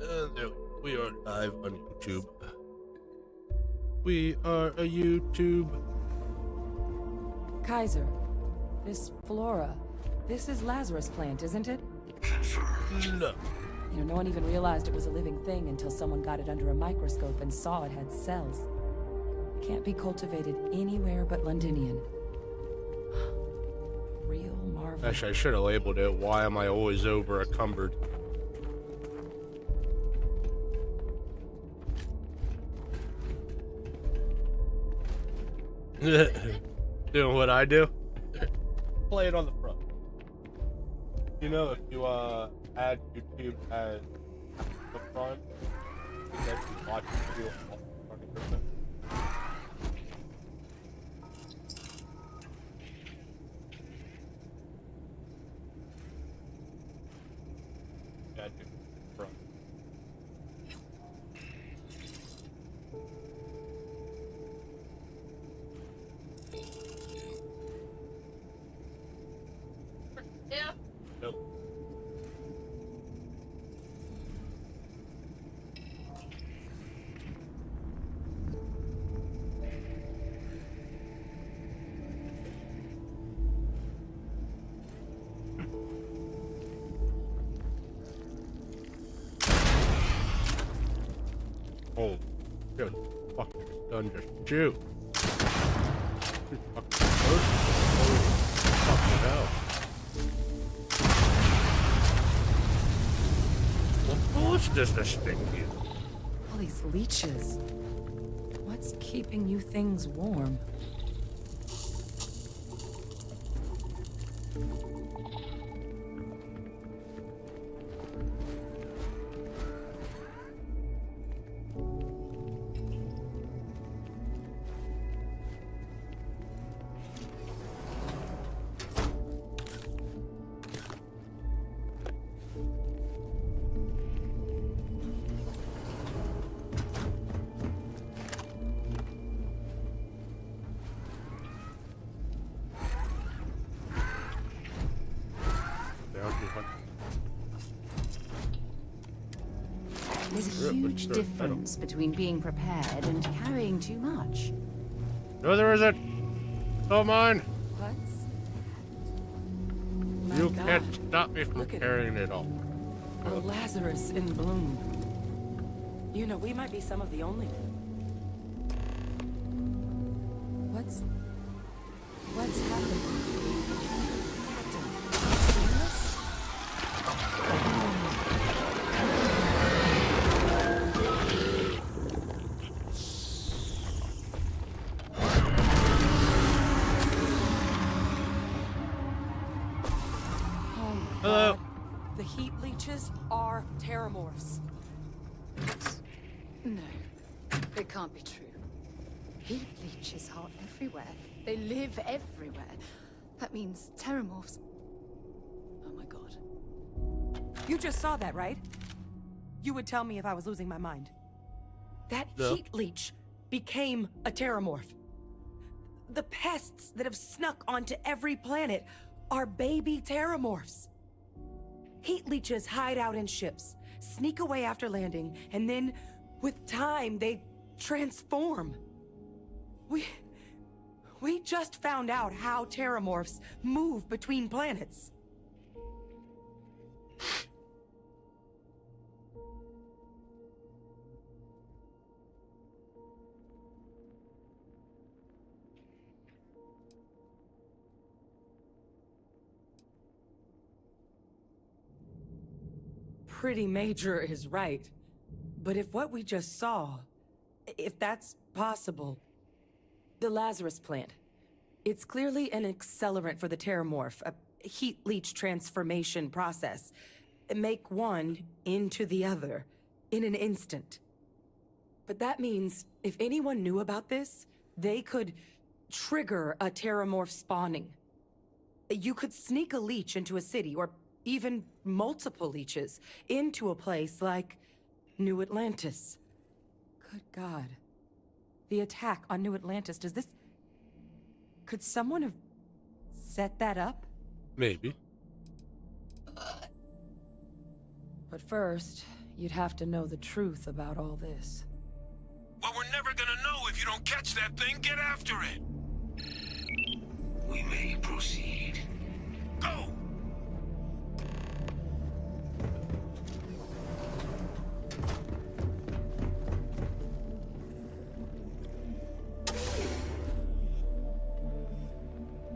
There we are live on YouTube. We are a YouTube. Kaiser, this flora, this is Lazarus plant, isn't it? No. You know, no one even realized it was a living thing until someone got it under a microscope and saw it had cells. Can't be cultivated anywhere but Londinian. Real marvel. Actually, I should have labeled it. Why am I always over encumbered? Doing what I do? Play it on the front. You know, if you add YouTube as the front, you can actually watch the video on the front of your phone. Yeah, I do. Front. Yeah. Nope. Oh, good. Fucking done just shoot. Shoot fucking close. Holy fucking hell. What bullets does this thing do? All these leeches. What's keeping you things warm? There's a huge difference between being prepared and carrying too much. No, there isn't. It's all mine. What's that? You My can't God. stop me from Look at carrying it all. A Lazarus in bloom. You know, we might be some of the only. What's happening? Captain, have you seen this? Oh my Hello. God. The heat leeches are terramorphs. No, it can't be true. Heat leeches are everywhere. They live everywhere. That means terramorphs. Oh my god. You just saw that, right? You would tell me if I was losing my mind. That No. heat leech became a terramorph. The pests that have snuck onto every planet are baby terramorphs. Heat leeches hide out in ships, sneak away after landing, and then, with time, they transform. We just found out how terramorphs move between planets. Pretty major is right. But if what we just saw, if that's possible, the Lazarus plant, it's clearly an accelerant for the terramorph, a heat leech transformation process. Make one into the other in an instant. But that means if anyone knew about this, they could trigger a terramorph spawning. You could sneak a leech into a city, or even multiple leeches, into a place like New Atlantis. Good God. The attack on New Atlantis, does this... Could someone have set that up? Maybe. But first, You'd have to know the truth about all this. Well, we're never gonna know if you don't catch that thing. Get after it. We may proceed. Go!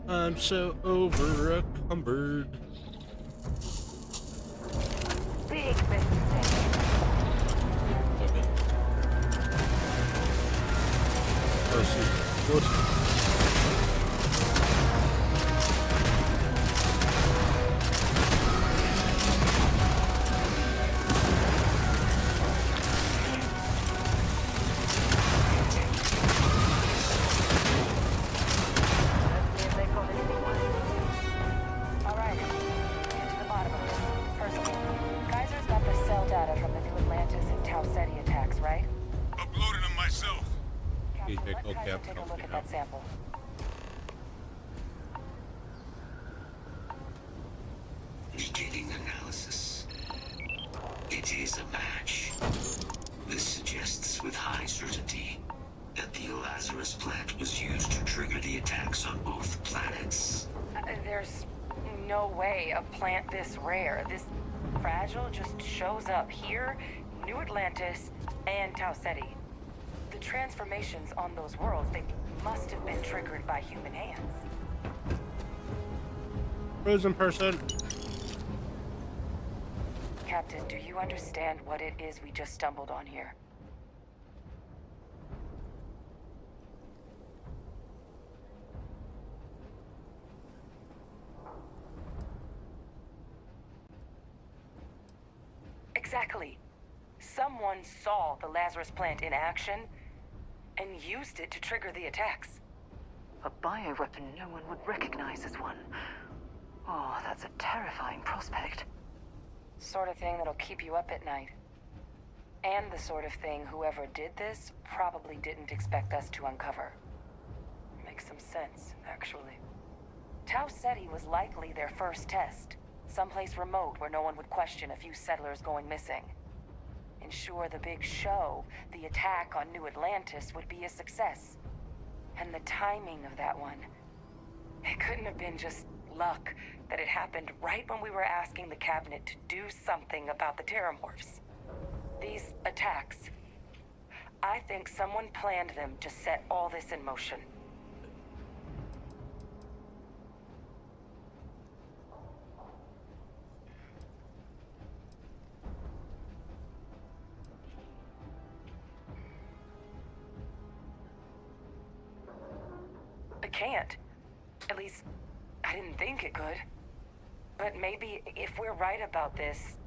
I'm so over-encumbered. Big mistake. Alright, get to the bottom of it. First of all, Geyser's got the cell data from the New Atlantis and Tau Ceti attacks, right? Uploaded them myself. You Captain, take- let okay, Geyser I'm take a helping look you at out. that sample. Beginning analysis. It is a match. This suggests with high certainty that the Lazarus plant was used to trigger the attacks on both planets. There's no way a plant this rare, this fragile, just shows up here, New Atlantis, and Tau Ceti. The transformations on those worlds, they must have been triggered by human hands. Frozen person. Captain, do you understand what it is we just stumbled on here? Exactly. Someone saw the Lazarus plant in action and used it to trigger the attacks. A bioweapon no one would recognize as one. Oh, that's a terrifying prospect. Sort of thing that'll keep you up at night. And the sort of thing whoever did this probably didn't expect us to uncover. Makes some sense, actually. Tau Ceti was likely their first test. Someplace remote where no one would question a few settlers going missing. Ensure the big show, the attack on New Atlantis, would be a success. And the timing of that one. It couldn't have been just luck that it happened right when we were asking the cabinet to do something about the Terramorphs. These attacks. I think someone planned them to set all this in motion. It can't. At least, I didn't think it could. But maybe if we're right about this,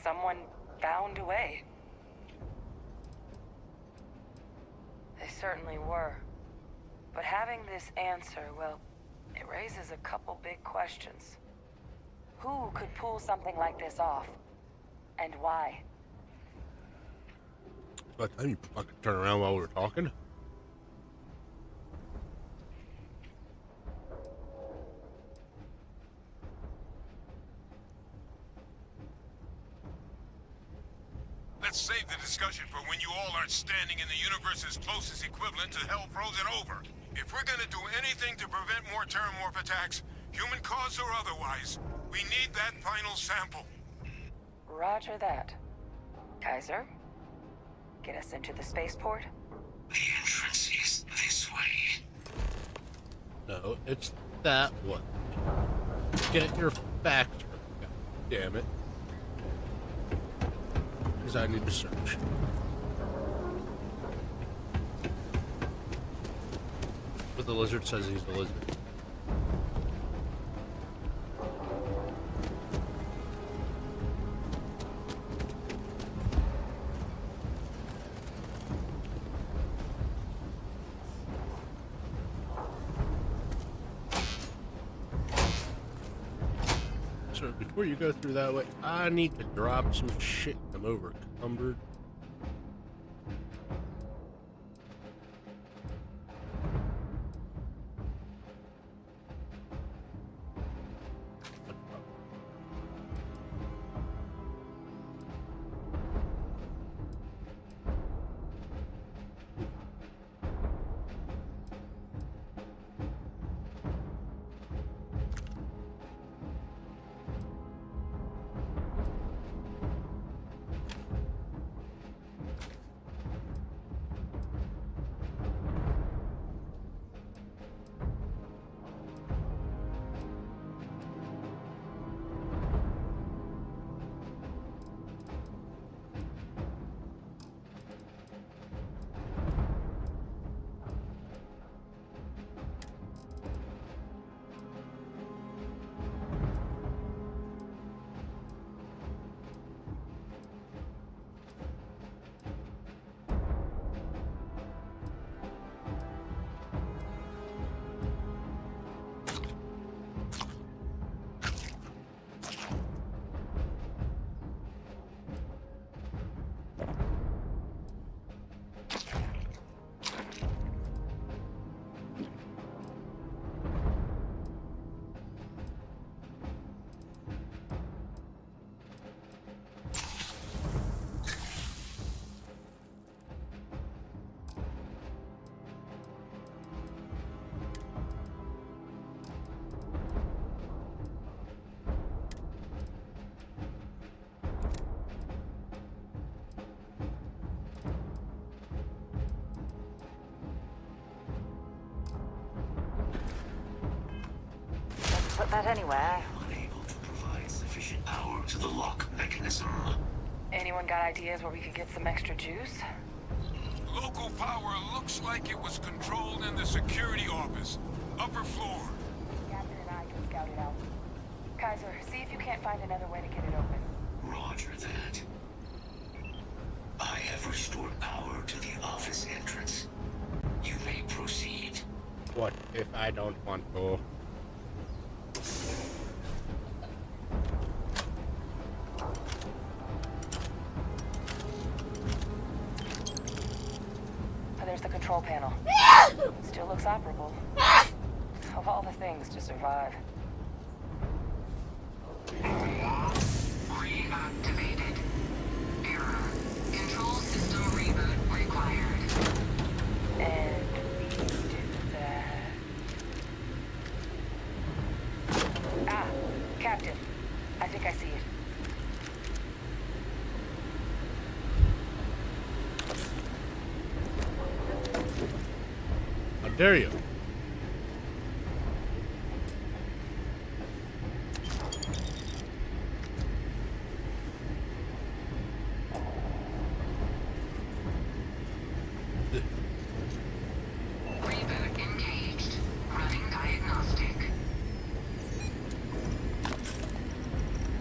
someone found a way. They certainly were. But having this answer, well, it raises a couple big questions. Who could pull something like this off? And why? By the time you fucking turn around while we were talking. Let's save the discussion for when you all aren't standing in the universe's closest equivalent to hell frozen over. If we're gonna do anything to prevent more Terramorph attacks, human caused or otherwise, we need that final sample. Roger that. Kaiser, get us into the spaceport? The entrance is this way. No, it's that one. Get your facts right. God damn it. Because I need to search. But the lizard says he's a lizard. So before you go through that way, I need to drop some shit. I'm over encumbered. got that anywhere. Unable to provide sufficient power to the lock mechanism. Anyone got ideas where we could get some extra juice? Local power looks like it was controlled in the security office. Upper floor. Captain and I can scout it out. Kaiser, see if you can't find another way to get it open. Roger that. I have restored power to the office entrance. You may proceed. What if I don't want to? There's the control panel. Still looks operable. Of all the things to survive. Reactivated. Error. Control system reboot required. And we did that. Ah, Captain. I think I see it. How dare you? Reboot engaged. Running diagnostic.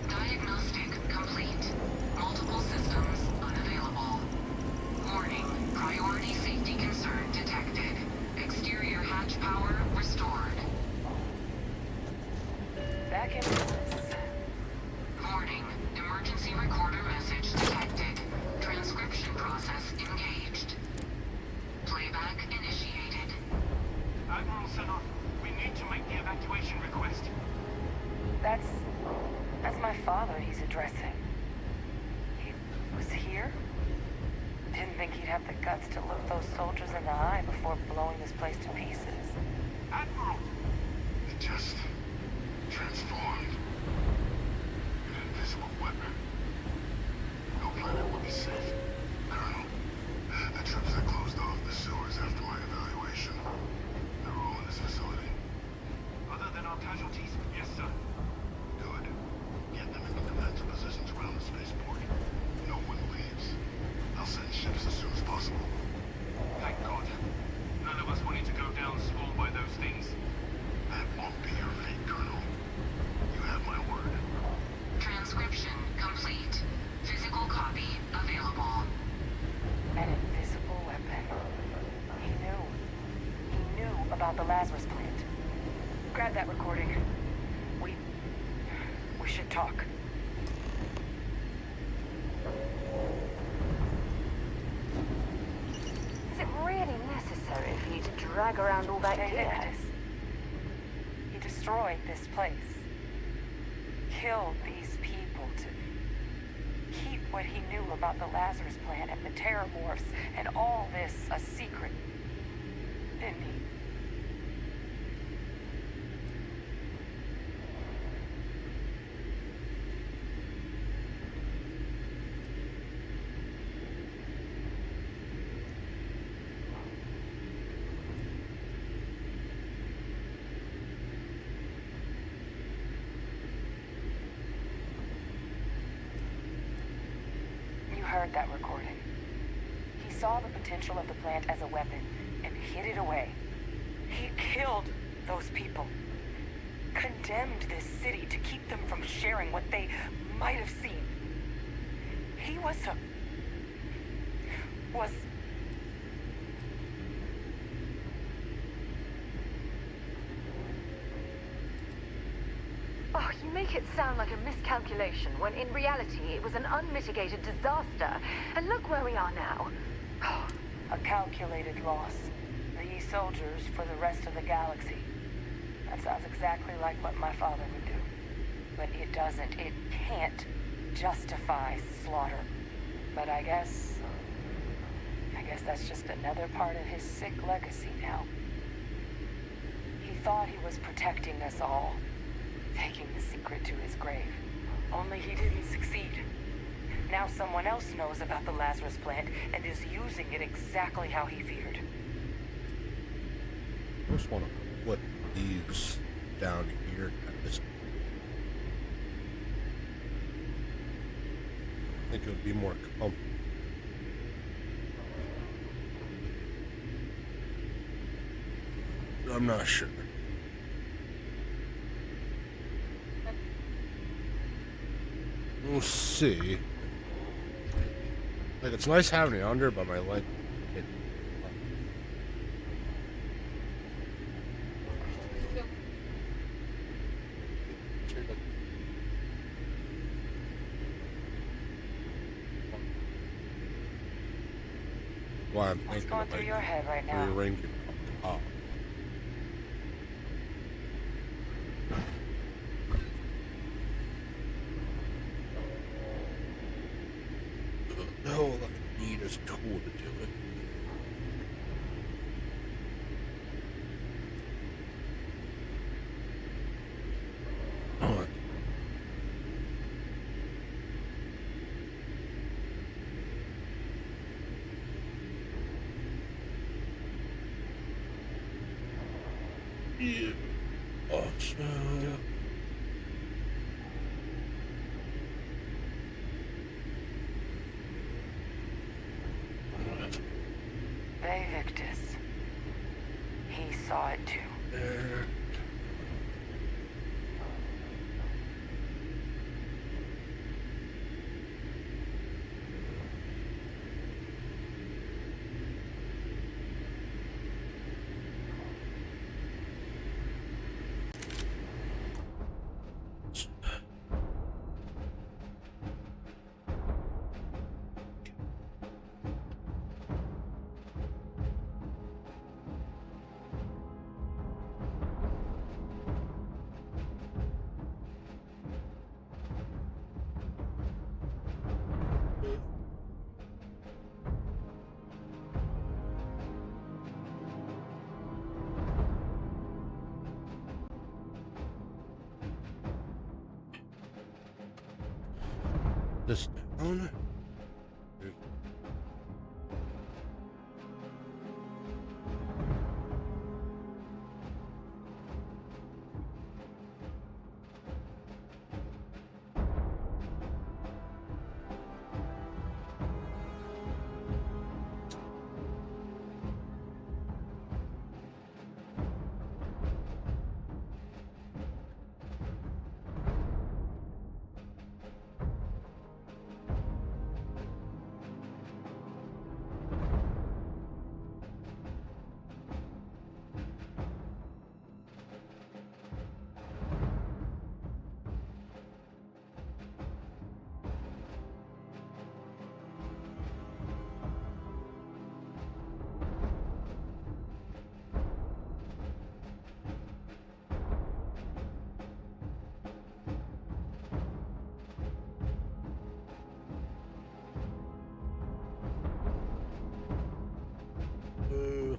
Diagnostic complete. Multiple systems unavailable. Warning. Priority safety concern detected. Exterior hatch power restored. Back in business. Warning. Emergency recorder message detected. Transcription process engaged. Playback initiated. Admiral Senov, we need to make the evacuation request. That's my father he's addressing. He was here? Didn't think he'd have the guts to look those soldiers in the eye before blowing this place to pieces. Admiral! It just transformed. An invisible weapon. No planet will be safe. Colonel, the troops that closed off the sewers after my evaluation. They're all in this facility. Other than our casualties, yes, sir. Good. Get them into defensive positions around the spaceport. No one leaves. I'll send ships as soon as possible. Thank God. None of us wanted to go down swarmed by those things. That won't be your fate, Colonel. You have my word. Transcription complete. Physical copy available. An invisible weapon. He knew. He knew about the Lazarus plant. Grab that recording. We should talk. Is it really necessary for you to drag around all that gear? Invictus. He destroyed this place. Killed these people to keep what he knew about the Lazarus plant and the Terramorphs and all this a secret. Didn't he? Heard that recording. He saw the potential of the plant as a weapon and hid it away. He killed those people. Condemned this city to keep them from sharing what they might have seen. He was Oh, you make it sound like a miscalculation, when in reality it was an unmitigated disaster. And look where we are now. a calculated loss. These soldiers for the rest of the galaxy. That sounds exactly like what my father would do. But it doesn't. It can't justify slaughter. But I guess that's just another part of his sick legacy now. He thought he was protecting us all, taking the secret to his grave. Only he didn't succeed. Now someone else knows about the Lazarus plant and is using it exactly how he feared. I just want to put these down here at Just I think it would be more comfortable. I'm not sure. We'll see. Like, it's nice having it under, but my leg. Why I'm What's thinking going of through like your head right now? rearranging it up top. All I need is a tool to do it. Oh, yeah. Awesome. Victus. He saw it too. There. This down.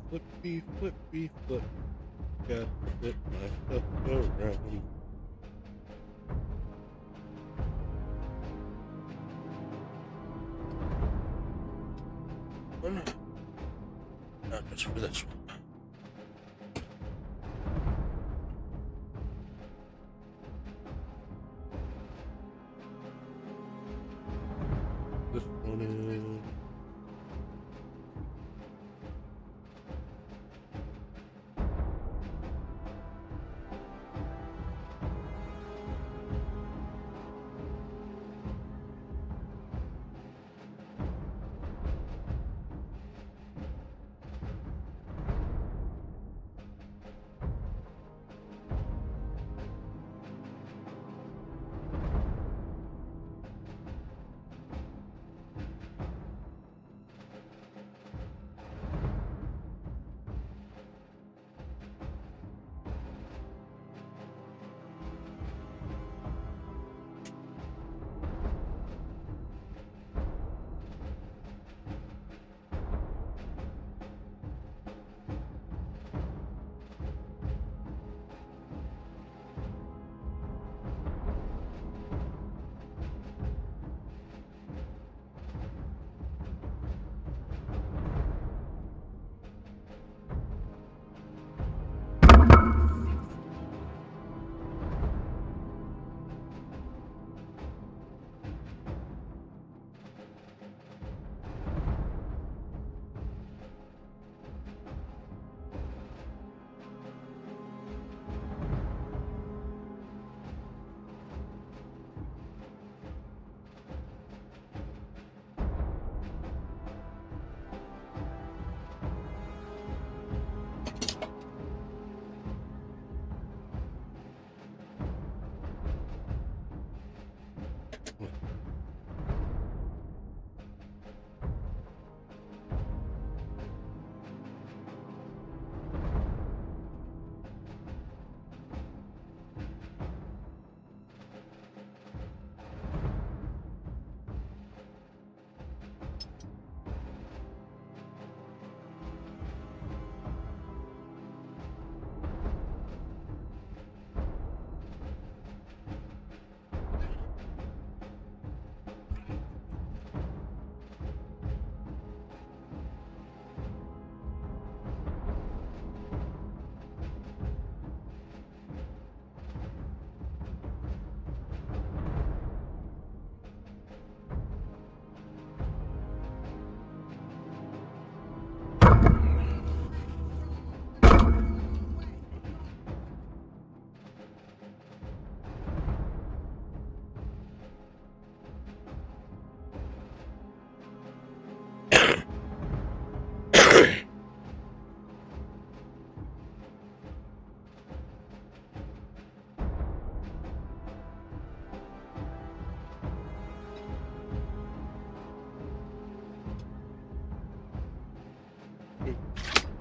Flippy, flippy, flip. Got to flip myself around. Oh, no. Not just for this one. This one is.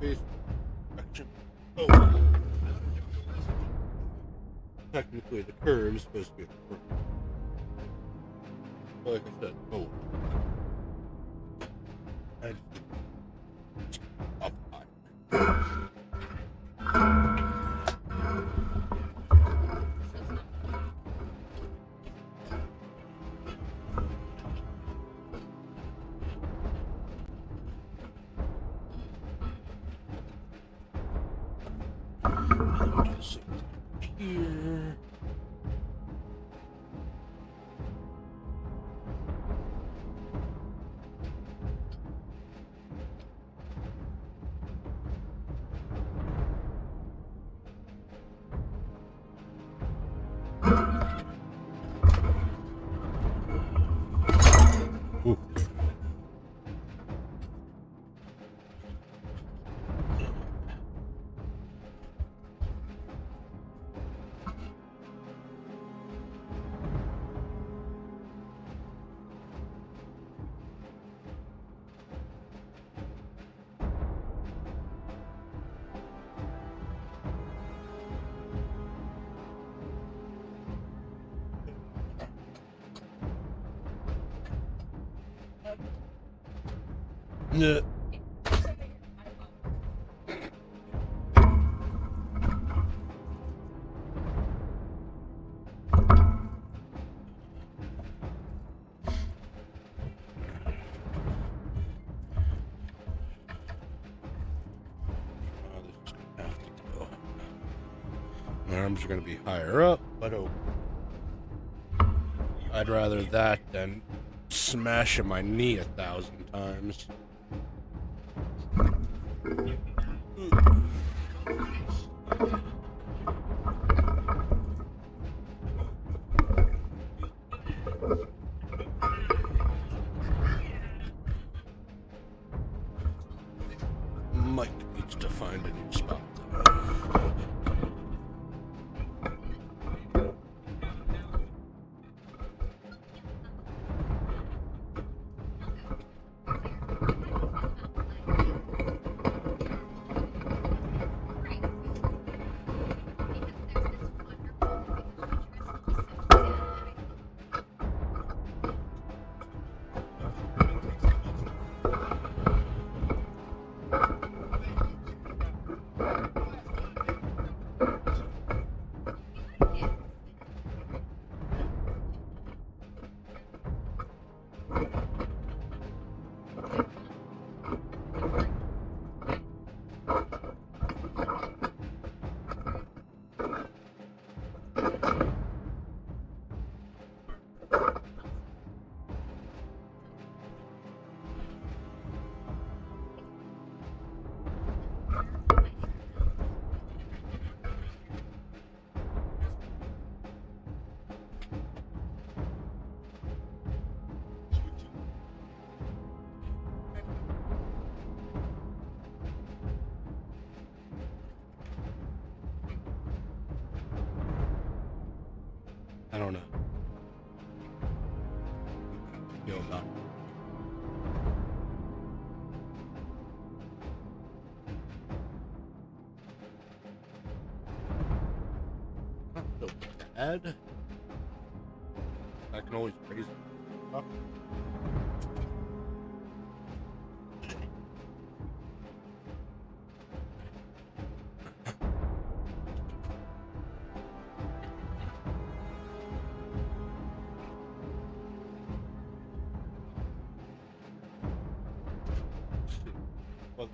Face action. Oh. Technically, the curve is supposed to be a curve. But like I said, oh. I just up high. Here. Ooh. Yeah. My arms are going to be higher up, but oh, I'd rather that than smashing my knee 1,000 times. Mike needs to find a new spot. I don't know. Feel about it. Not so bad. I can always raise it up. Well,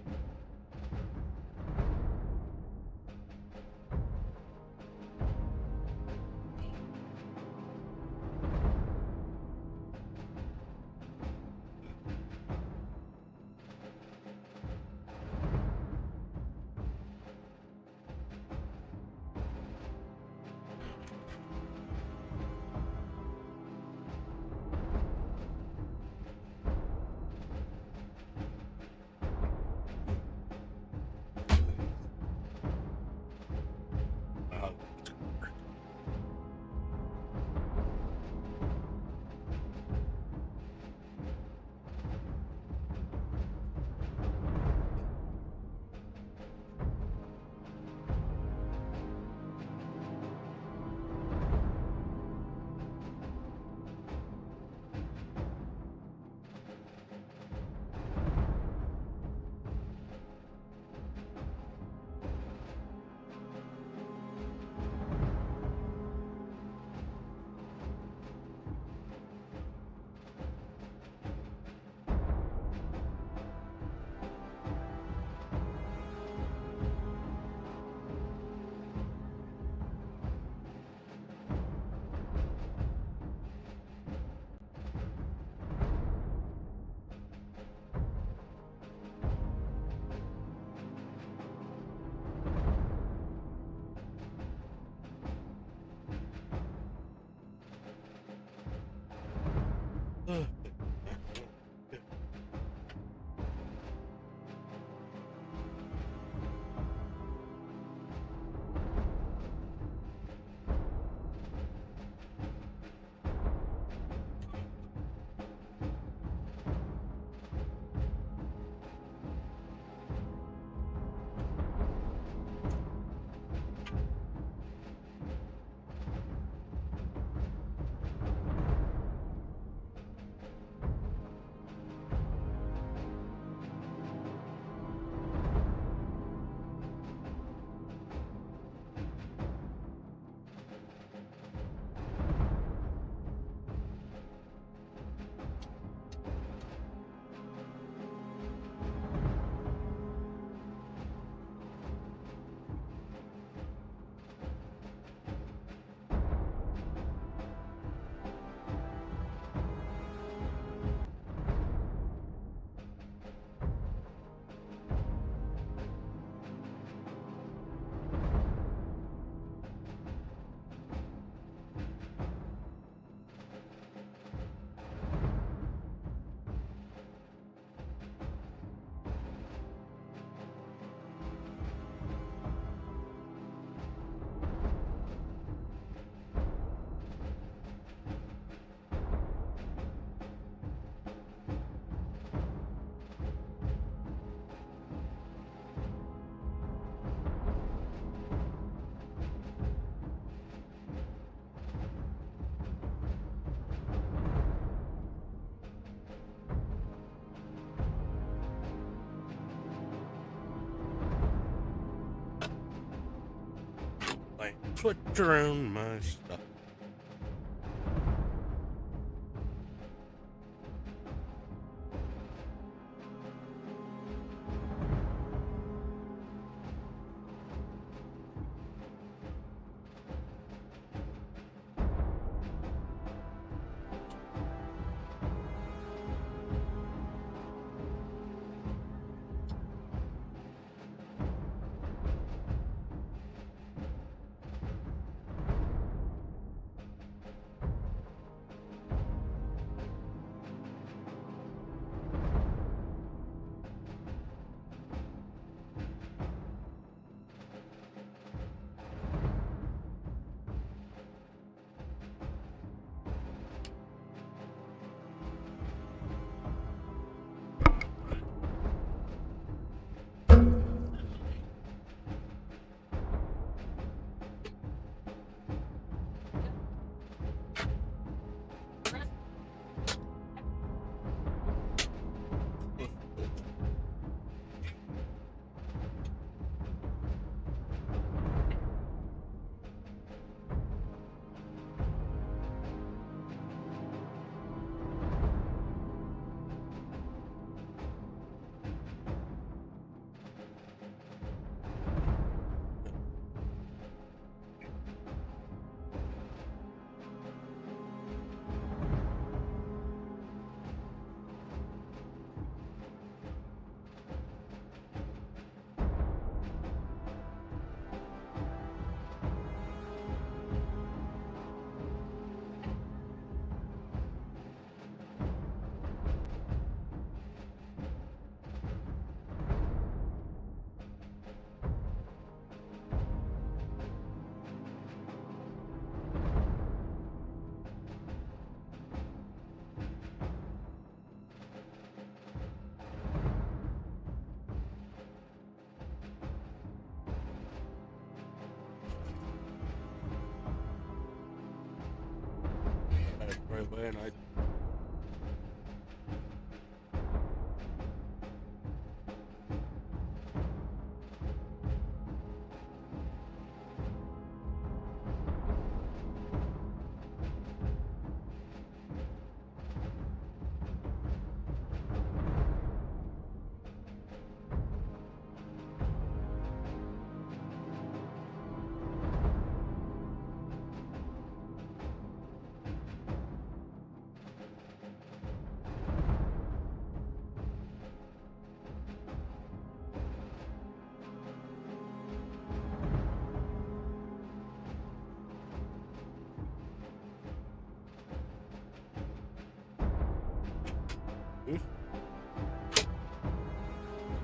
Put around my stuff. Right away, and I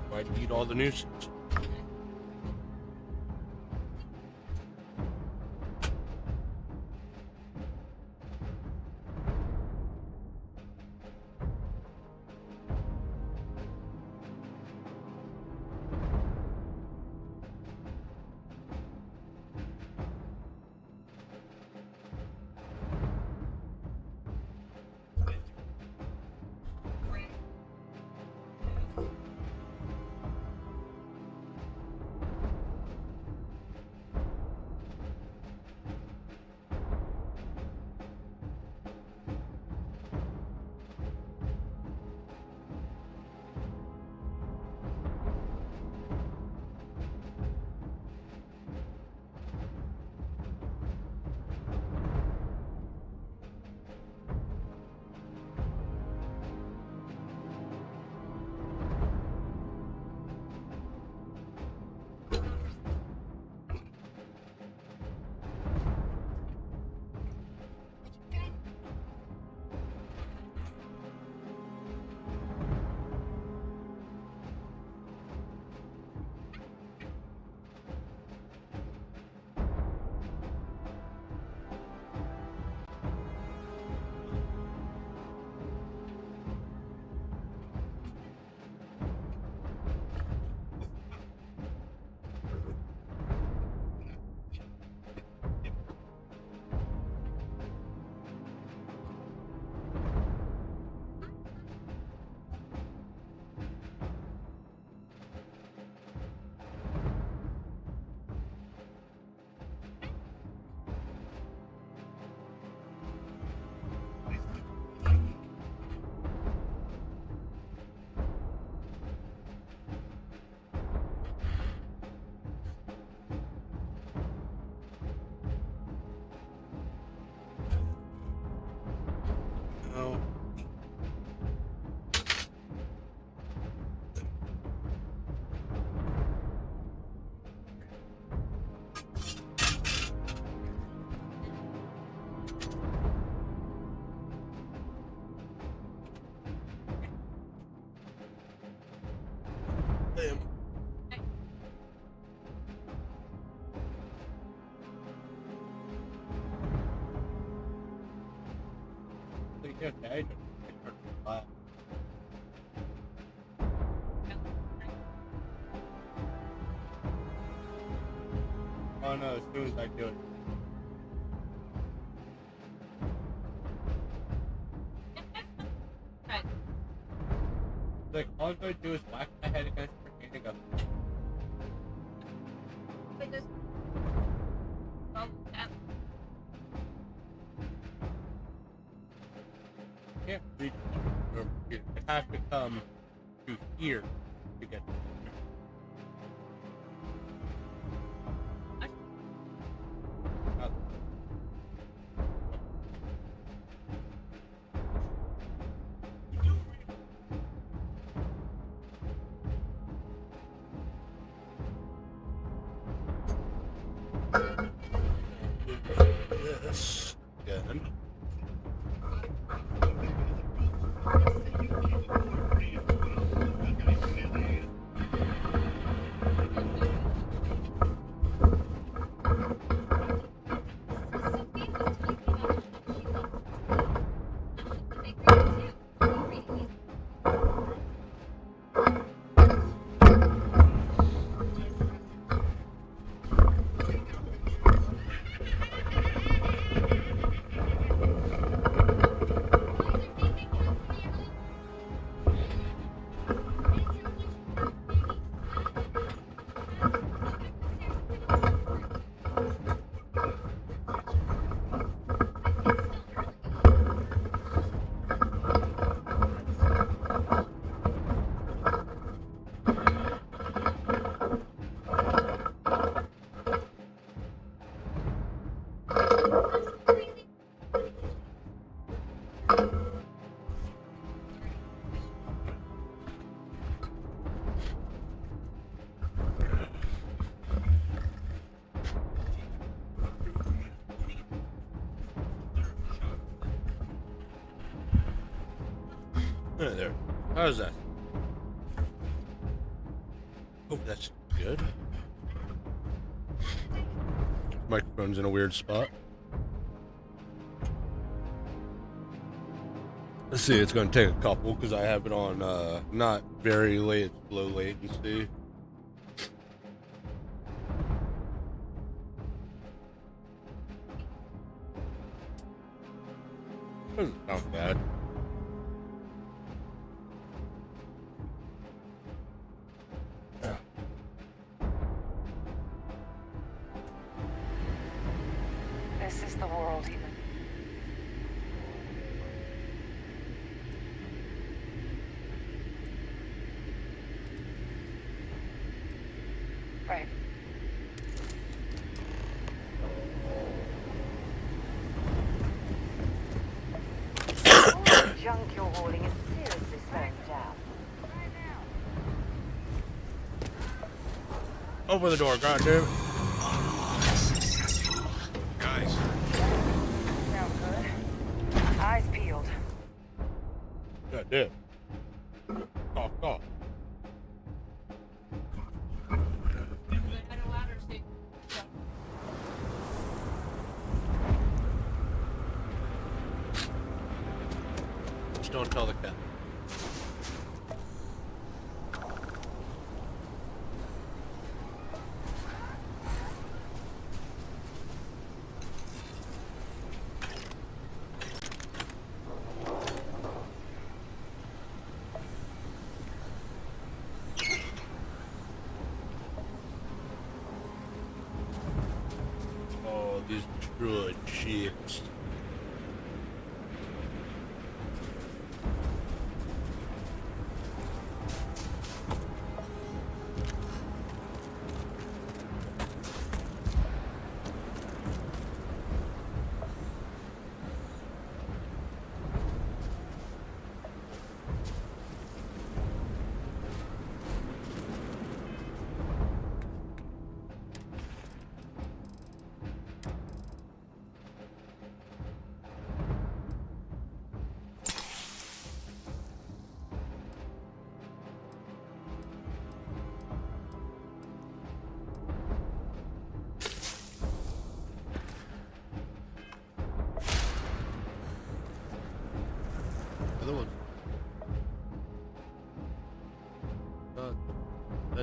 Why'd you eat all the nuisance? Yeah, okay. I turned it black. Oh no, as soon as I do it. Like, all I'm going to do is whack my head against her hand and go. Can't reach over here. I have to come to here to get to Yes. Good. There. How's that? Hope that's good. Microphone's in a weird spot. Let's see, it's going to take a couple because I have it on not very late, low latency. Doesn't sound bad. This is the world, Ethan. Right. All the junk you're hauling is seriously slowing down. Open the door, goddamn. Guys, Sound good. Eyes peeled. Goddamn. Cough, cough. Just don't tell the cat. Oh, these destroyed ships.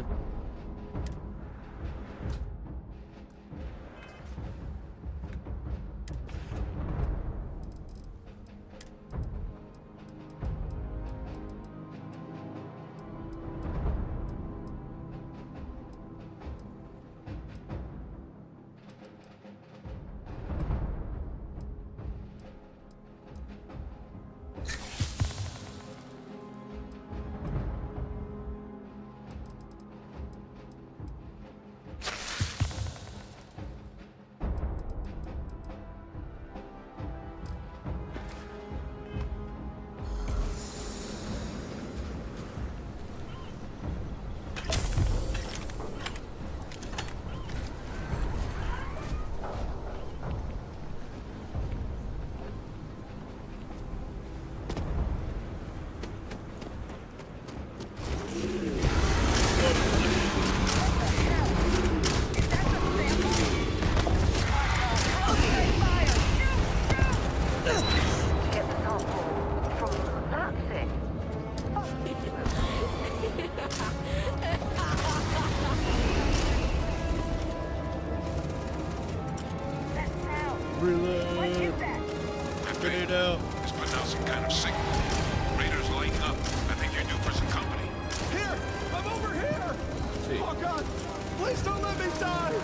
man. Get the sample from that thing. That sound. What is Reload. that? Get it out. It's putting out some kind of signal. Raiders lighting up. I think you're due for some company. Here! I'm over here! See. Oh God! Please don't let me die!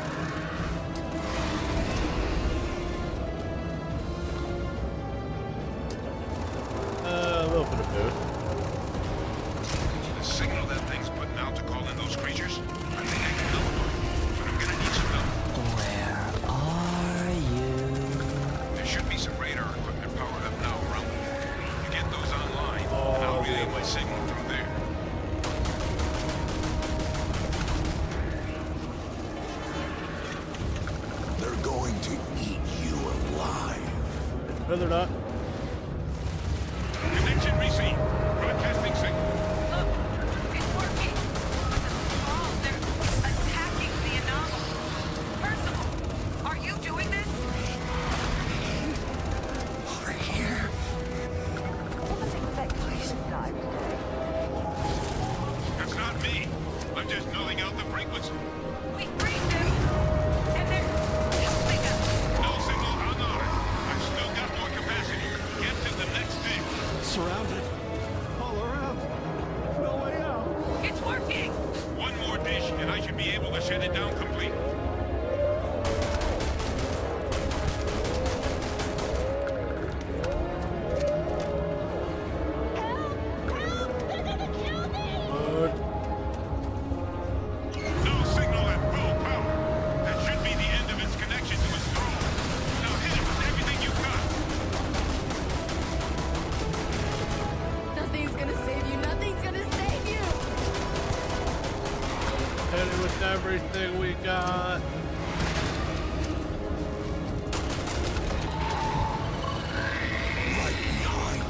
A little bit of both. The signal that thing's putting out to call in those creatures, I think I can know it. But I'm gonna need some help. Where are you? There should be some radar equipment powered up now around the wall. You get those online, and I'll relay my signal through there. They're going to eat you alive. No, they're not. Connection received. Broadcasting signal. Look, it's working. They're attacking the anomaly. Percival, are you doing this? Over here. Wasn't expecting you to die today. That's not me. I'm just nulling out the frequency. We freed them, and they're helping us. No signal on order. I've still got more capacity. Get to the next thing. Surrounded. All around. No way out. It's working. One more dish, and I should be able to shut it down completely. Good. No signal at full power. That should be the end of its connection to its drone. Now hit it with everything you got. Nothing's gonna save you. Nothing's gonna save you. Hit it with everything we got. Right behind you.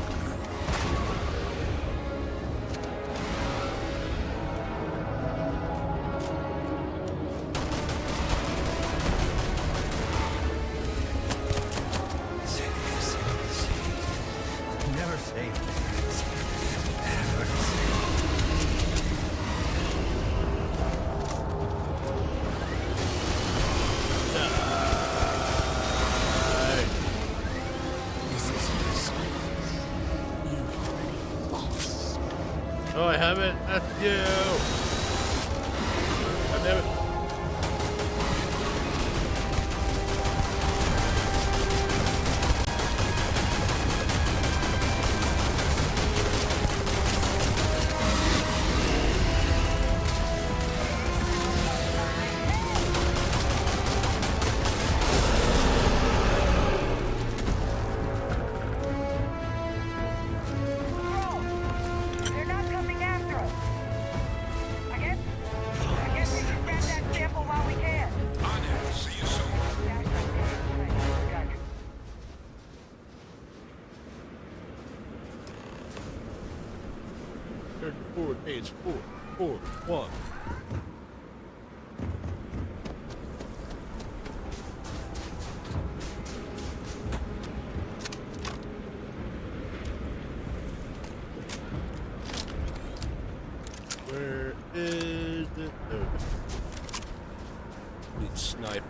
Never say never say. This is useless. You've already lost. Oh, I have it. That's you. God damn it. They're not coming after us. I guess we should grab that sample while we can. On it. See you soon. Turn forward, page 4, 4, 1. Where is it? Oh. Need sniper.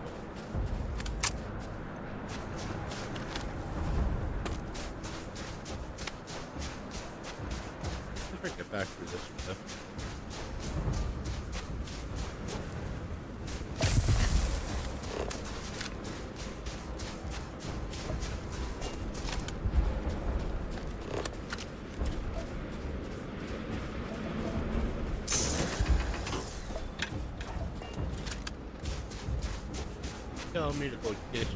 If I get back through this stuff. Tell me to go get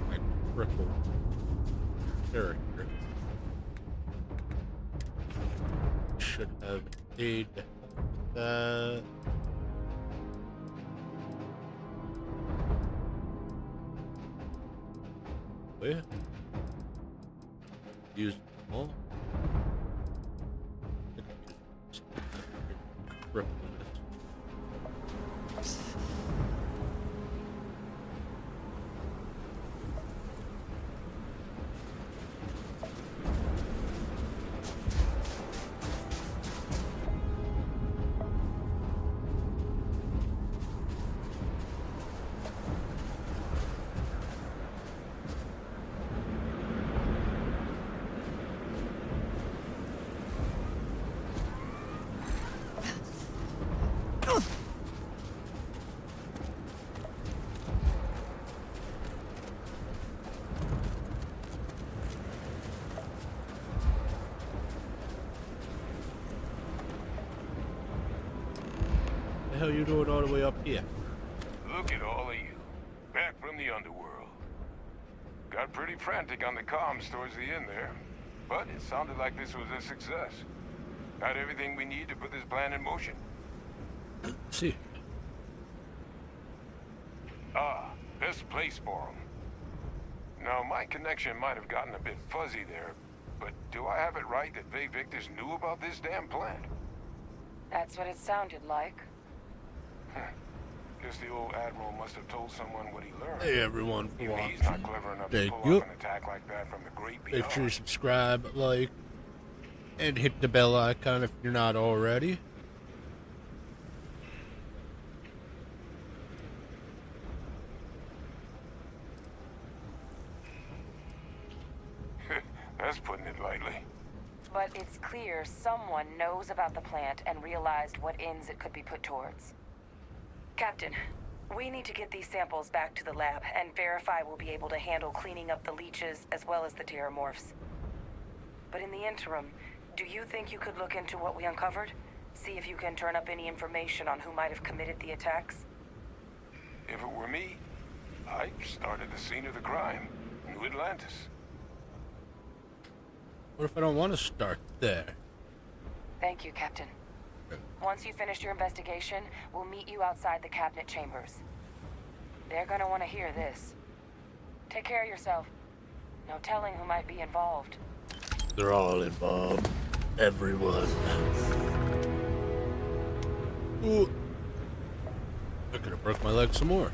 my crippled character. Should have aid that. Where? Use them all. Crippleness. The hell you doing all the way up here? Look at all of you. Back from the underworld. Got pretty frantic on the comms towards the end there. But it sounded like this was a success. Got everything we need to put this plan in motion. See. Ah, best place for them. Now, my connection might have gotten a bit fuzzy there, but do I have it right that Faye Victus knew about this damn plan? That's what it sounded like. Guess the old Admiral must have told someone what he learned. Hey everyone for Even he's watching. not clever enough Thank to pull you. off an attack like that from the great Make sure you beyond. subscribe, like, and hit the bell icon if you're not already. That's putting it lightly. But it's clear someone knows about the plant and realized what ends it could be put towards. Captain, we need to get these samples back to the lab and verify we'll be able to handle cleaning up the leeches as well as the terramorphs. But in the interim, do you think you could look into what we uncovered? See if you can turn up any information on who might have committed the attacks? If it were me, I'd start at the scene of the crime, New Atlantis. What if I don't want to start there? Thank you, Captain. Once you finish your investigation, we'll meet you outside the cabinet chambers. They're gonna want to hear this. Take care of yourself. No telling who might be involved. They're all involved. Everyone. Ooh. I could have broke my leg some more.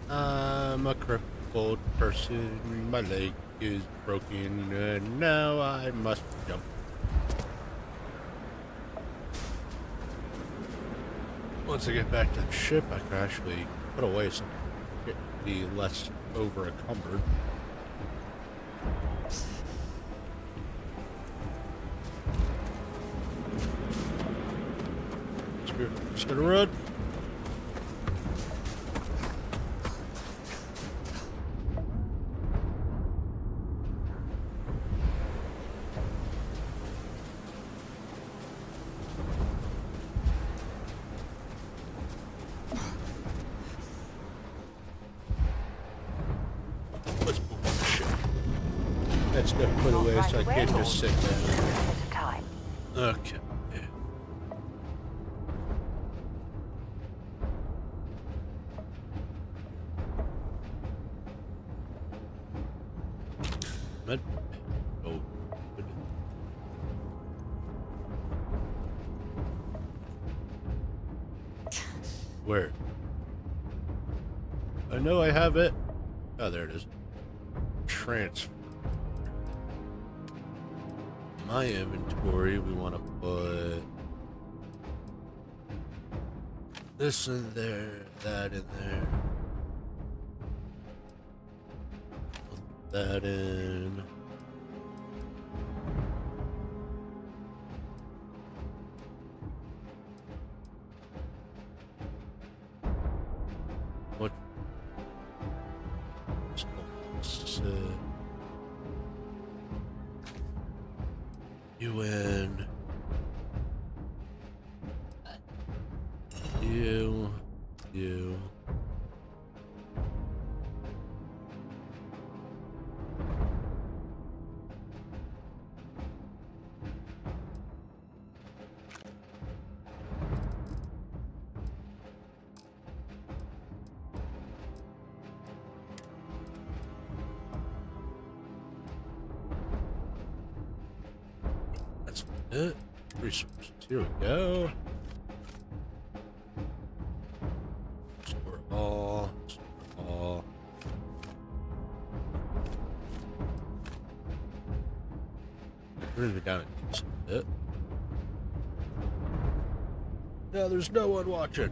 I'm a crippled person. My leg is broken, and now I must jump. Once I get back to the ship, I can actually put away some, be less over encumbered. Just gonna run. Let's move the ship. That's stuff put away so I can't just sit down. Okay. Med. Oh. Good. Where? I know I have it. Oh, there it is. transfer. My inventory, we want to put this in there, that in there, put that in. What? UN. You. That's it. Resources. Here we go. Store all. We're gonna be down at some bit. Now there's no one watching.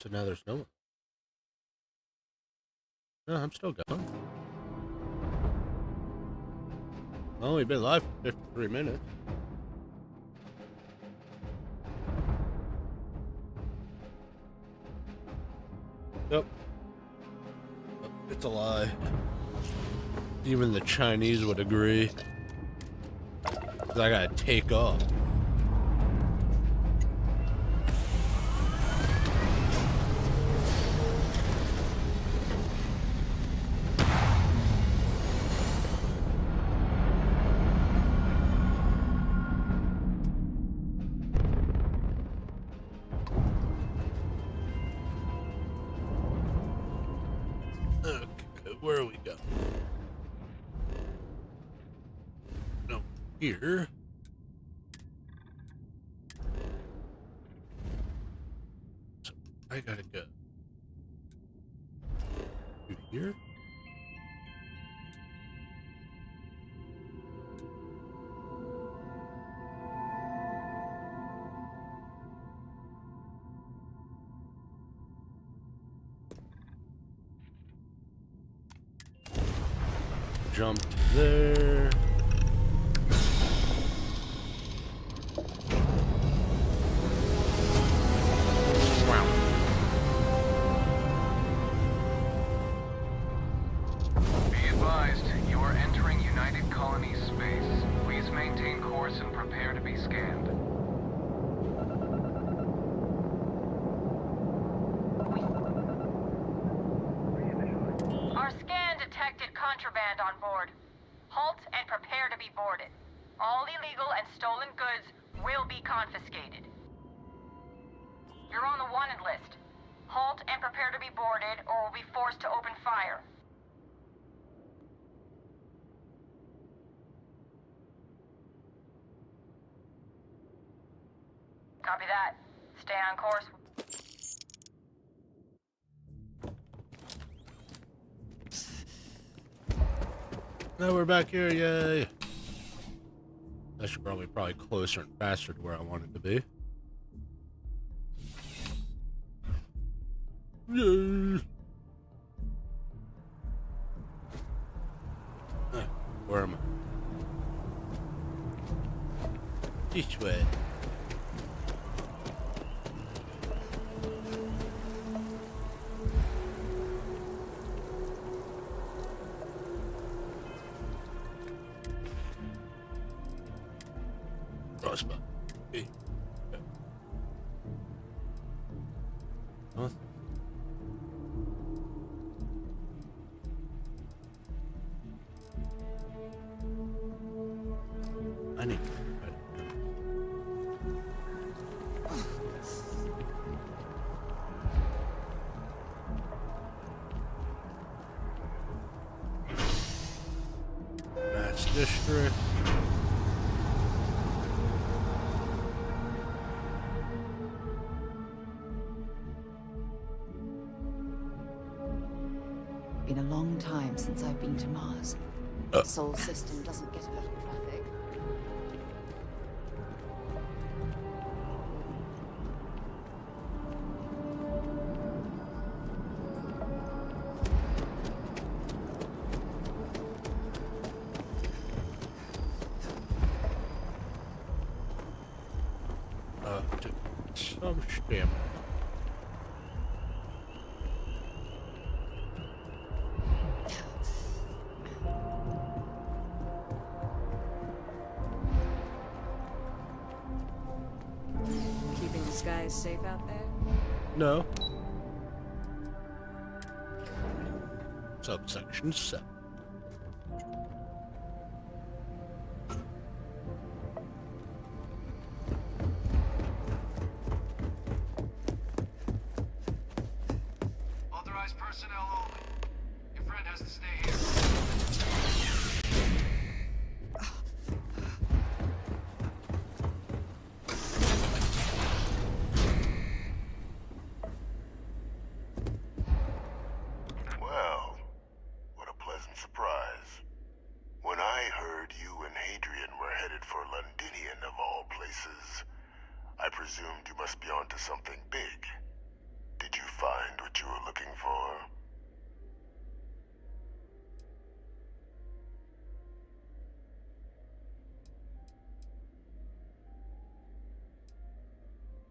So now there's no one. No, I'm still going. Oh, we've been live for 53 minutes. Yep. It's a lie. Even the Chinese would agree. 'Cause I gotta take off. Okay, where are we going? No, here. So I gotta go to here. Jump to there. Wow. Be advised, you are entering United Colonies space. Please maintain course and prepare to be scanned. Our scan detected contraband on board. Halt and prepare to be boarded. All illegal and stolen goods will be confiscated. You're on the wanted list. Halt and prepare to be boarded, or will be forced to open fire. Copy that. Stay on course. Now we're back here, yay! I should probably closer and faster to where I wanted to be. Yay! Where am I? This way. Crossbow. Okay. Nothing. I need to Mass District. Been a long time since I've been to Mars. The Sol system doesn't get a lot of traffic. Some stamp. Keeping the skies safe out there? No. Subsection 7. Authorized personnel only. Your friend has to stay here. Well, what a pleasant surprise. When I heard you and Hadrian were headed for Londinian of all places, I presumed you must be onto something big. Did you find what you were looking for?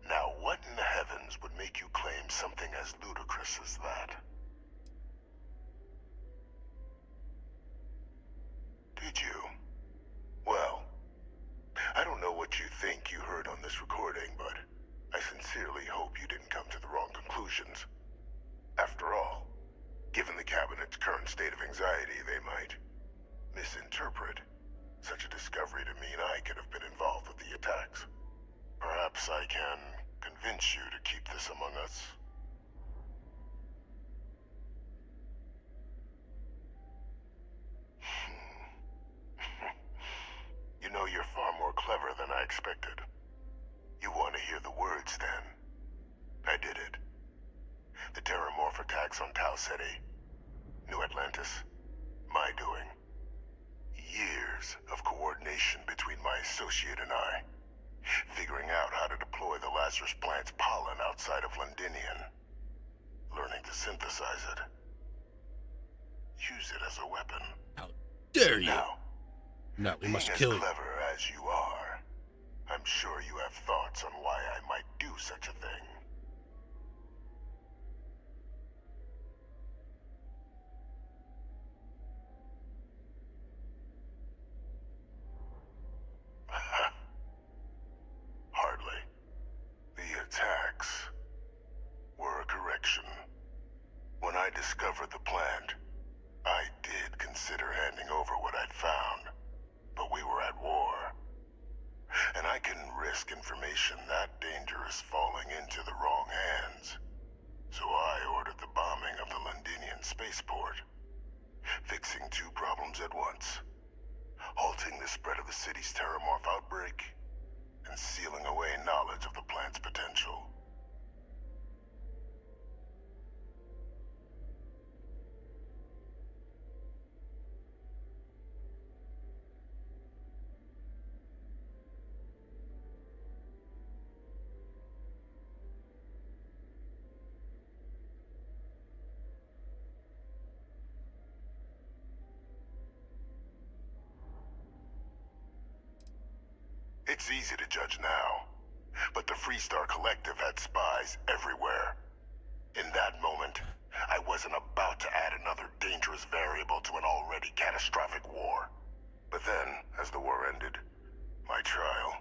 Now, what in the heavens would make you claim something as ludicrous as that? Did you? Well, I don't know what you think you heard on this recording, but I sincerely hope you didn't come to the wrong conclusions. After all, given the Cabinet's current state of anxiety, they might misinterpret such a discovery to mean I could have been involved with the attacks. Perhaps I can convince you to keep this among us. You know, you're far more clever than I expected. You want to hear the words, then? I did it. The Terramorph attacks on Tau Ceti. New Atlantis. My doing. Years of coordination between my associate and I. Figuring out how to deploy the Lazarus plant's pollen outside of Londinian. Learning to synthesize it. Use it as a weapon. How dare you? Now, No, we must being kill as you. clever as you are, I'm sure you have thoughts on why I might do such a thing. Hardly. The attacks were a correction. When I discovered the plant, I did consider handing over what I'd found, but we were at war. And I couldn't risk information that dangerous falling into the wrong hands. So I ordered the bombing of the Londinian spaceport, fixing two problems at once. Halting the spread of the city's Terramorph outbreak, and sealing away knowledge of the plant's potential. It's easy to judge now, but the Freestar Collective had spies everywhere. In that moment, I wasn't about to add another dangerous variable to an already catastrophic war. But then, as the war ended, my trial,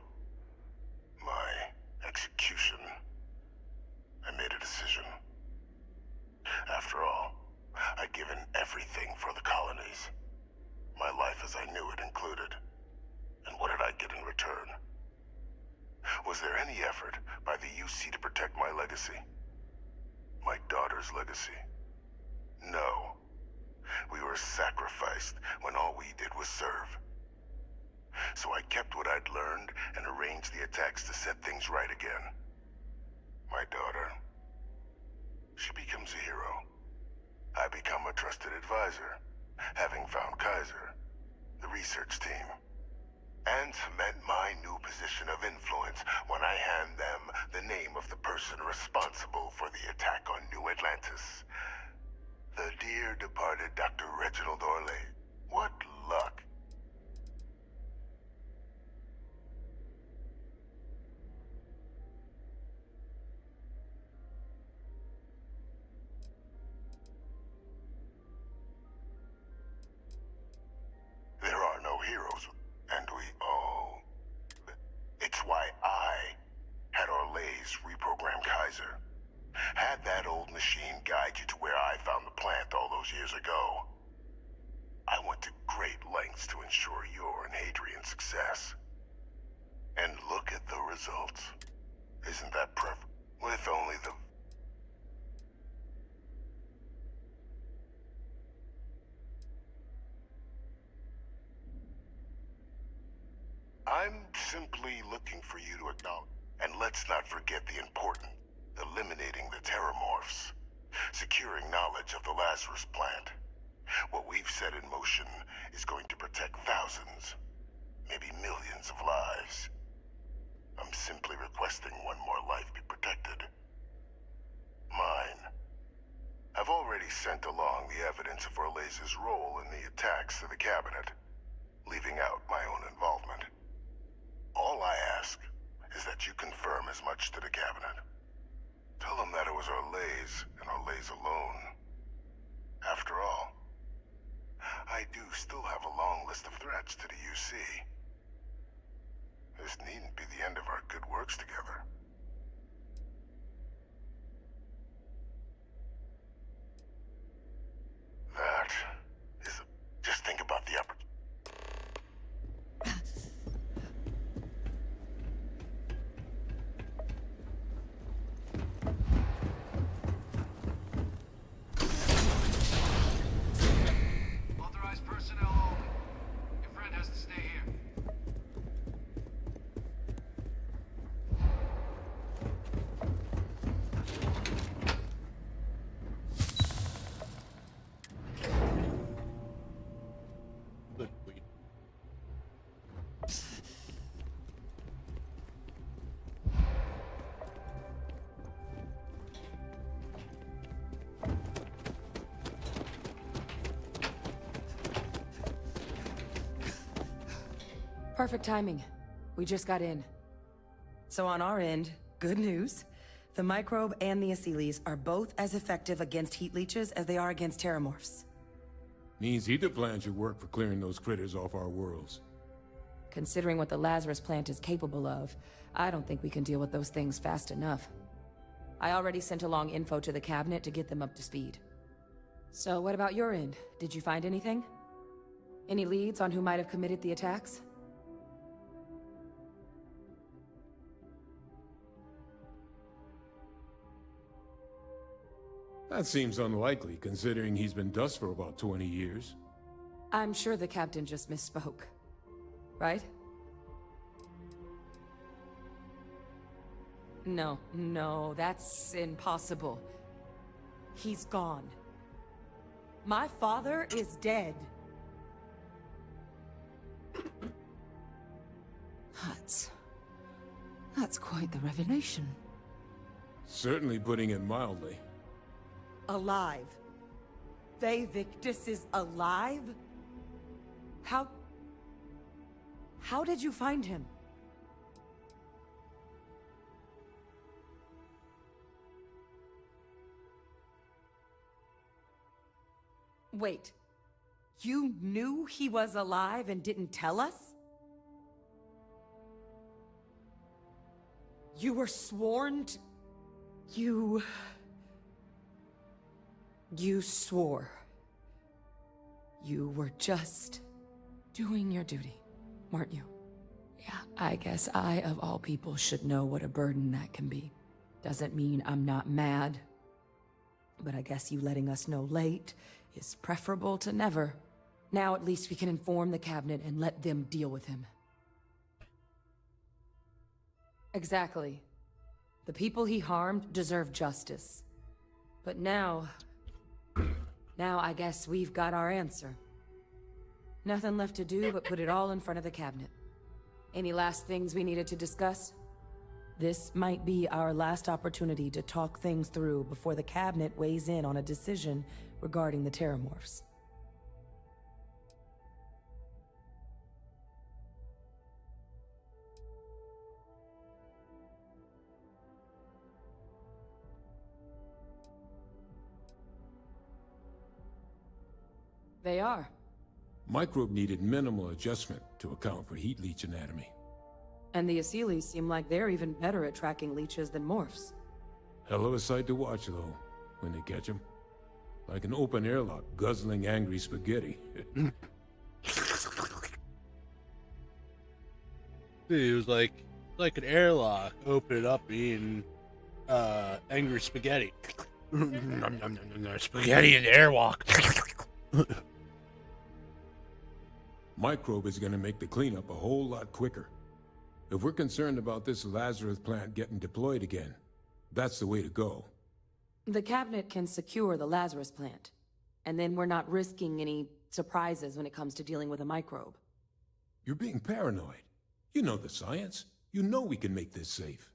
my execution, I made a decision. After all, I'd given everything for the colonies. My life as I knew it included. And what did I get in return? Was there any effort by the UC to protect my legacy? My daughter's legacy? No. We were sacrificed when all we did was serve. So I kept what I'd learned and arranged the attacks to set things right again. My daughter, she becomes a hero. I become a a trusted advisor, having found Kaiser, the research team, and cement my new position of influence when I hand them the name of the person responsible for the attack on New Atlantis. The dear departed Dr. Reginald Orlais. What luck. There are no heroes, and we all... It's why I had Orlais reprogram Kaiser. Had that old machine guide you to where I found the plant all those years ago. I went to great lengths to ensure your and Hadrian's success. And look at the results. Isn't that perfect? With only the... I'm simply looking for you to acknowledge. And let's not forget the important. Eliminating the Terramorphs. Securing knowledge of the Lazarus plant. What we've set in motion is going to protect thousands, maybe millions of lives. I'm simply requesting one more life be protected. Mine. I've already sent along the evidence of Orlais's role in the attacks to the cabinet, leaving out my own involvement. All I ask is that you confirm as much to the cabinet. Tell them that it was Orlais and Orlais alone. After all, I do still have a long list of threats to the UC. This needn't be the end of our good works together. That is just think about the opportunity. Authorized personnel only. Your friend has to stay here. Good weed. Perfect timing. We just got in. So on our end, good news. The microbe and the Asylees are both as effective against heat leeches as they are against terramorphs. Means Ether plans your work for clearing those critters off our worlds. Considering what the Lazarus plant is capable of, I don't think we can deal with those things fast enough. I already sent along info to the cabinet to get them up to speed. So what about your end? Did you find anything? Any leads on who might have committed the attacks? That seems unlikely, considering he's been dust for about 20 years. I'm sure the captain just misspoke. Right? No, that's impossible. He's gone. My father is dead. That's quite the revelation. Certainly putting it mildly. Alive. They Victus is alive? How did you find him? Wait. You knew he was alive and didn't tell us? You were sworn to... You swore. You were just doing your duty, weren't you? Yeah, I guess I, of all people, should know what a burden that can be. Doesn't mean I'm not mad. But I guess you letting us know late is preferable to never. Now at least we can inform the cabinet and let them deal with him. Exactly. The people he harmed deserve justice. But now... Now I guess we've got our answer. Nothing left to do but put it all in front of the cabinet. Any last things we needed to discuss? This might be our last opportunity to talk things through before the cabinet weighs in on a decision regarding the Terramorphs. They are. Microbe needed minimal adjustment to account for heat leech anatomy. And the Aseles seem like they're even better at tracking leeches than morphs. Hell of a sight to watch, though, when they catch them. Like an open airlock guzzling angry spaghetti. Dude, it was like an airlock. Open it up, eating angry spaghetti. Spaghetti in the airlock. Microbe is gonna make the cleanup a whole lot quicker. If we're concerned about this Lazarus plant getting deployed again, that's the way to go. The cabinet can secure the Lazarus plant, and then we're not risking any surprises when it comes to dealing with a microbe. You're being paranoid. You know the science. You know we can make this safe.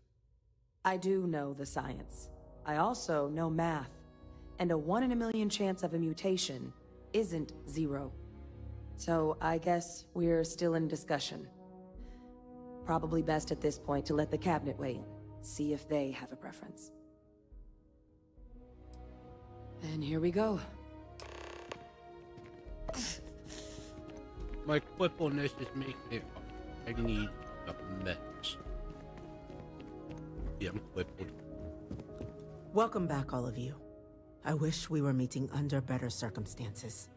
I do know the science. I also know math. And a 1 in a million chance of a mutation isn't 0. So I guess we're still in discussion. Probably best at this point to let the cabinet weigh in, see if they have a preference. And here we go. My quippleness is making it hard. I need a mess. Yeah, I'm quippled. Welcome back, all of you. I wish we were meeting under better circumstances.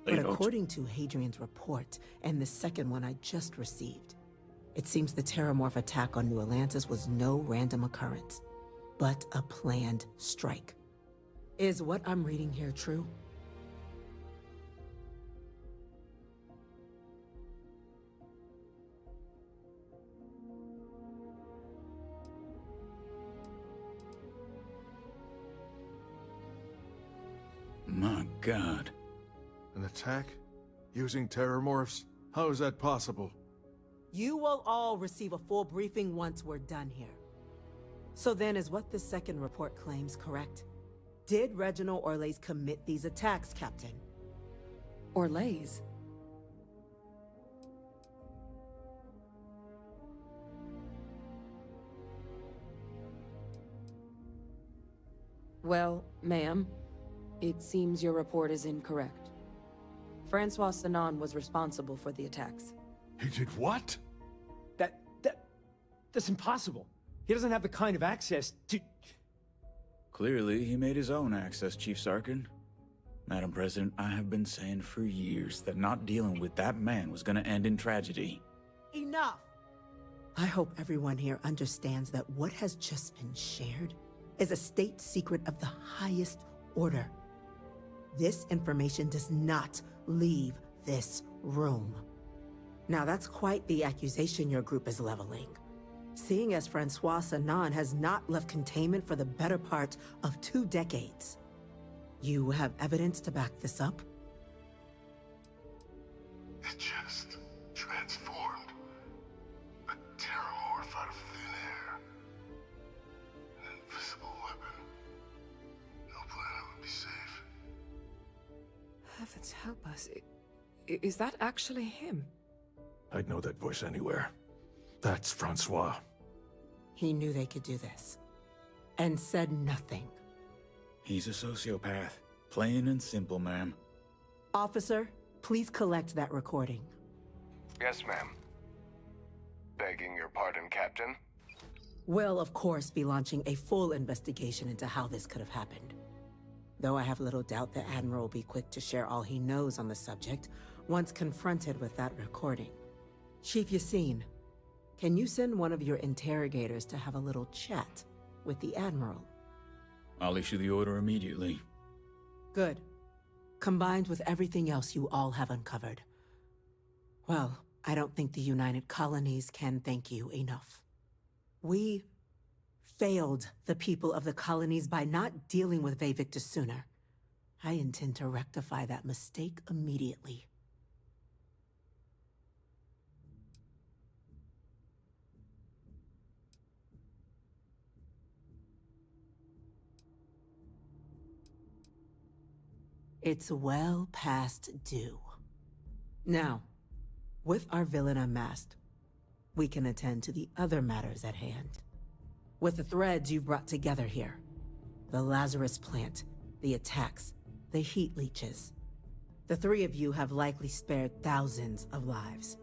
They But don't. according to Hadrian's report, and the second one I just received, it seems the Terramorph attack on New Atlantis was no random occurrence, but a planned strike. Is what I'm reading here true? My God. An attack? Using Terramorphs? How is that possible? You will all receive a full briefing once we're done here. So then, is what the second report claims correct? Did Reginald Orlais commit these attacks, Captain? Orlais? Well, ma'am, it seems your report is incorrect. Francois Sanon was responsible for the attacks. He did what? That's impossible. He doesn't have the kind of access to... Clearly, he made his own access, Chief Sarkin. Madam President, I have been saying for years that not dealing with that man was gonna end in tragedy. Enough! I hope everyone here understands that what has just been shared is a state secret of the highest order. This information does not leave this room. Now that's quite the accusation your group is leveling. Seeing as Francois Sanon has not left containment for the better part of 2 decades. You have evidence to back this up? It just transformed. A Terramorph out of thin air. An invisible weapon. No planet would be safe. Heavens help us. Is that actually him? I'd know that voice anywhere. That's Francois. He knew they could do this. And said nothing. He's a sociopath. Plain and simple, ma'am. Officer, please collect that recording. Yes, ma'am. Begging your pardon, Captain? We'll, of course, be launching a full investigation into how this could have happened. Though I have little doubt the Admiral will be quick to share all he knows on the subject once confronted with that recording. Chief Yassine, can you send one of your interrogators to have a little chat with the Admiral? I'll issue the order immediately. Good. Combined with everything else you all have uncovered. Well, I don't think the United Colonies can thank you enough. We failed the people of the colonies by not dealing with Vejvictis sooner. I intend to rectify that mistake immediately. It's well past due. Now, with our villain unmasked, we can attend to the other matters at hand. With the threads you've brought together here, the Lazarus plant, the attacks, the heat leeches, the three of you have likely spared thousands of lives.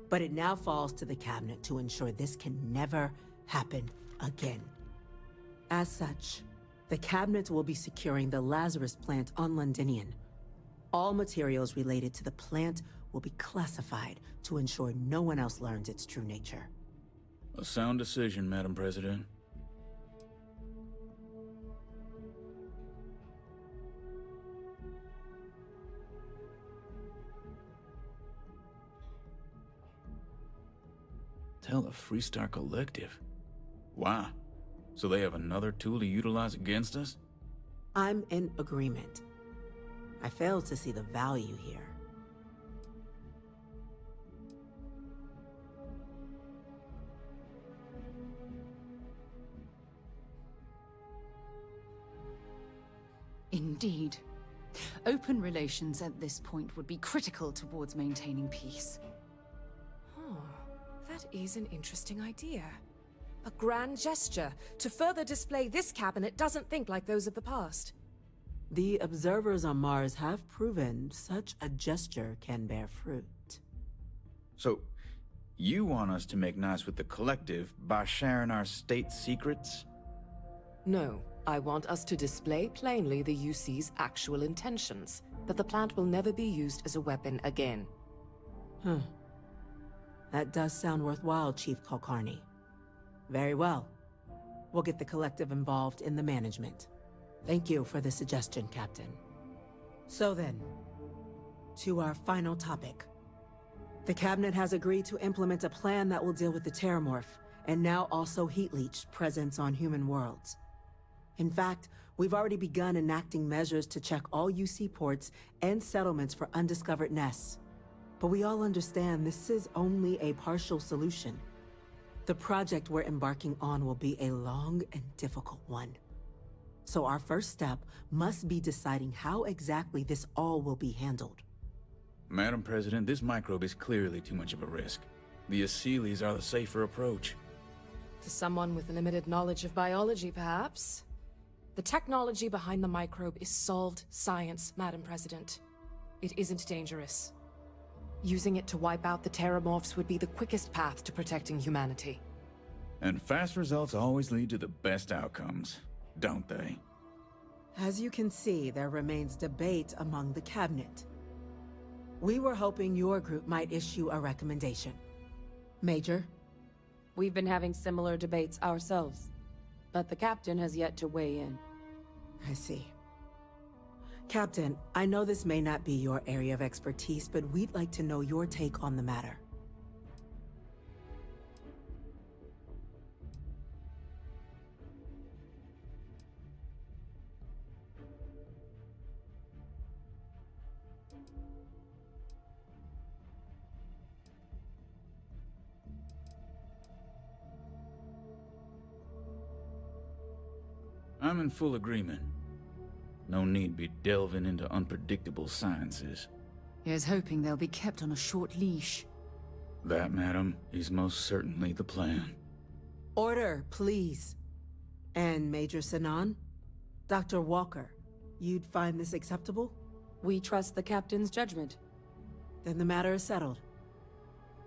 But it now falls to the Cabinet to ensure this can never happen again. As such, the Cabinet will be securing the Lazarus plant on Londinian. All materials related to the plant will be classified to ensure no one else learns its true nature. A sound decision, Madam President. Tell the Freestar Collective. Wow. So they have another tool to utilize against us? I'm in agreement. I fail to see the value here. Indeed. Open relations at this point would be critical towards maintaining peace. That is an interesting idea. A grand gesture to further display this cabinet doesn't think like those of the past. The observers on Mars have proven such a gesture can bear fruit. So, you want us to make nice with the Collective by sharing our state secrets? No, I want us to display plainly the UC's actual intentions, that the plant will never be used as a weapon again. That does sound worthwhile, Chief Kulkarni. Very well. We'll get the Collective involved in the management. Thank you for the suggestion, Captain. So then, to our final topic. The Cabinet has agreed to implement a plan that will deal with the Terramorph, and now also Heat Leech presence on human worlds. In fact, we've already begun enacting measures to check all UC ports and settlements for undiscovered nests. But we all understand this is only a partial solution. The project we're embarking on will be a long and difficult one. So our first step must be deciding how exactly this all will be handled. Madam President, this microbe is clearly too much of a risk. The Aseles are the safer approach. To someone with limited knowledge of biology, perhaps? The technology behind the microbe is solved science, Madam President. It isn't dangerous. Using it to wipe out the Terramorphs would be the quickest path to protecting humanity. And fast results always lead to the best outcomes, don't they? As you can see, there remains debate among the Cabinet. We were hoping your group might issue a recommendation. Major? We've been having similar debates ourselves, but the Captain has yet to weigh in. I see. Captain, I know this may not be your area of expertise, but we'd like to know your take on the matter. I'm in full agreement. No need be delving into unpredictable sciences. Here's hoping they'll be kept on a short leash. That, madam, is most certainly the plan. Order, please. And Major Sinan? Dr. Walker, you'd find this acceptable? We trust the Captain's judgment. Then the matter is settled.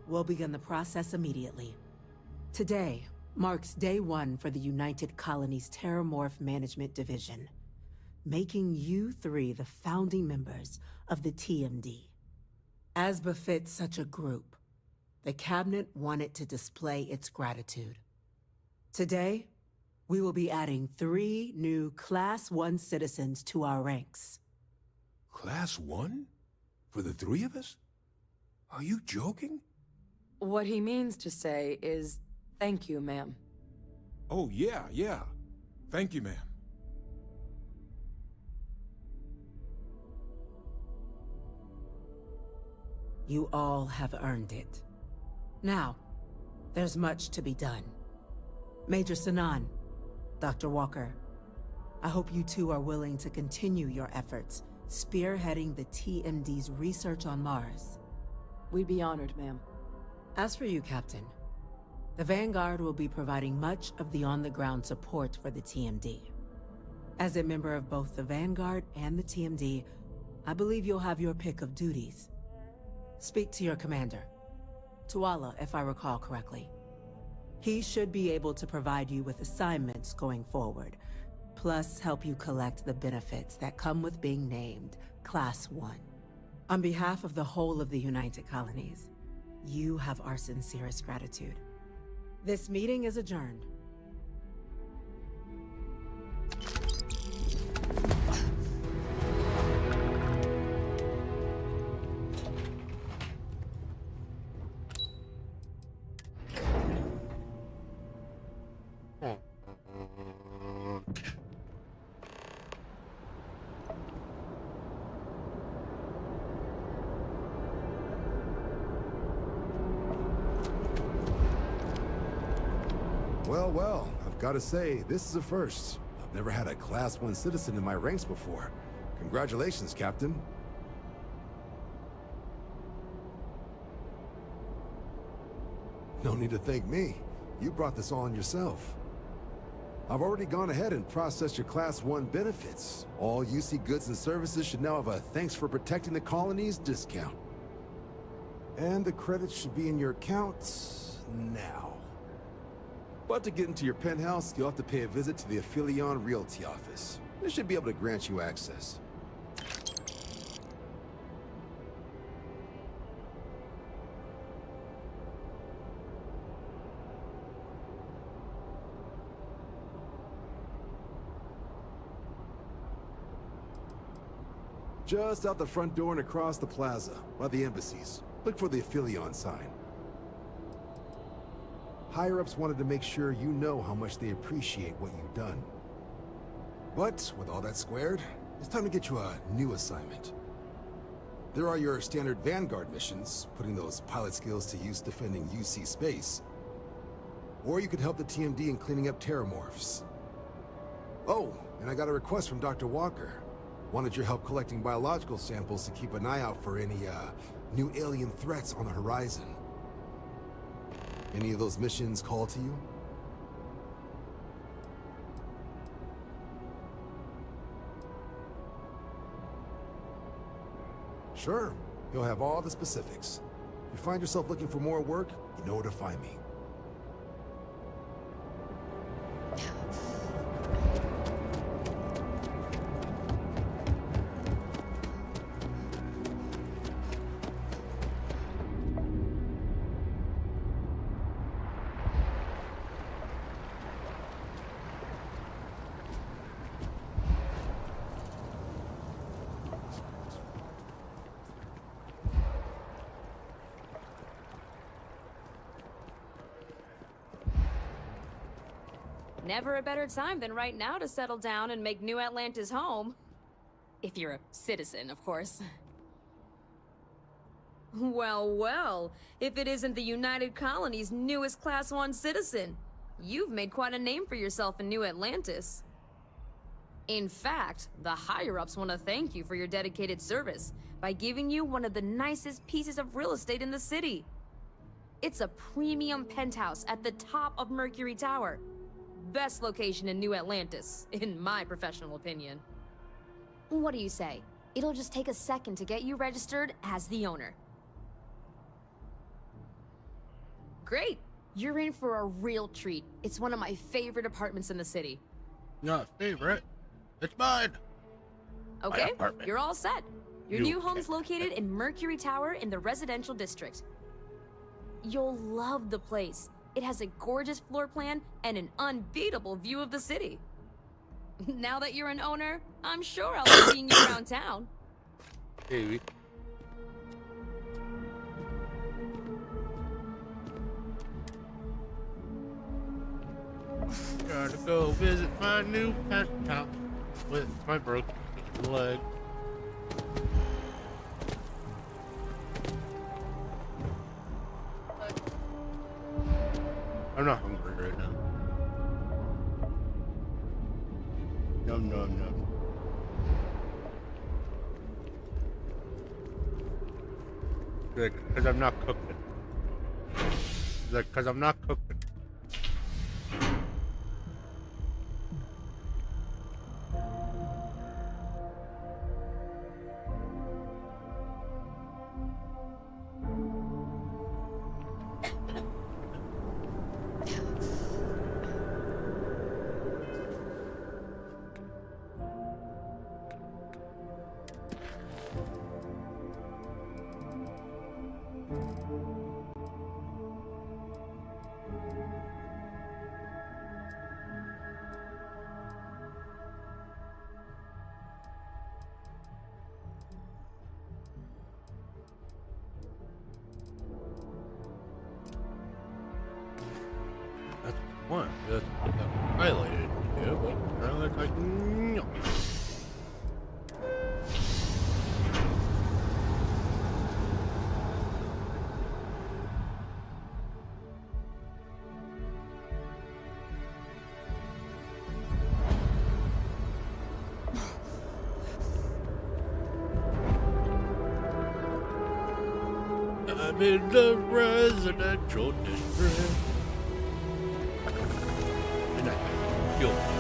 We'll begin the process immediately. Today marks day one for the United Colonies Terramorph Management Division, making you three the founding members of the TMD. As befits such a group, the Cabinet wanted to display its gratitude. Today, we will be adding 3 new Class 1 citizens to our ranks. Class 1? For the 3 of us? Are you joking? What he means to say is, thank you, ma'am. Oh, yeah. Thank you, ma'am. You all have earned it. Now, there's much to be done. Major Sanan, Dr. Walker, I hope you two are willing to continue your efforts, spearheading the TMD's research on Mars. We'd be honored, ma'am. As for you, Captain, the Vanguard will be providing much of the on-the-ground support for the TMD. As a member of both the Vanguard and the TMD, I believe you'll have your pick of duties. Speak to your commander, Tuala, if I recall correctly. He should be able to provide you with assignments going forward, plus help you collect the benefits that come with being named Class 1. On behalf of the whole of the United Colonies, you have our sincerest gratitude. This meeting is adjourned. Well, I've got to say, this is a first. I've never had a Class 1 citizen in my ranks before. Congratulations, Captain. No need to thank me. You brought this on yourself. I've already gone ahead and processed your Class 1 benefits. All UC goods and services should now have a thanks for protecting the colonies discount. And the credits should be in your accounts now. But to get into your penthouse, you'll have to pay a visit to the Aphelion Realty office. They should be able to grant you access. Just out the front door and across the plaza, by the embassies. Look for the Aphelion sign. Higher-ups wanted to make sure you know how much they appreciate what you've done. But, with all that squared, it's time to get you a new assignment. There are your standard Vanguard missions, putting those pilot skills to use defending UC space. Or you could help the TMD in cleaning up terramorphs. Oh, and I got a request from Dr. Walker. Wanted your help collecting biological samples to keep an eye out for any, new alien threats on the horizon. Any of those missions call to you? Sure. You'll have all the specifics. If you find yourself looking for more work, you know where to find me. Never a better time than right now to settle down and make New Atlantis home. If you're a citizen, of course. Well, if it isn't the United Colony's newest Class 1 citizen, you've made quite a name for yourself in New Atlantis. In fact, the higher-ups want to thank you for your dedicated service by giving you one of the nicest pieces of real estate in the city. It's a premium penthouse at the top of Mercury Tower. Best location in New Atlantis, in my professional opinion. What do you say? It'll just take a second to get you registered as the owner. Great! You're in for a real treat. It's one of my favorite apartments in the city. Not favorite. It's mine. Okay, you're all set. Your new home's located in Mercury Tower in the residential district. You'll love the place. It has a gorgeous floor plan and an unbeatable view of the city. Now that you're an owner, I'm sure I'll be seeing you around town. Maybe. Gotta go visit my new penthouse with my broken leg. Because I'm not cooking. Because I'm not cooking. That's one. That's highlighted. Yeah, but apparently it's like, no. I'm in the residential district. And I killed him.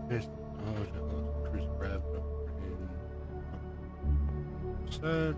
Chris grabbed said.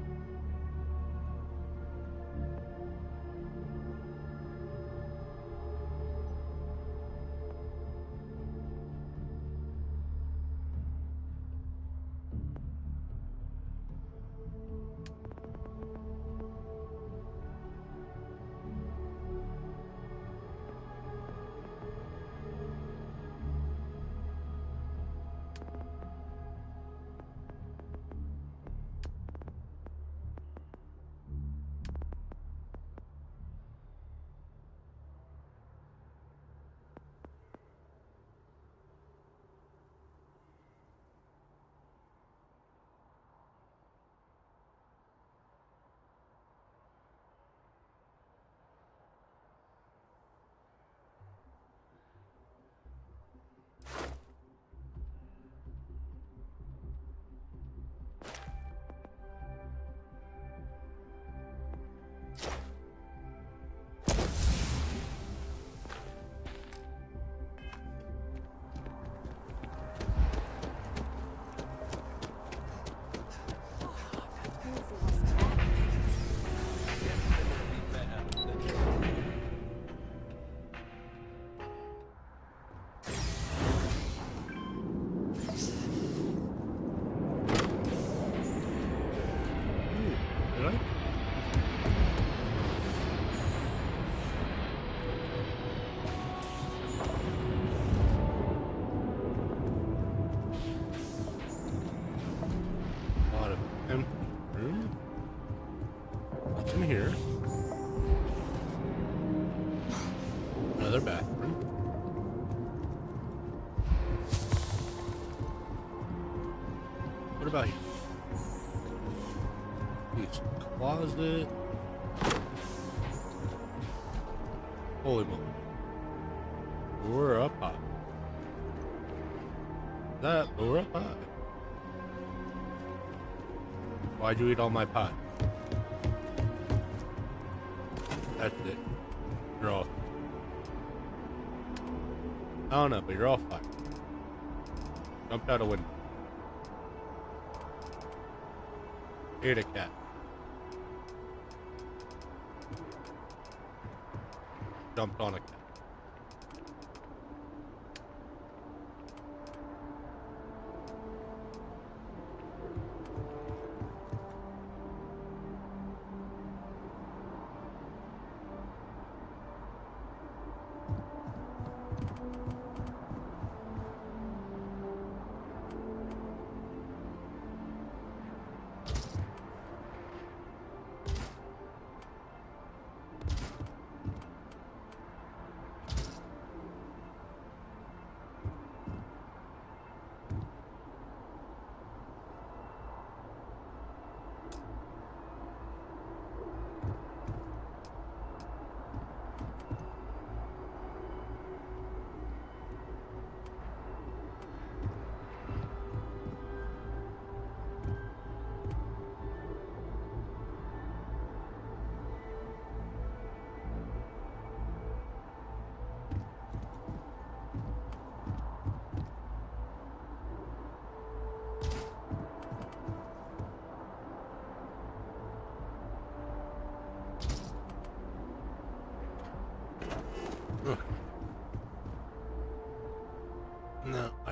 Here. Another bathroom. What about here? It's a closet. Holy moly. We're up high. We're up high. Why'd you eat all my pie? That's it. You're off. I don't know, but you're off fire. Jumped out a window. Ate a cat. Jumped on a cat.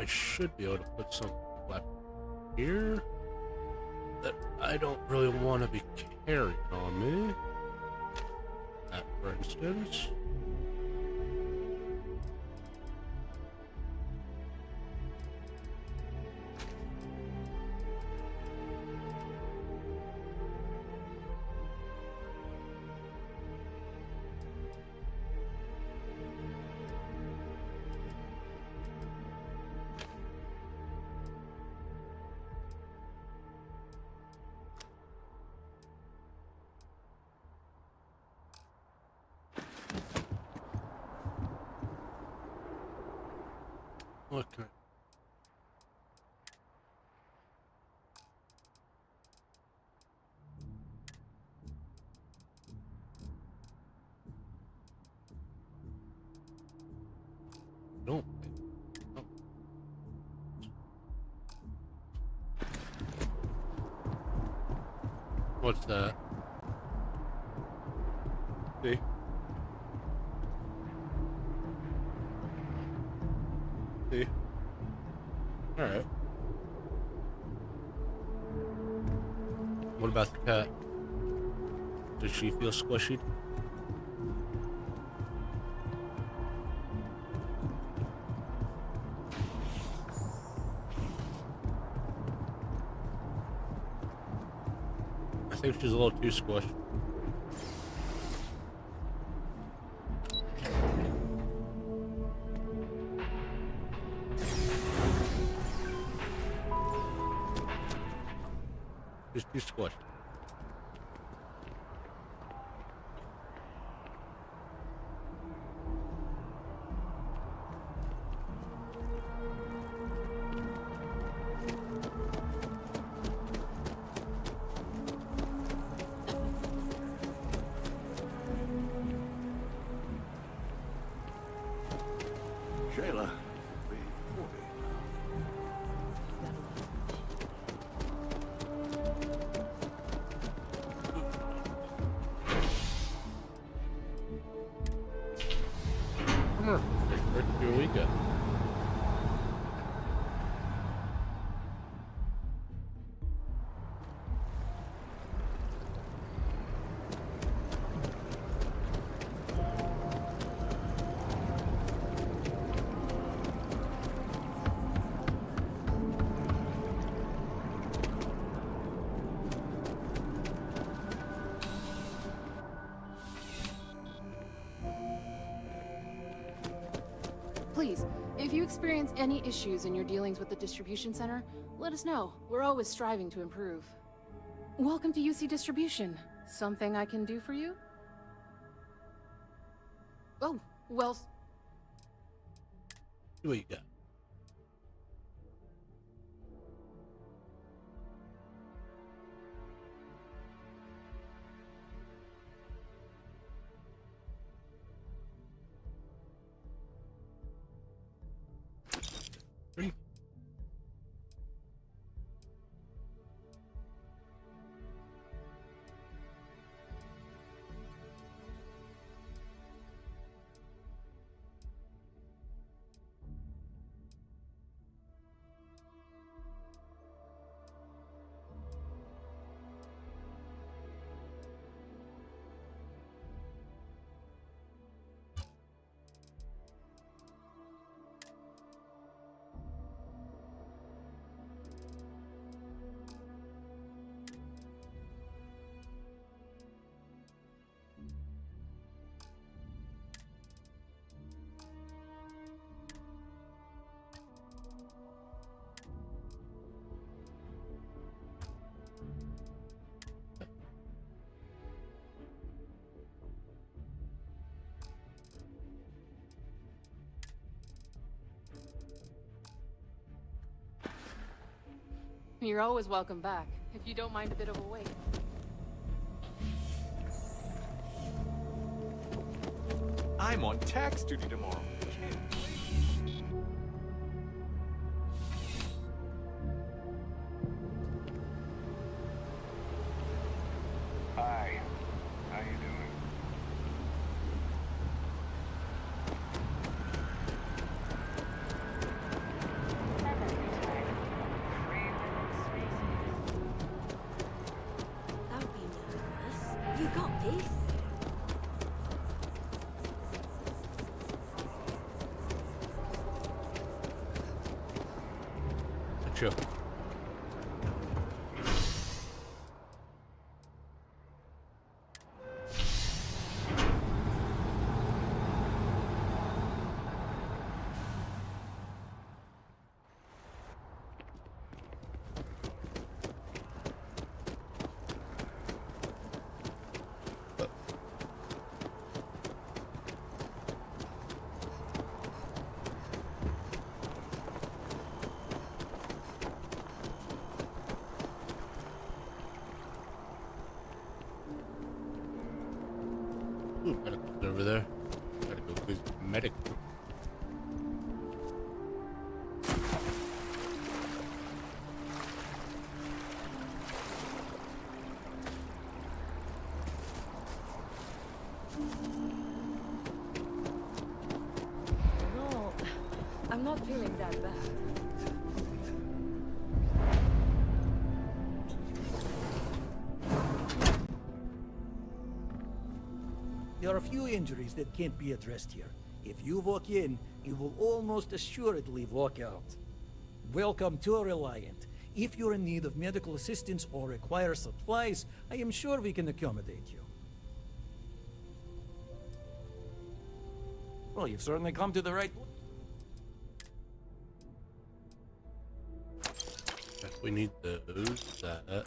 should be able to put some weapon here that I don't really want to be carrying on me. That, for instance. What can I... Don't. Oh. What's that? See? See? Alright. What about the cat? Does she feel squishy? I think she's a little too squished. She's too squished. Shayla. Here we go. Please, if you experience any issues in your dealings with the distribution center, let us know. We're always striving to improve. Welcome to UC Distribution. Something I can do for you? Oh, well... See what you got. You're always welcome back, if you don't mind a bit of a wait. I'm on tax duty tomorrow. Hi. How you doing? You got this. Chill. Gotta go over there. Gotta go visit the medic. No, I'm not feeling that bad. There are a few injuries that can't be addressed here. If you walk in, you will almost assuredly walk out. Welcome to Reliant. If you're in need of medical assistance or require supplies, I am sure we can accommodate you. Well, you've certainly come to the right place. We need those. That.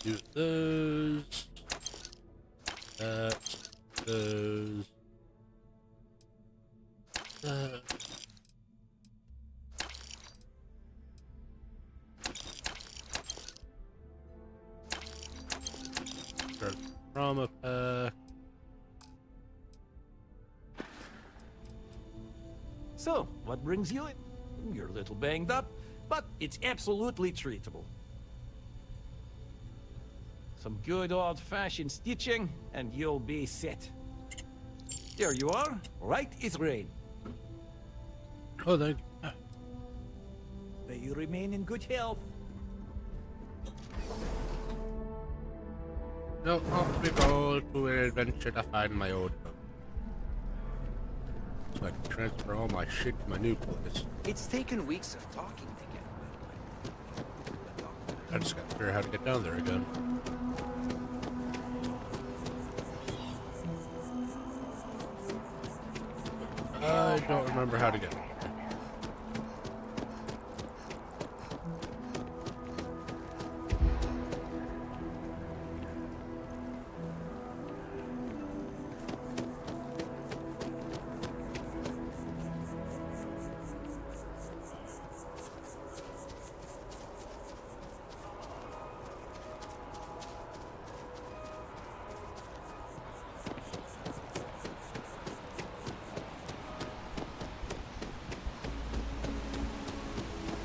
Do those. Those. Trauma pack. So, what brings you in? You're a little banged up, but it's absolutely treatable. Some good old-fashioned stitching, and you'll be set. There you are, right as rain. Oh, thank you. May you remain in good health. Now off we go to an adventure to find my old home. So I can transfer all my shit to my new place. It's taken weeks of talking together. I just gotta figure out how to get down there again. I don't remember how to get there.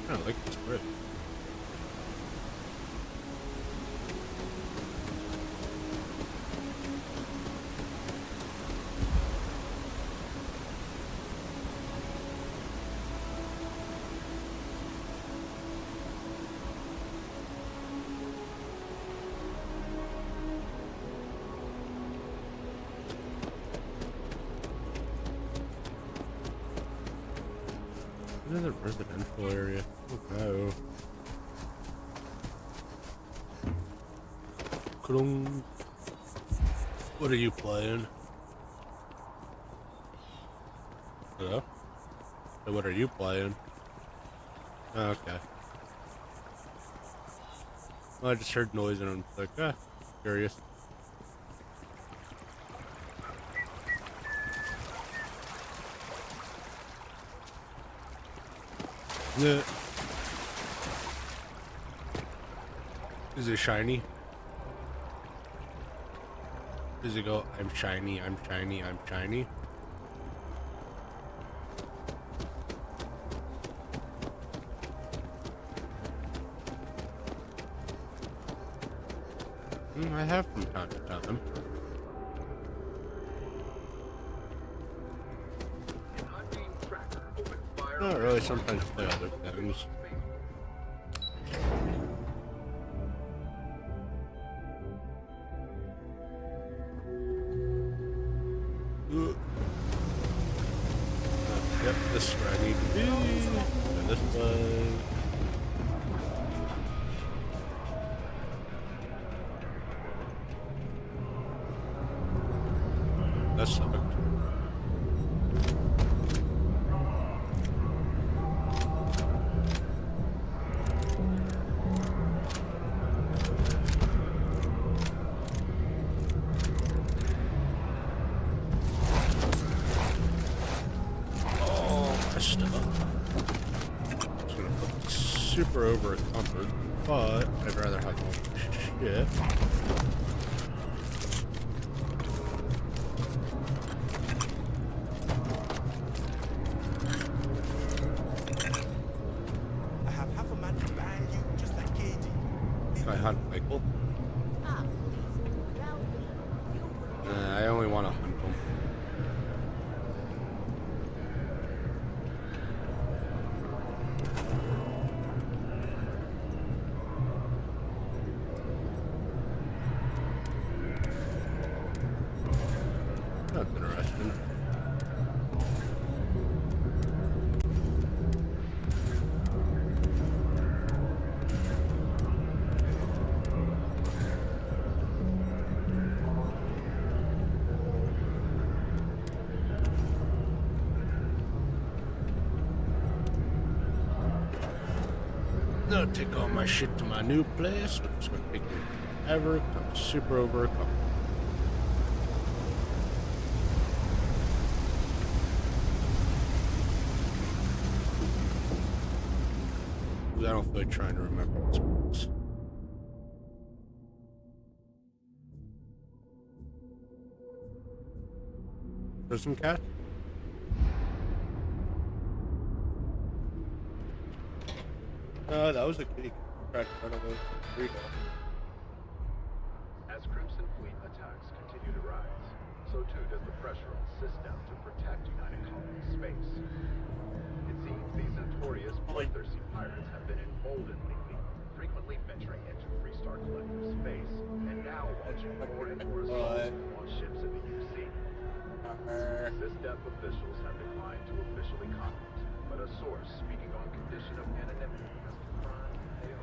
I like this bridge. Another residential area. Oh no. What are you playing? Hello? So what are you playing? Okay. Well, I just heard noise and I'm like, curious. Yeah. Is it shiny? Does it go, I'm shiny, I'm shiny, I'm shiny? I have from time to time. Not really, sometimes play other things. That sucked. Super over encumbered, but I'd rather have more shit. I have half a man behind you, just like Katie. I hunt Michael. I only want to hunt him. That's interesting. I'll take all my shit to my new place, which is going to take me forever. I'm super over encumbered. I don't feel like trying to remember this place. There's some cats. That was a kitty cat in front of us. There you go. As Crimson Fleet attacks continue to rise, so too does the pressure on SysDef to protect United Colony space. It seems these notorious bloodthirsty pirates have been emboldened lately, frequently venturing into Freestar Collective space, and now launching more and more assaults on ships in the UC. SysDef officials have declined to officially comment, but a source speaking on condition of anonymity has confirmed they are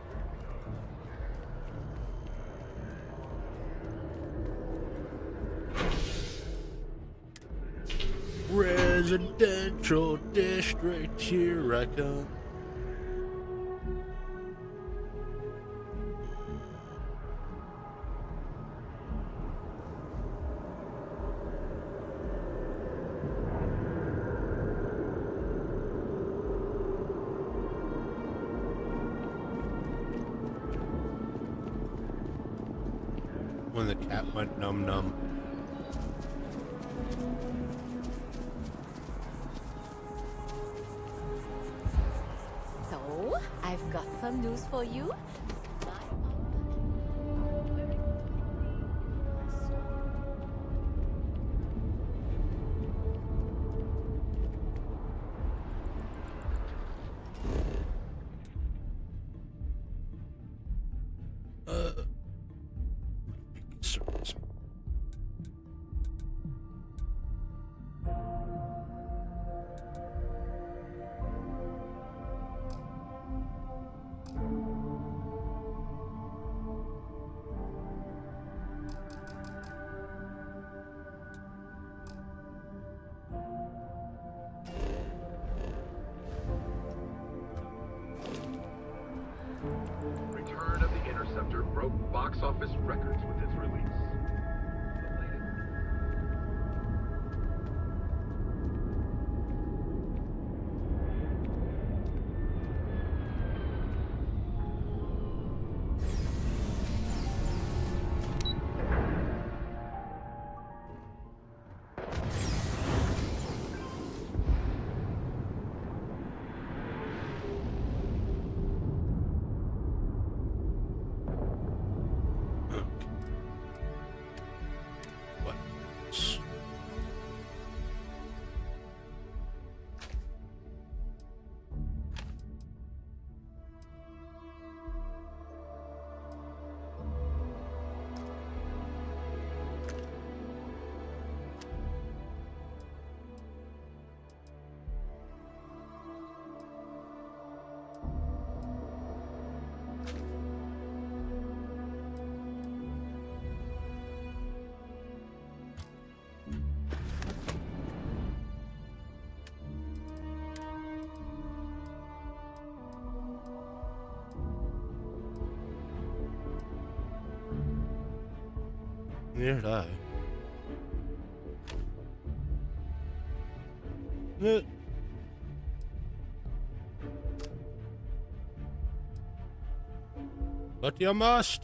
Residential district, here I come. When the cat went num-num. So, I've got some news for you. Return of the Interceptor broke box office records with its release. Neither did I. Eh. But you must.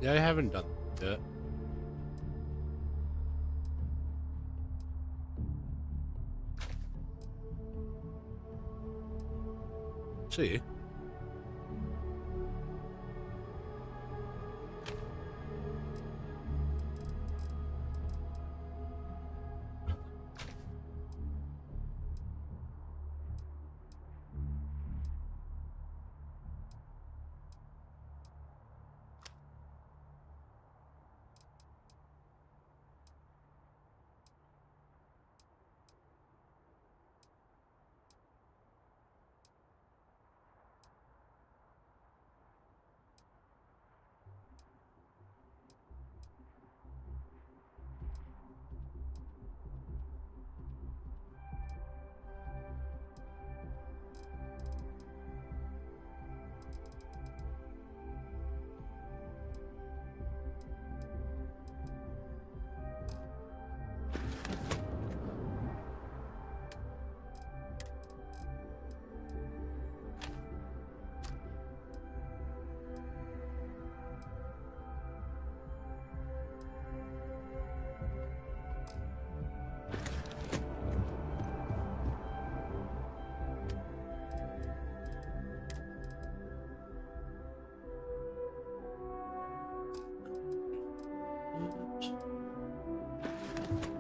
Yeah, I haven't done that yet. See?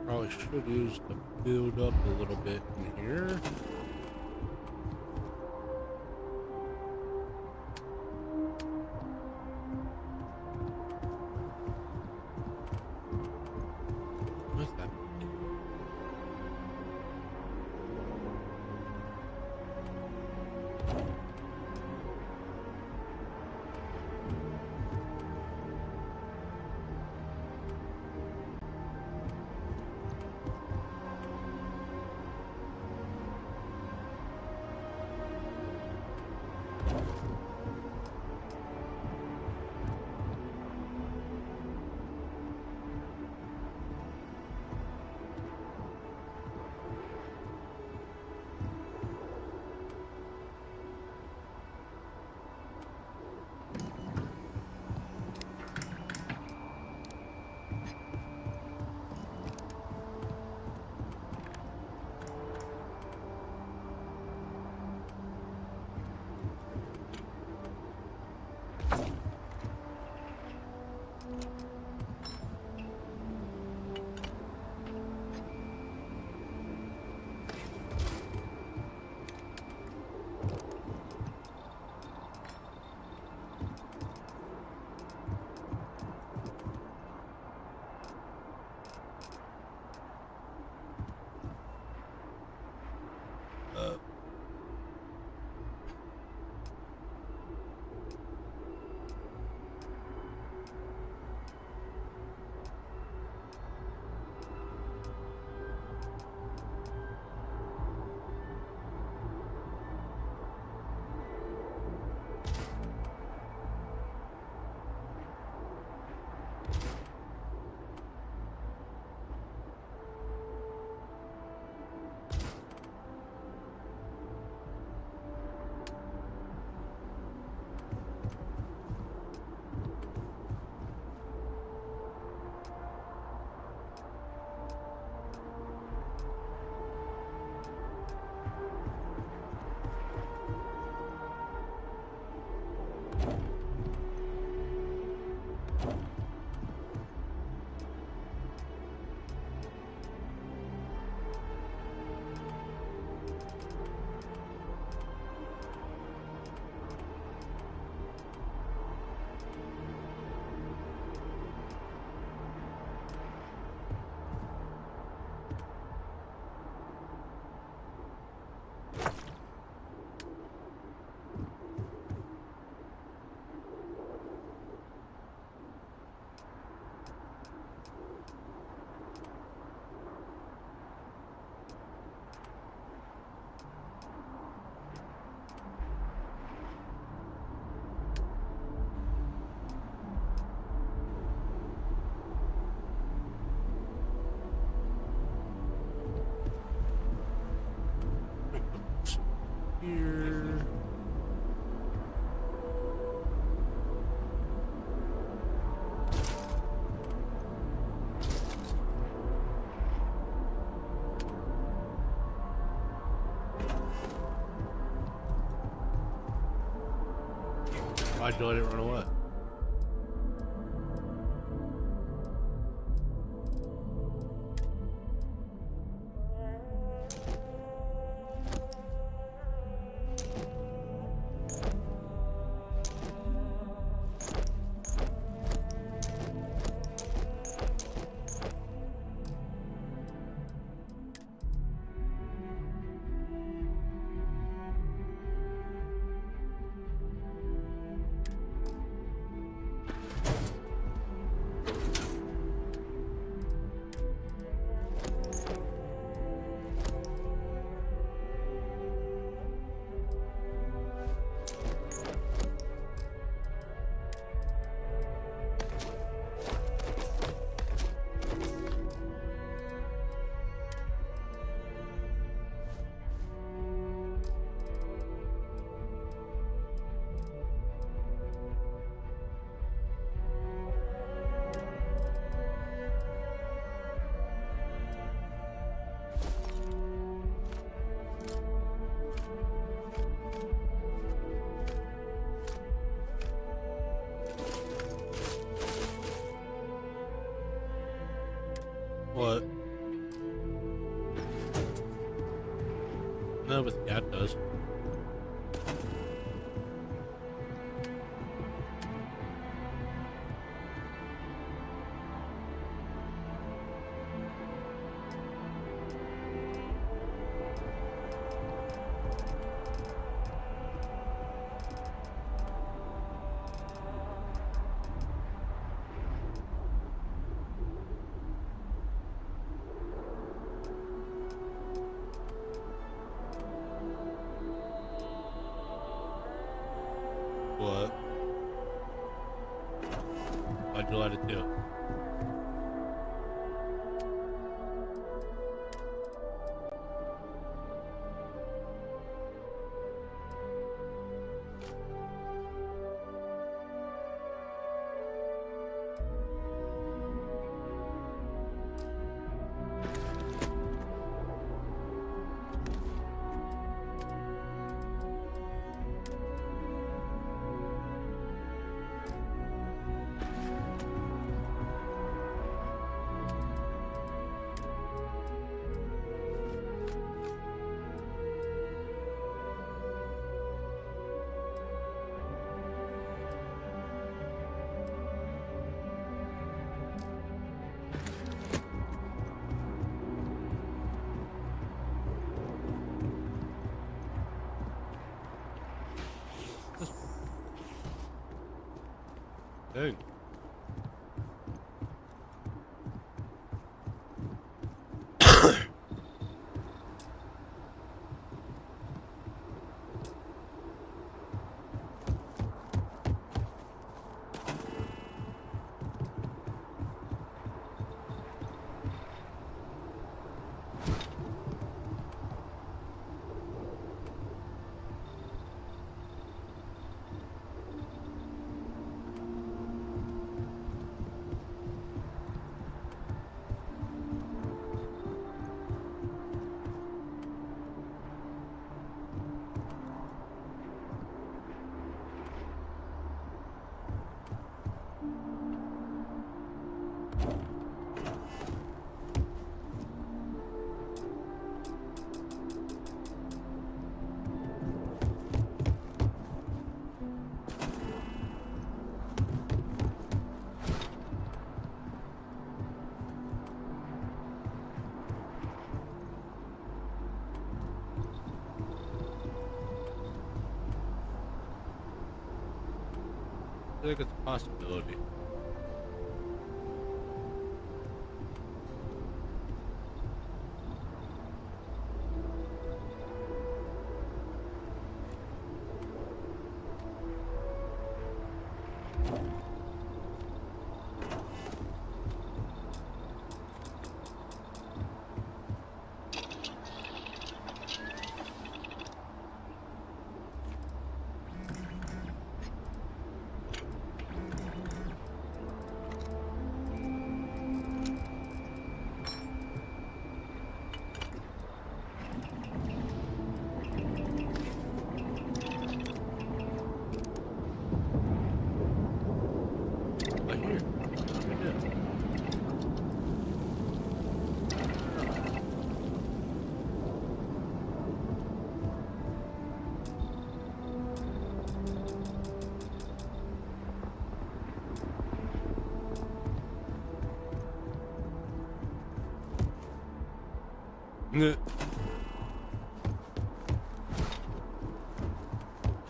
Probably should use the build up a little bit in here. What's that? here. Why'd you let it run away? What? No, but the cat does. What? Why'd you let it do? Dang. I think it's a possibility.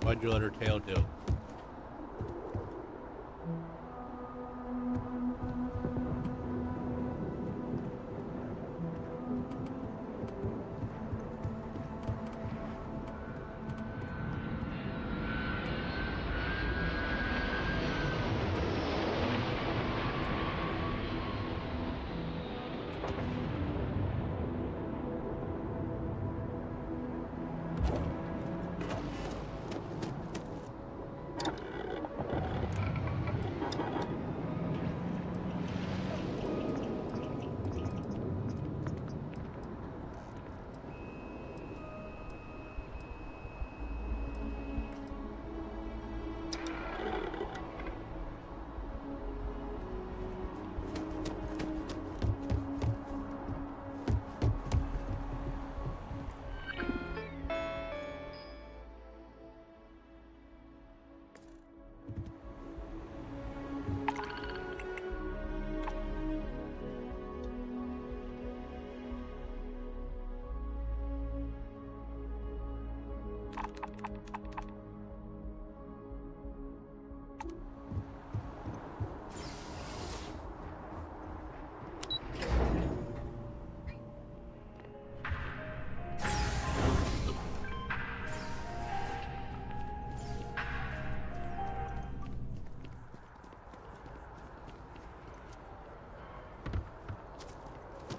Why'd you let her tail do?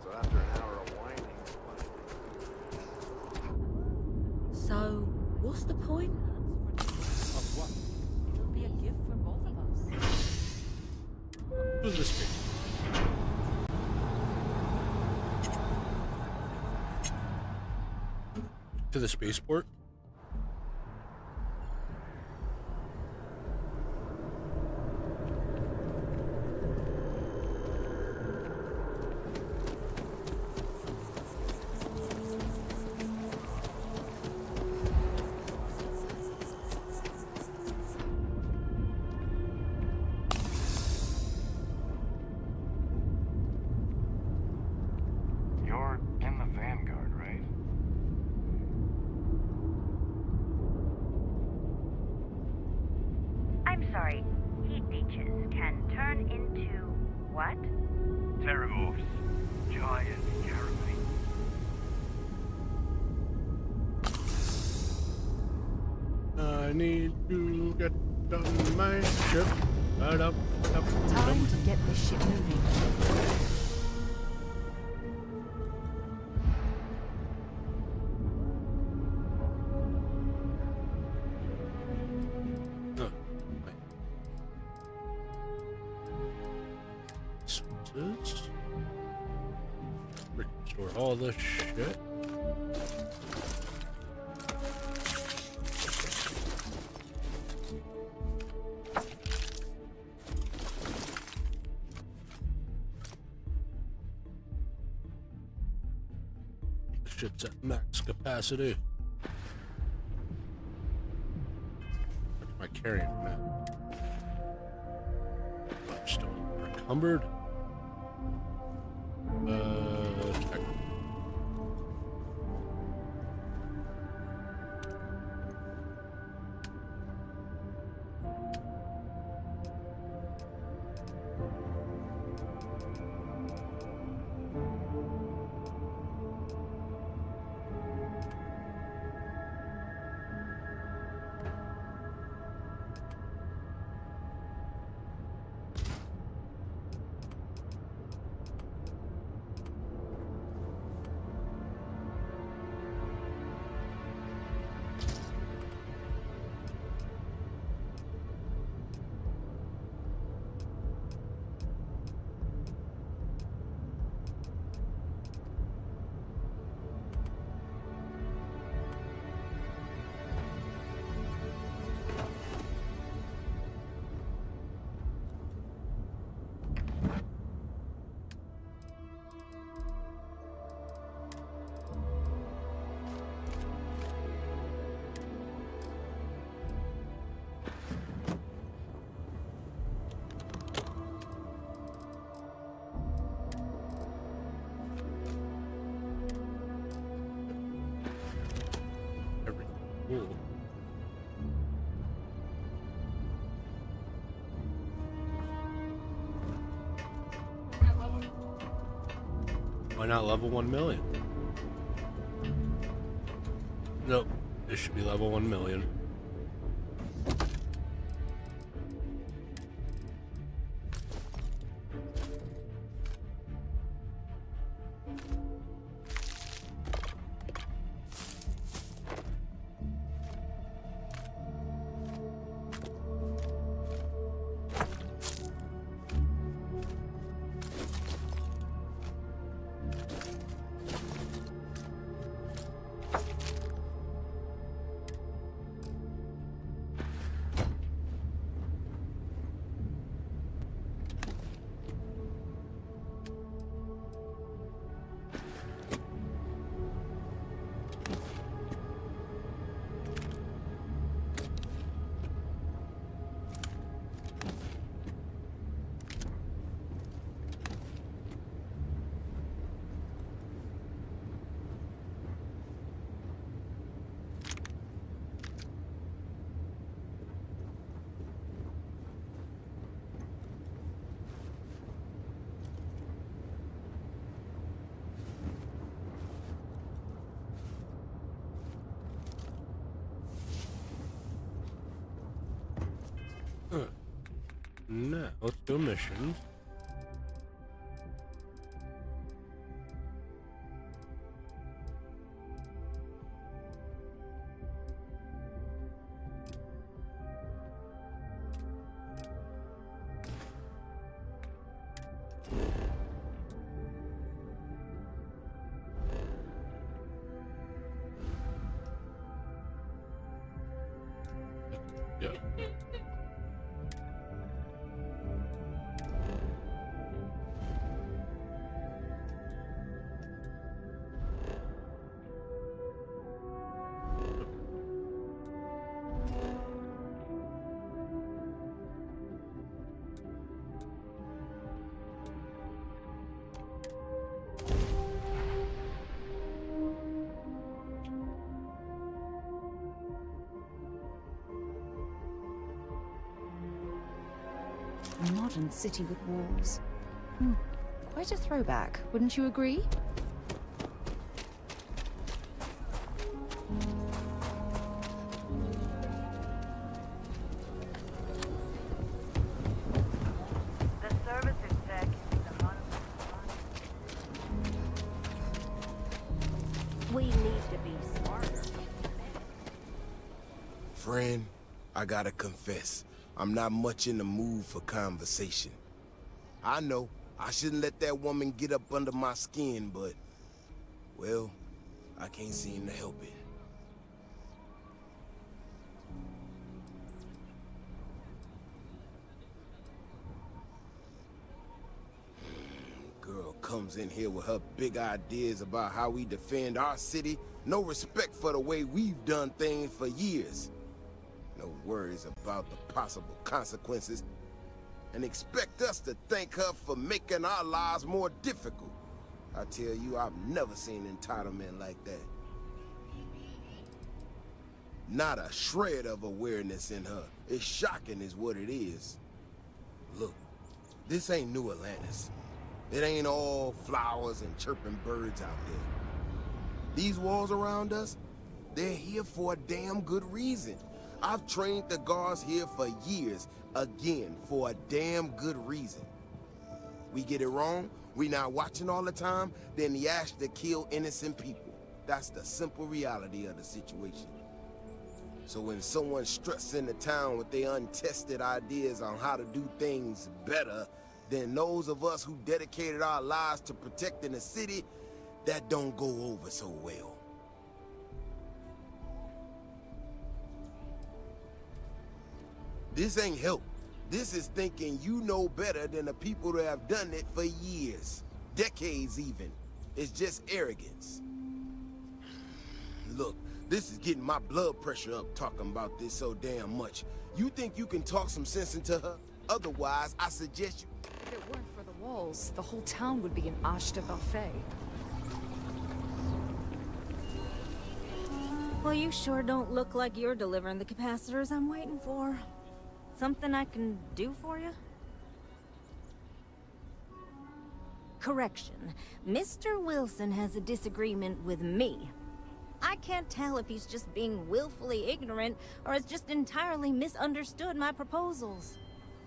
So after an hour of whining, So, what's the point? Of what? It'll be a gift for both of us. Who's this bitch? To the spaceport? You're in the Vanguard, right? I'm sorry. Heat leeches can turn into what? Terramorphs. Giant carapace. I need to get on my ship. Time to get this ship moving. Switches. Restore all this shit. The ship's at max capacity. What's my carrying from that? I'm still encumbered. Check. Cool. Why not level 1 million? Nope. This should be level 1 million. Now, let's do missions. Yeah. A modern city with walls. Quite a throwback, wouldn't you agree? The services tech is a lot of We need to be smarter. Friend, I gotta confess, I'm not much in the mood for conversation. I know, I shouldn't let that woman get up under my skin, but, well, I can't seem to help it. Girl comes in here with her big ideas about how we defend our city, no respect for the way we've done things for years. No worries about the possible consequences, and expect us to thank her for making our lives more difficult. I tell you, I've never seen entitlement like that. Not a shred of awareness in her. It's shocking is what it is. Look, this ain't New Atlantis. It ain't all flowers and chirping birds out there. These walls around us, they're here for a damn good reason. I've trained the guards here for years, again, for a damn good reason. We get it wrong, we not watching all the time, then the ash to kill innocent people. That's the simple reality of the situation. So when someone struts into town with their untested ideas on how to do things better than those of us who dedicated our lives to protecting the city, that don't go over so well. This ain't help. This is thinking you know better than the people that have done it for years. Decades even. It's just arrogance. Look, this is getting my blood pressure up talking about this so damn much. You think you can talk some sense into her? Otherwise, I suggest you... If it weren't for the walls, the whole town would be an arche de buffet. Well, you sure don't look like you're delivering the capacitors I'm waiting for. Something I can do for you? Correction. Mr. Wilson has a disagreement with me. I can't tell if he's just being willfully ignorant or has just entirely misunderstood my proposals.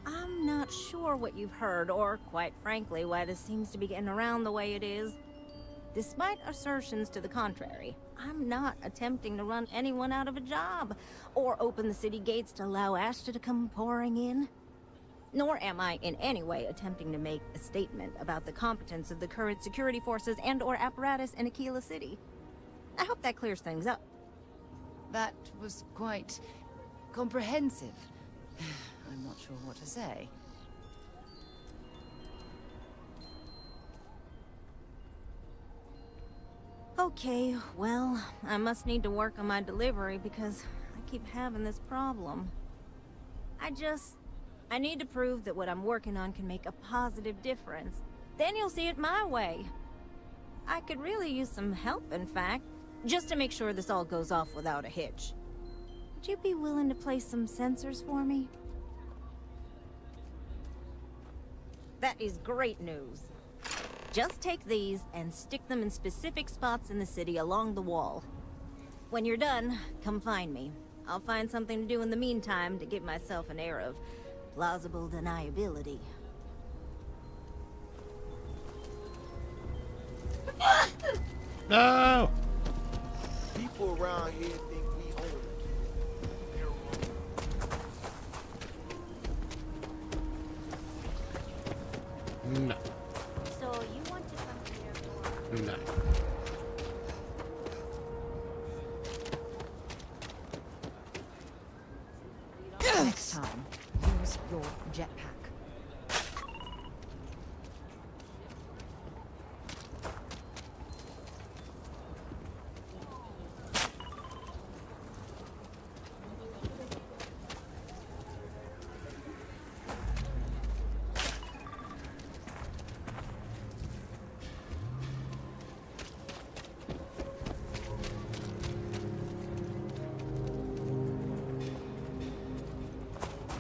I'm not sure what you've heard, or quite frankly, why this seems to be getting around the way it is. Despite assertions to the contrary, I'm not attempting to run anyone out of a job, or open the city gates to allow Ashta to come pouring in. Nor am I in any way attempting to make a statement about the competence of the current security forces and/or apparatus in Aquila City. I hope that clears things up. That was quite comprehensive. I'm not sure what to say. Okay, well, I must need to work on my delivery because I keep having this problem. I need to prove that what I'm working on can make a positive difference. Then you'll see it my way. I could really use some help, in fact, just to make sure this all goes off without a hitch. Would you be willing to place some sensors for me? That is great news. Just take these and stick them in specific spots in the city along the wall. When you're done, come find me. I'll find something to do in the meantime to give myself an air of plausible deniability. No! People around here think we own it. No. So you want to come here for... No. Next time, use your jetpack.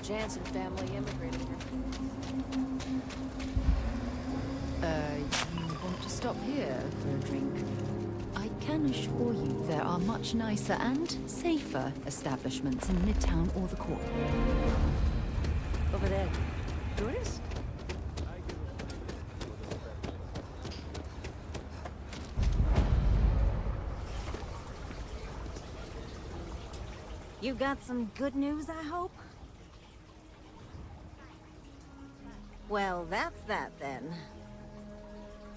Jansen family immigrated here. You want to stop here for a drink? I can assure you there are much nicer and safer establishments in Midtown or the Core. Over there. Tourists? You got some good news, I hope? Well, that's that then.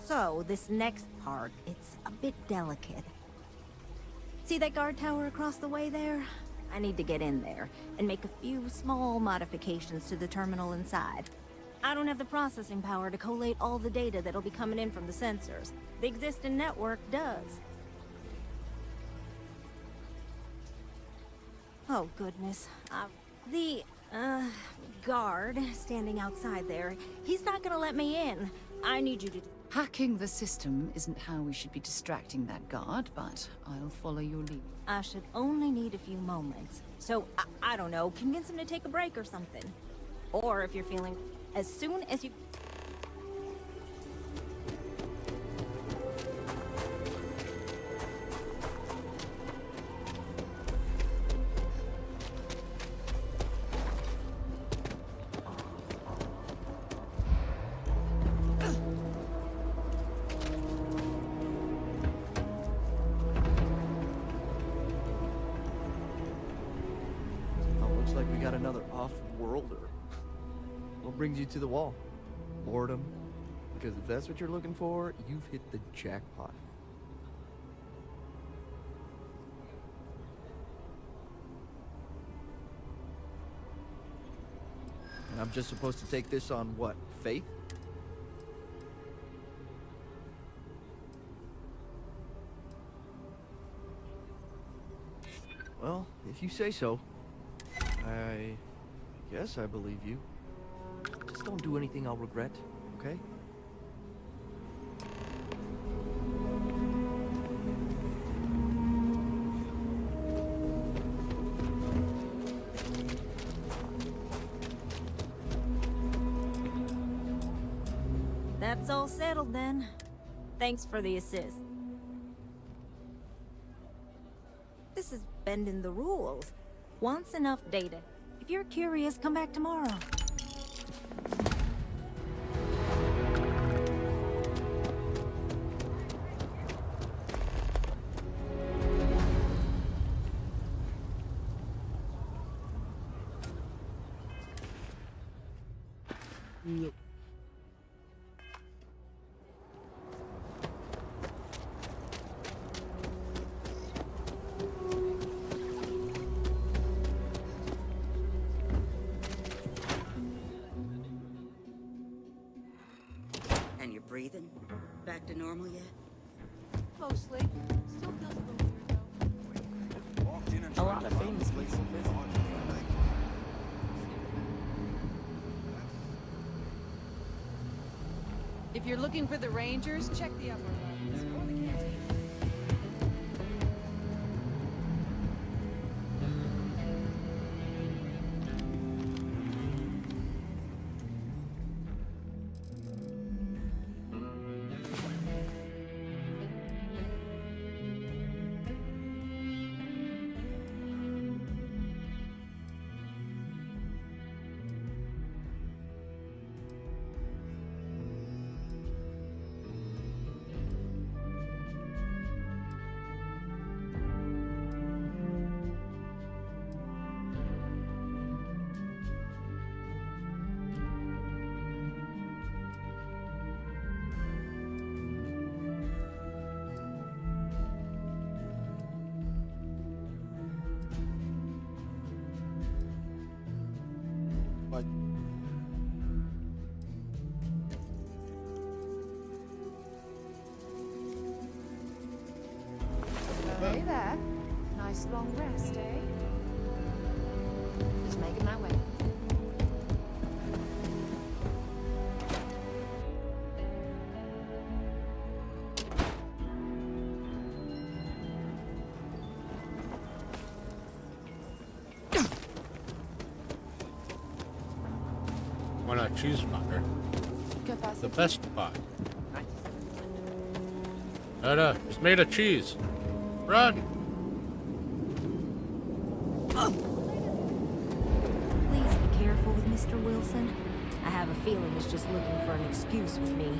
So, this next part, it's a bit delicate. See that guard tower across the way there? I need to get in there and make a few small modifications to the terminal inside. I don't have the processing power to collate all the data that'll be coming in from the sensors. The existing network does. Oh, goodness. The guard standing outside there, he's not gonna let me in. I need you to... Hacking the system isn't how we should be distracting that guard, but I'll follow your lead. I should only need a few moments. So, I don't know, convince him to take a break or something. Or if you're feeling... as soon as you... Looks like we got another off-worlder. What brings you to the wall? Boredom? Because if that's what you're looking for, you've hit the jackpot. And I'm just supposed to take this on what? Faith? Well, if you say so. I guess I believe you. Just don't do anything I'll regret, okay? That's all settled then. Thanks for the assist. This is bending the rules. Once enough data. If you're curious, come back tomorrow. Nope. And you're breathing? Back to normal yet? Mostly. Still feels a little weird though. A lot of famous people visit. If you're looking for the Rangers, check the upper levels or the canteen. What? Hey there. Nice long rest, eh? Just making my way. Why not cheese fire? The best pie. It's made of cheese. Run! Please be careful with Mr. Wilson. I have a feeling he's just looking for an excuse with me.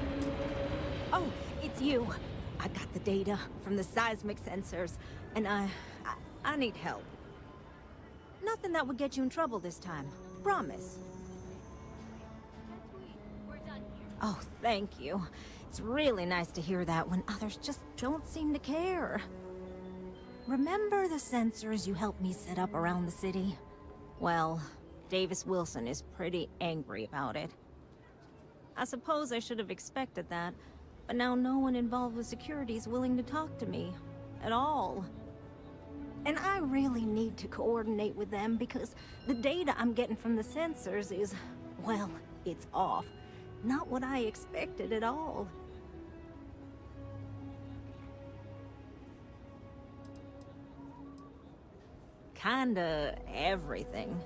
Oh, it's you. I got the data from the seismic sensors, and I need help. Nothing that would get you in trouble this time. Promise. Oh, thank you. It's really nice to hear that when others just don't seem to care. Remember the sensors you helped me set up around the city? Well, Davis Wilson is pretty angry about it. I suppose I should have expected that, but now no one involved with security is willing to talk to me. At all. And I really need to coordinate with them because the data I'm getting from the sensors is, well, it's off. Not what I expected at all. Kinda everything.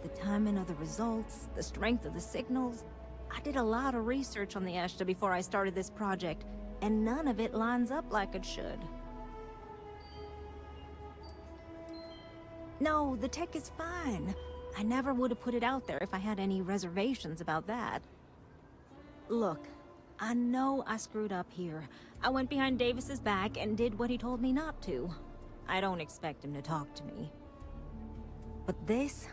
The timing of the results, the strength of the signals. I did a lot of research on the Ashta before I started this project, and none of it lines up like it should. No, the tech is fine. I never would have put it out there if I had any reservations about that. Look, I know I screwed up here. I went behind Davis's back and did what he told me not to. I don't expect him to talk to me. But this,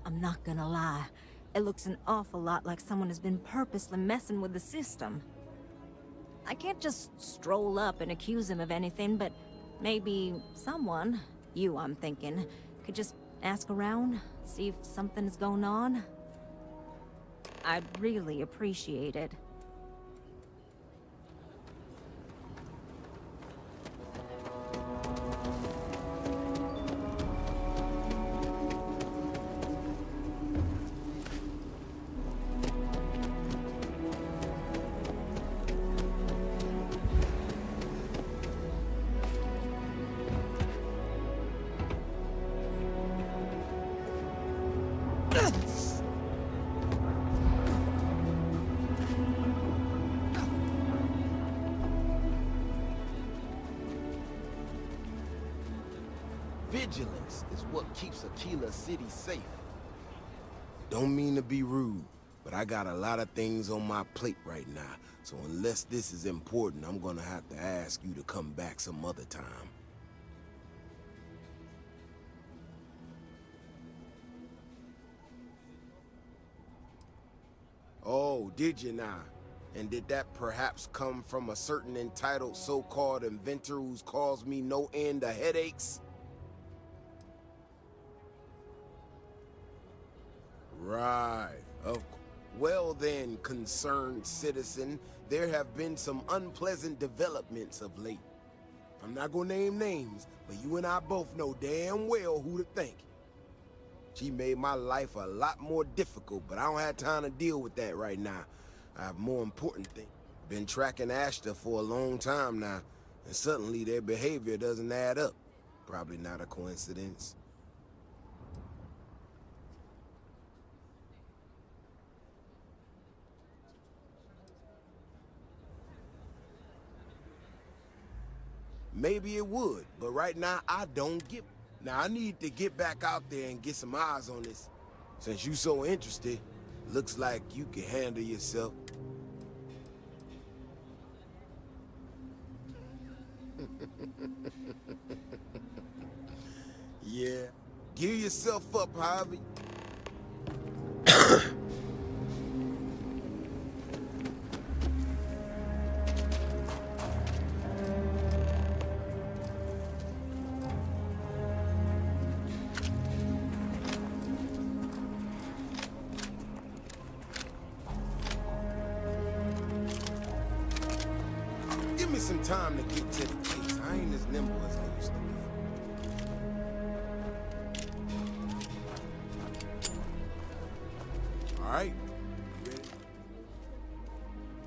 I'm not gonna lie, it looks an awful lot like someone has been purposely messing with the system. I can't just stroll up and accuse him of anything, but maybe someone, you I'm thinking, could just ask around, see if something's going on. I'd really appreciate it. what keeps Aquila City safe. Don't mean to be rude, but I got a lot of things on my plate right now, so unless this is important, I'm gonna have to ask you to come back some other time. Oh, did you now? And did that perhaps come from a certain entitled so-called inventor who's caused me no end of headaches? Right. Well then, concerned citizen, there have been some unpleasant developments of late. I'm not gonna name names, but you and I both know damn well who to thank. She made my life a lot more difficult, but I don't have time to deal with that right now. I have more important things. Been tracking Ashta for a long time now, and suddenly their behavior doesn't add up. Probably not a coincidence. Maybe it would, but right now I don't give. Now I need to get back out there and get some eyes on this. Since you so interested, looks like you can handle yourself. Yeah, gear yourself up, Javi. Give me some time to get to the case. I ain't as nimble as I used to be. All right, you ready?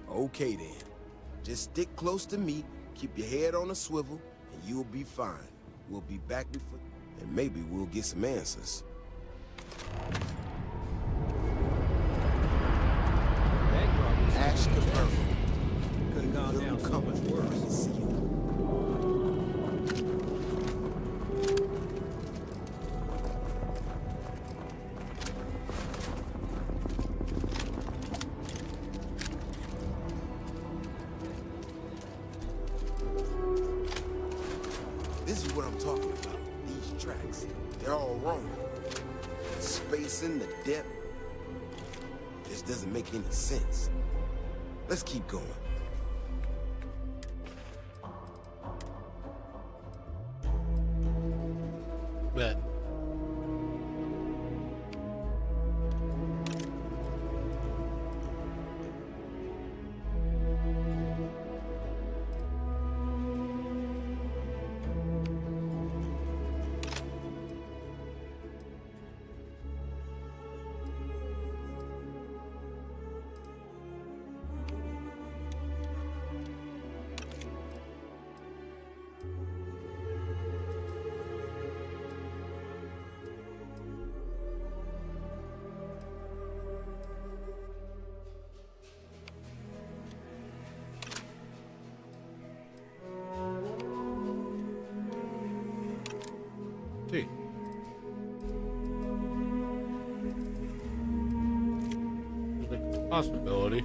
Okay then. Just stick close to me, keep your head on a swivel, and you'll be fine. We'll be back before, and maybe we'll get some answers. Ashta Burrow. Could have gone down so much worse. This is what I'm talking about. These tracks. They're all wrong. The spacing, the depth. Just doesn't make any sense. Let's keep going. Bet. See. There's a possibility.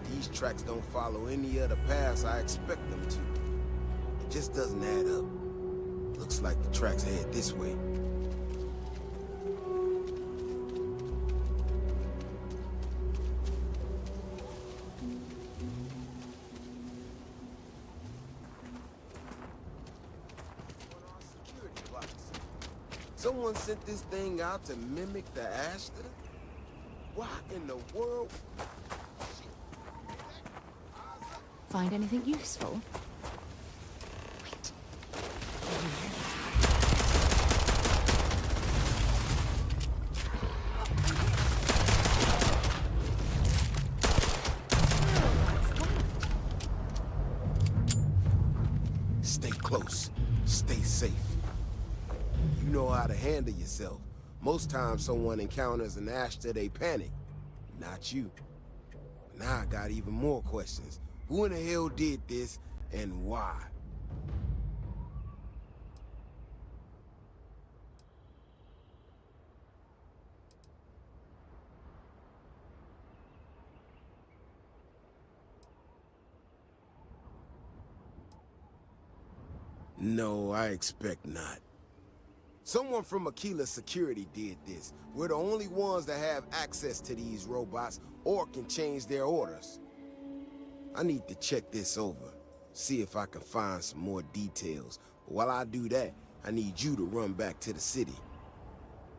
These tracks don't follow any other paths I expect them to. It just doesn't add up. Looks like the tracks head this way. Someone sent this thing out to mimic the Ashta? Why in the world? Find anything useful? Wait. You know how to handle yourself. Most times someone encounters an Ashta, they panic. Not you. Now I got even more questions. Who in the hell did this, and why? No, I expect not. Someone from Aquila Security did this. We're the only ones that have access to these robots or can change their orders. I need to check this over, see if I can find some more details. But while I do that, I need you to run back to the city.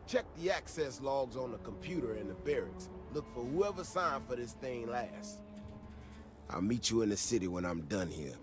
Check the access logs on the computer in the barracks. Look for whoever signed for this thing last. I'll meet you in the city when I'm done here.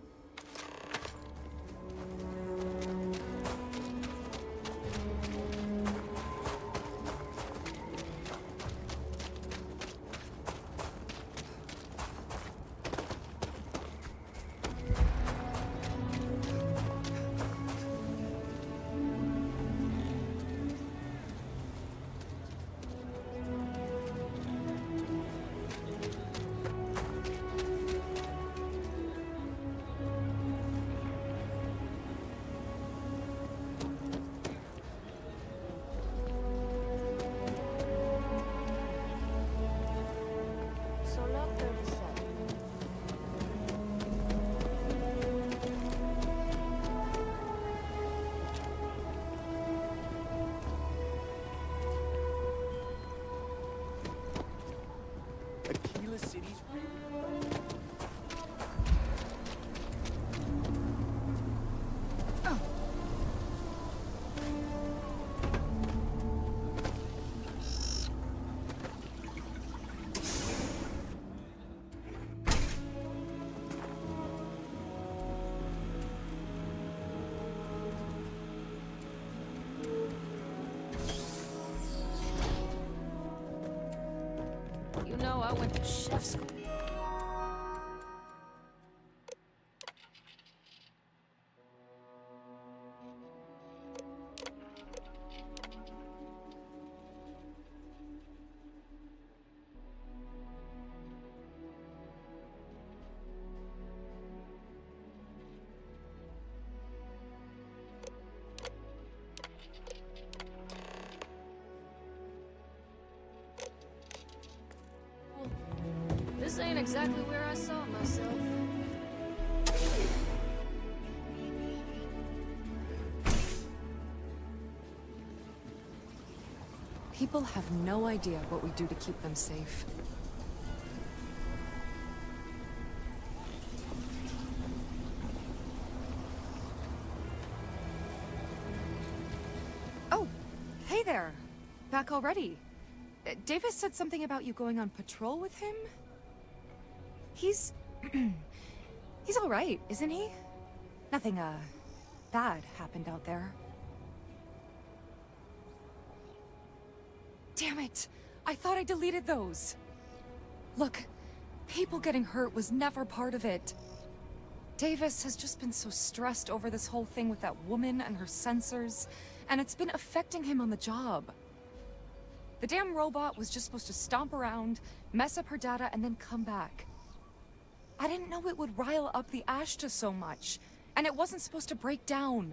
You know, I went to chef school. This ain't exactly where I saw myself. People have no idea what we do to keep them safe. Oh, hey there. Back already. Davis said something about you going on patrol with him? He's... he's all right, isn't he? Nothing, bad happened out there. Damn it! I thought I deleted those! Look, people getting hurt was never part of it. Davis has just been so stressed over this whole thing with that woman and her sensors, and it's been affecting him on the job. The damn robot was just supposed to stomp around, mess up her data, and then come back. I didn't know it would rile up the Ashta so much, and it wasn't supposed to break down.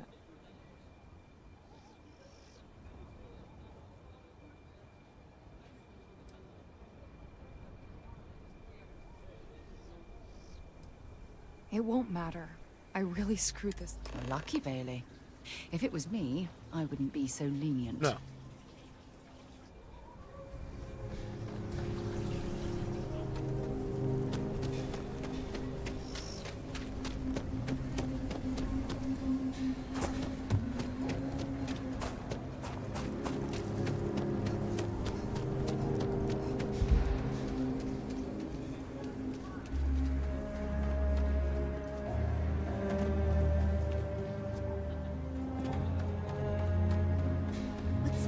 It won't matter. I really screwed this. Lucky Bailey. If it was me, I wouldn't be so lenient. No. What's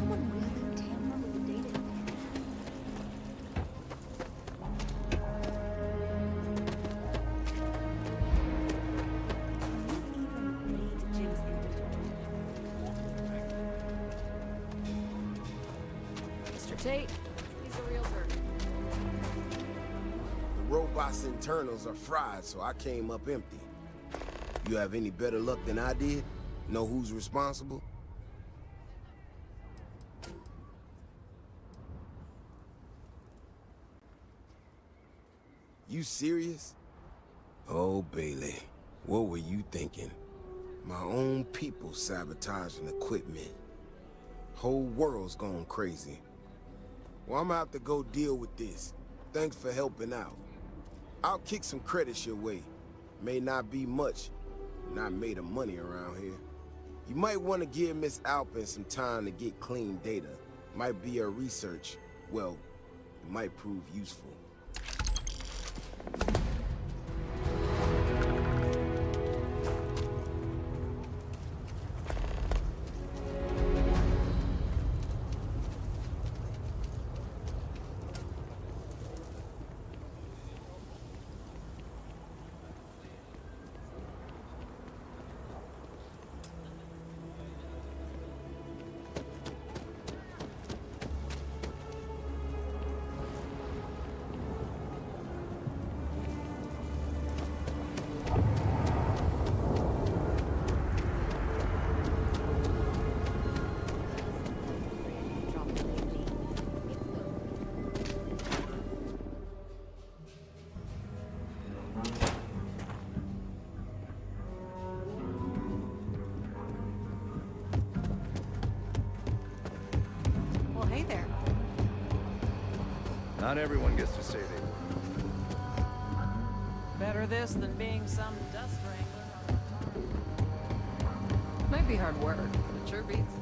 Tate, he's a realtor. The robot's internals are fried, so I came up empty. You have any better luck than I did? Know who's responsible? You serious? Oh, Bailey, what were you thinking? My own people sabotaging equipment. Whole world's going crazy. Well, I'm gonna have to go deal with this. Thanks for helping out. I'll kick some credits your way. May not be much. Not made of money around here. You might want to give Miss Alpin some time to get clean data. Might be her research. Well, it might prove useful. Well, hey there. Not everyone gets to say they will. Better this than being some dust wrangler. Might be hard work, but it sure beats.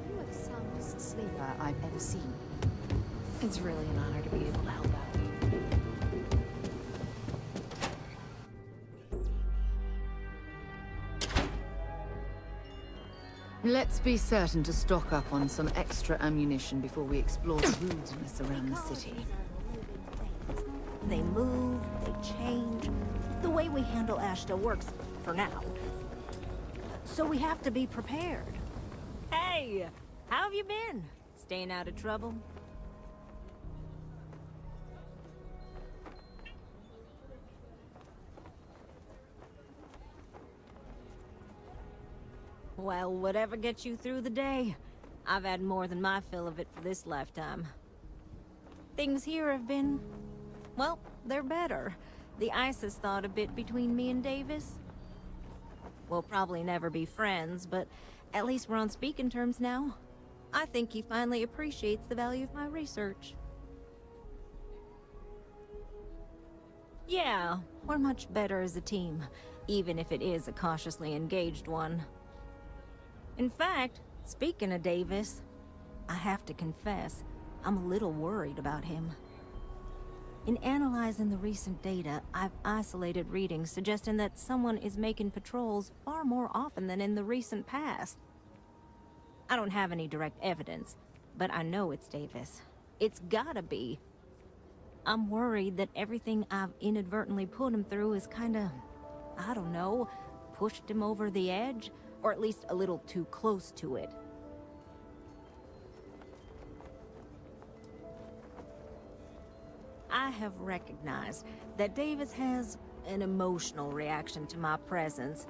You are the soundest sleeper I've ever seen. It's really an honor to be able to help out. Let's be certain to stock up on some extra ammunition before we explore the wilderness around the city. They move, they change. The way we handle Ashta works for now. So we have to be prepared. Hey, how have you been? Staying out of trouble? Well, whatever gets you through the day. I've had more than my fill of it for this lifetime. Things here have been... well, they're better. The ice has thawed a bit between me and Davis. We'll probably never be friends, but at least we're on speaking terms now. I think he finally appreciates the value of my research. Yeah, we're much better as a team, even if it is a cautiously engaged one. In fact, speaking of Davis, I have to confess, I'm a little worried about him. In analyzing the recent data, I've isolated readings suggesting that someone is making patrols far more often than in the recent past. I don't have any direct evidence, but I know it's Davis. It's gotta be. I'm worried that everything I've inadvertently put him through is kinda, I don't know, pushed him over the edge, or at least a little too close to it. I have recognized that Davis has an emotional reaction to my presence.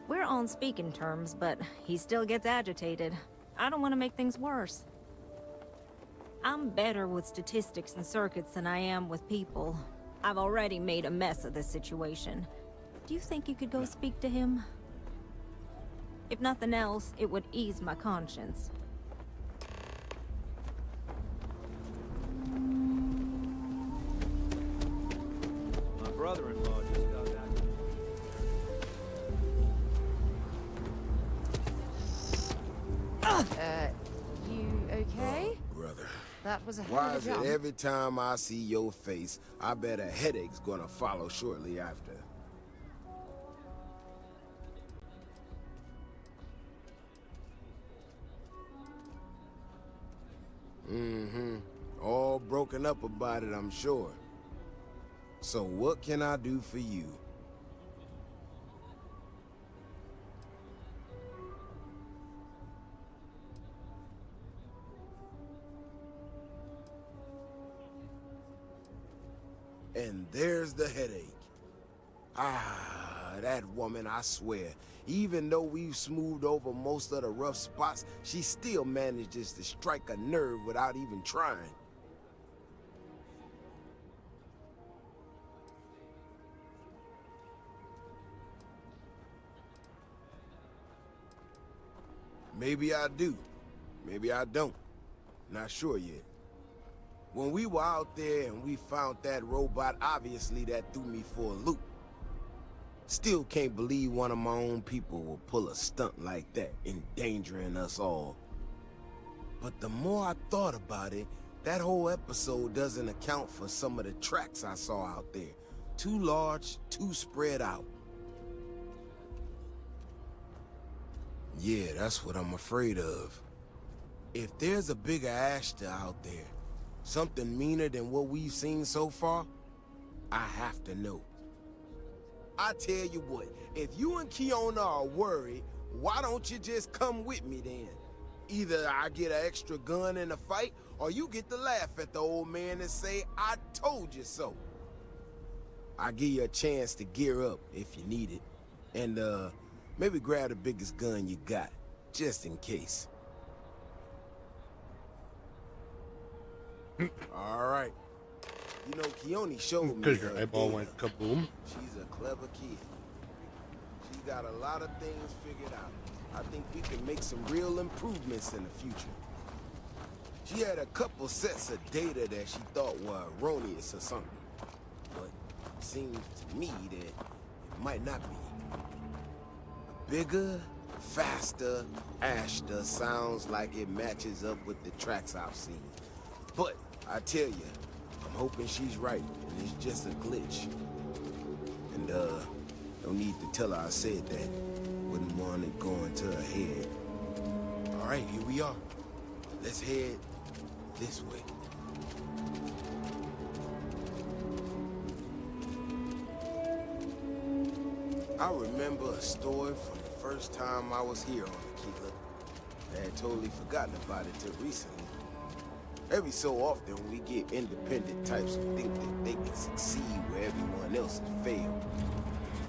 We're on speaking terms, but he still gets agitated. I don't want to make things worse. I'm better with statistics and circuits than I am with people. I've already made a mess of this situation. Do you think you could go speak to him? If nothing else, it would ease my conscience. My brother-in-law just got back. You okay? Brother. That was a hell Why of is a it jump. every time I see your face, I bet a headache's gonna follow shortly after? Mm-hmm. All broken up about it, I'm sure. So what can I do for you? And there's the headache. Ah, that woman, I swear. Even though we've smoothed over most of the rough spots, she still manages to strike a nerve without even trying. Maybe I do. Maybe I don't. Not sure yet. When we were out there and we found that robot, obviously that threw me for a loop. Still can't believe one of my own people will pull a stunt like that, endangering us all. But the more I thought about it, that whole episode doesn't account for some of the tracks I saw out there. Too large, too spread out. Yeah, that's what I'm afraid of. If there's a bigger Ashta out there, something meaner than what we've seen so far, I have to know. I tell you what, if you and Kiona are worried, why don't you just come with me then? Either I get an extra gun in the fight, or you get to laugh at the old man and say, I told you so. I'll give you a chance to gear up if you need it. And, maybe grab the biggest gun you got, just in case. All right. You know, Keone showed me Because your her eyeball data. went kaboom. She's a clever kid. She's got a lot of things figured out. I think we can make some real improvements in the future. She had a couple sets of data that she thought were erroneous or something. But it seems to me that it might not be. A bigger, faster Ashta sounds like it matches up with the tracks I've seen. But I tell you, I'm hoping she's right, and it's just a glitch. And, no need to tell her I said that. Wouldn't want it going to her head. All right, here we are. Let's head this way. I remember a story from the first time I was here on Aquila. I had totally forgotten about it till recently. Every so often, we get independent types who think that they can succeed where everyone else has failed.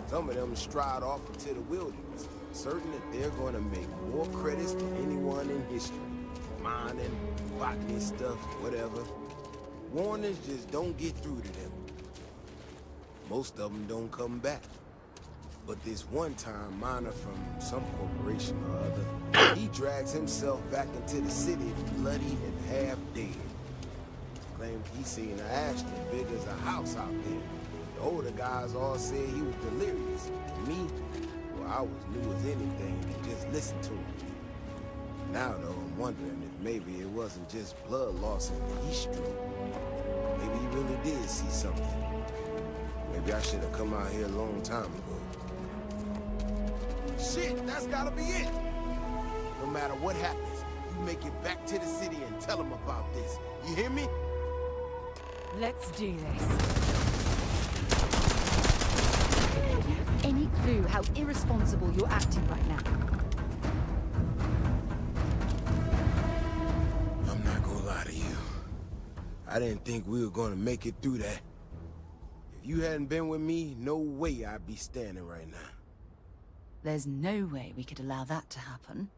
Some of them stride off into the wilderness, certain that they're going to make more credits than anyone in history. Mining, botany stuff, whatever. Warnings just don't get through to them. Most of them don't come back. But this one-time miner from some corporation or other, he drags himself back into the city bloody and half dead. Claimed he seen an Ashton big as a house out there. The older guys all said he was delirious. Me, well, I was new as anything and just listened to him. Now, though, I'm wondering if maybe it wasn't just blood loss in the East Stroke. Maybe he really did see something. Maybe I should have come out here a long time ago. Shit, that's gotta be it! No matter what happens, you make it back to the city and tell them about this. You hear me? Let's do this. Any clue how irresponsible you're acting right now? I'm not gonna lie to you. I didn't think we were gonna make it through that. If you hadn't been with me, no way I'd be standing right now. There's no way we could allow that to happen.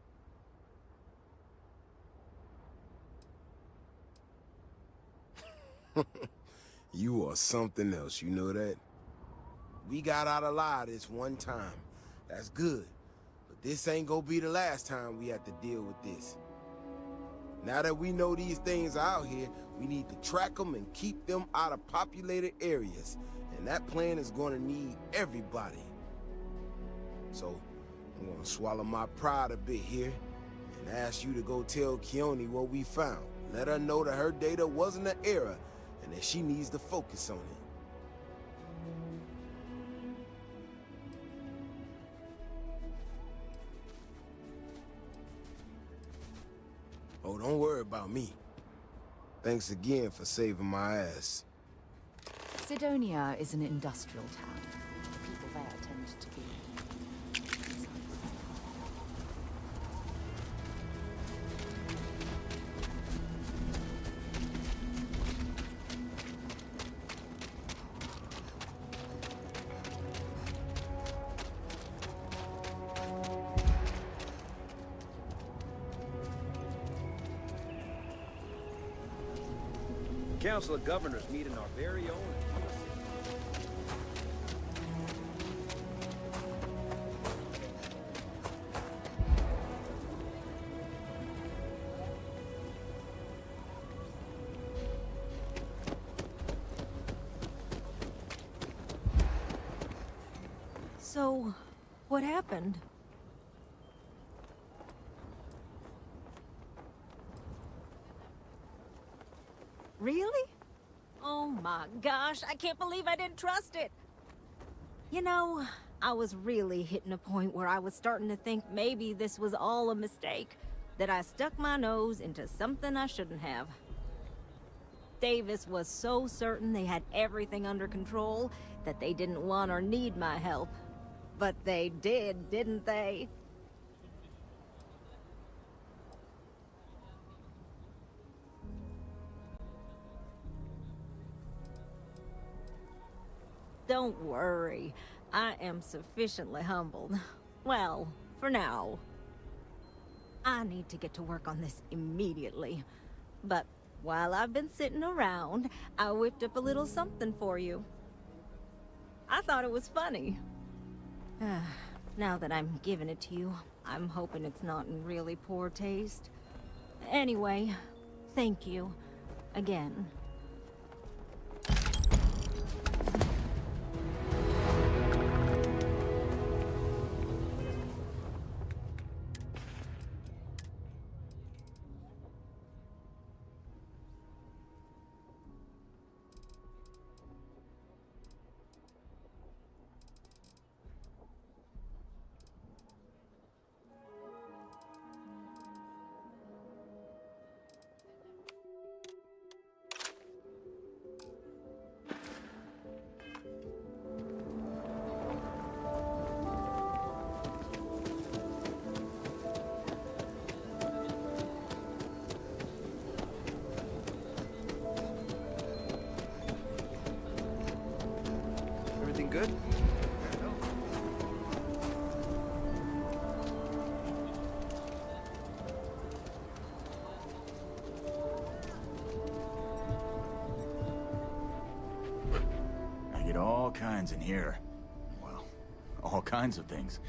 You are something else, you know that? We got out alive this one time. That's good. But this ain't gonna be the last time we have to deal with this. Now that we know these things are out here, we need to track them and keep them out of populated areas. And that plan is gonna need everybody. So, I'm gonna swallow my pride a bit here and ask you to go tell Keone what we found. Let her know that her data wasn't an error and that she needs to focus on it. Oh, don't worry about me. Thanks again for saving my ass. Sidonia is an industrial town. The people there tend to be precise. Council of Governors meeting our very own. So, what happened? Really? Oh my gosh, I can't believe I didn't trust it. You know, I was really hitting a point where I was starting to think maybe this was all a mistake. That I stuck my nose into something I shouldn't have. Davis was so certain they had everything under control that they didn't want or need my help. But they did, didn't they? Don't worry. I am sufficiently humbled. Well, for now. I need to get to work on this immediately. But while I've been sitting around, I whipped up a little something for you. I thought it was funny. Now that I'm giving it to you, I'm hoping it's not in really poor taste. Anyway, thank you. Again. Everything good? I get all kinds in here. Well, all kinds of things.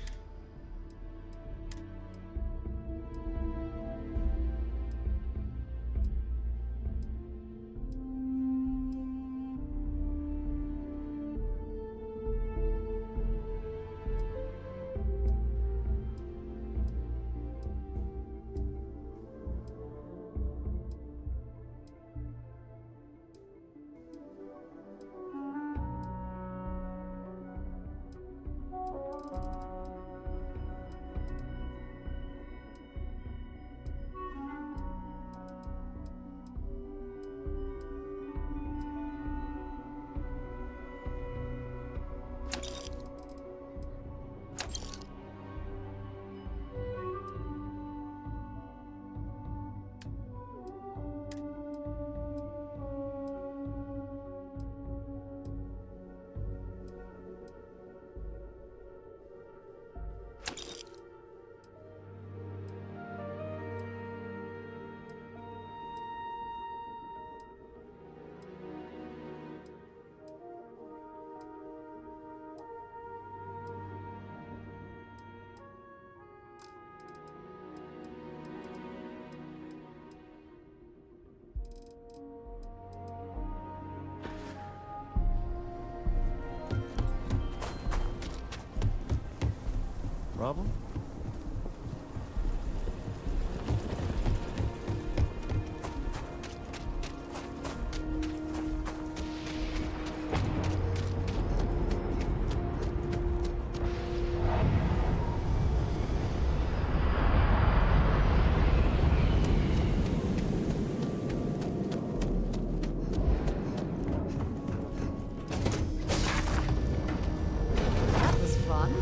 Problem? That was fun.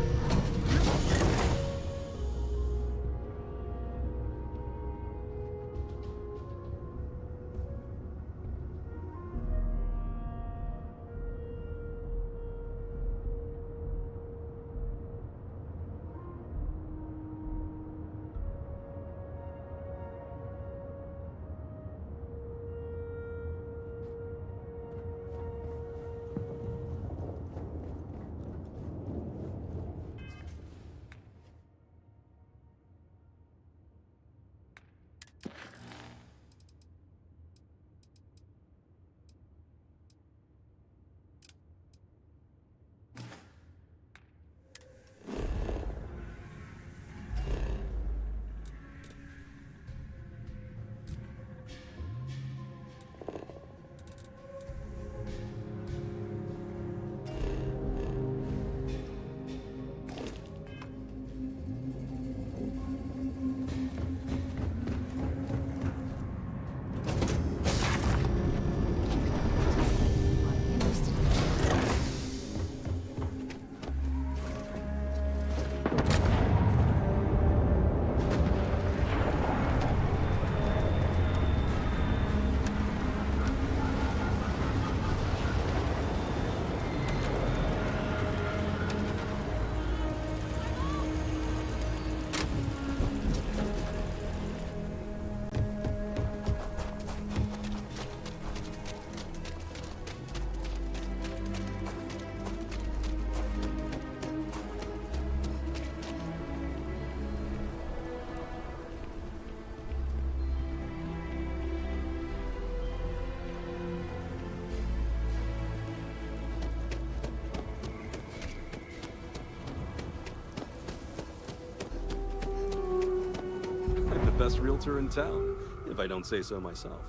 Best realtor in town, if I don't say so myself.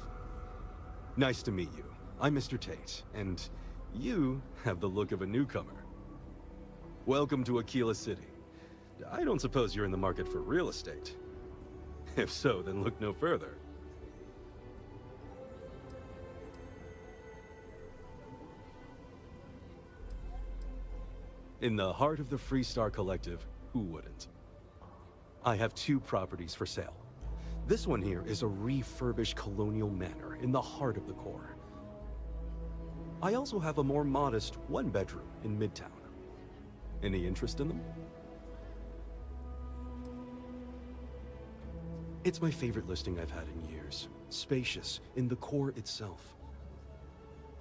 Nice to meet you. I'm Mr. Tate, and you have the look of a newcomer. Welcome to Aquila City. I don't suppose you're in the market for real estate. If so, then look no further. In the heart of the Freestar Collective, who wouldn't? I have 2 properties for sale. This one here is a refurbished colonial manor in the heart of the core. I also have a more modest 1-bedroom in Midtown. Any interest in them? It's my favorite listing I've had in years. Spacious in the core itself.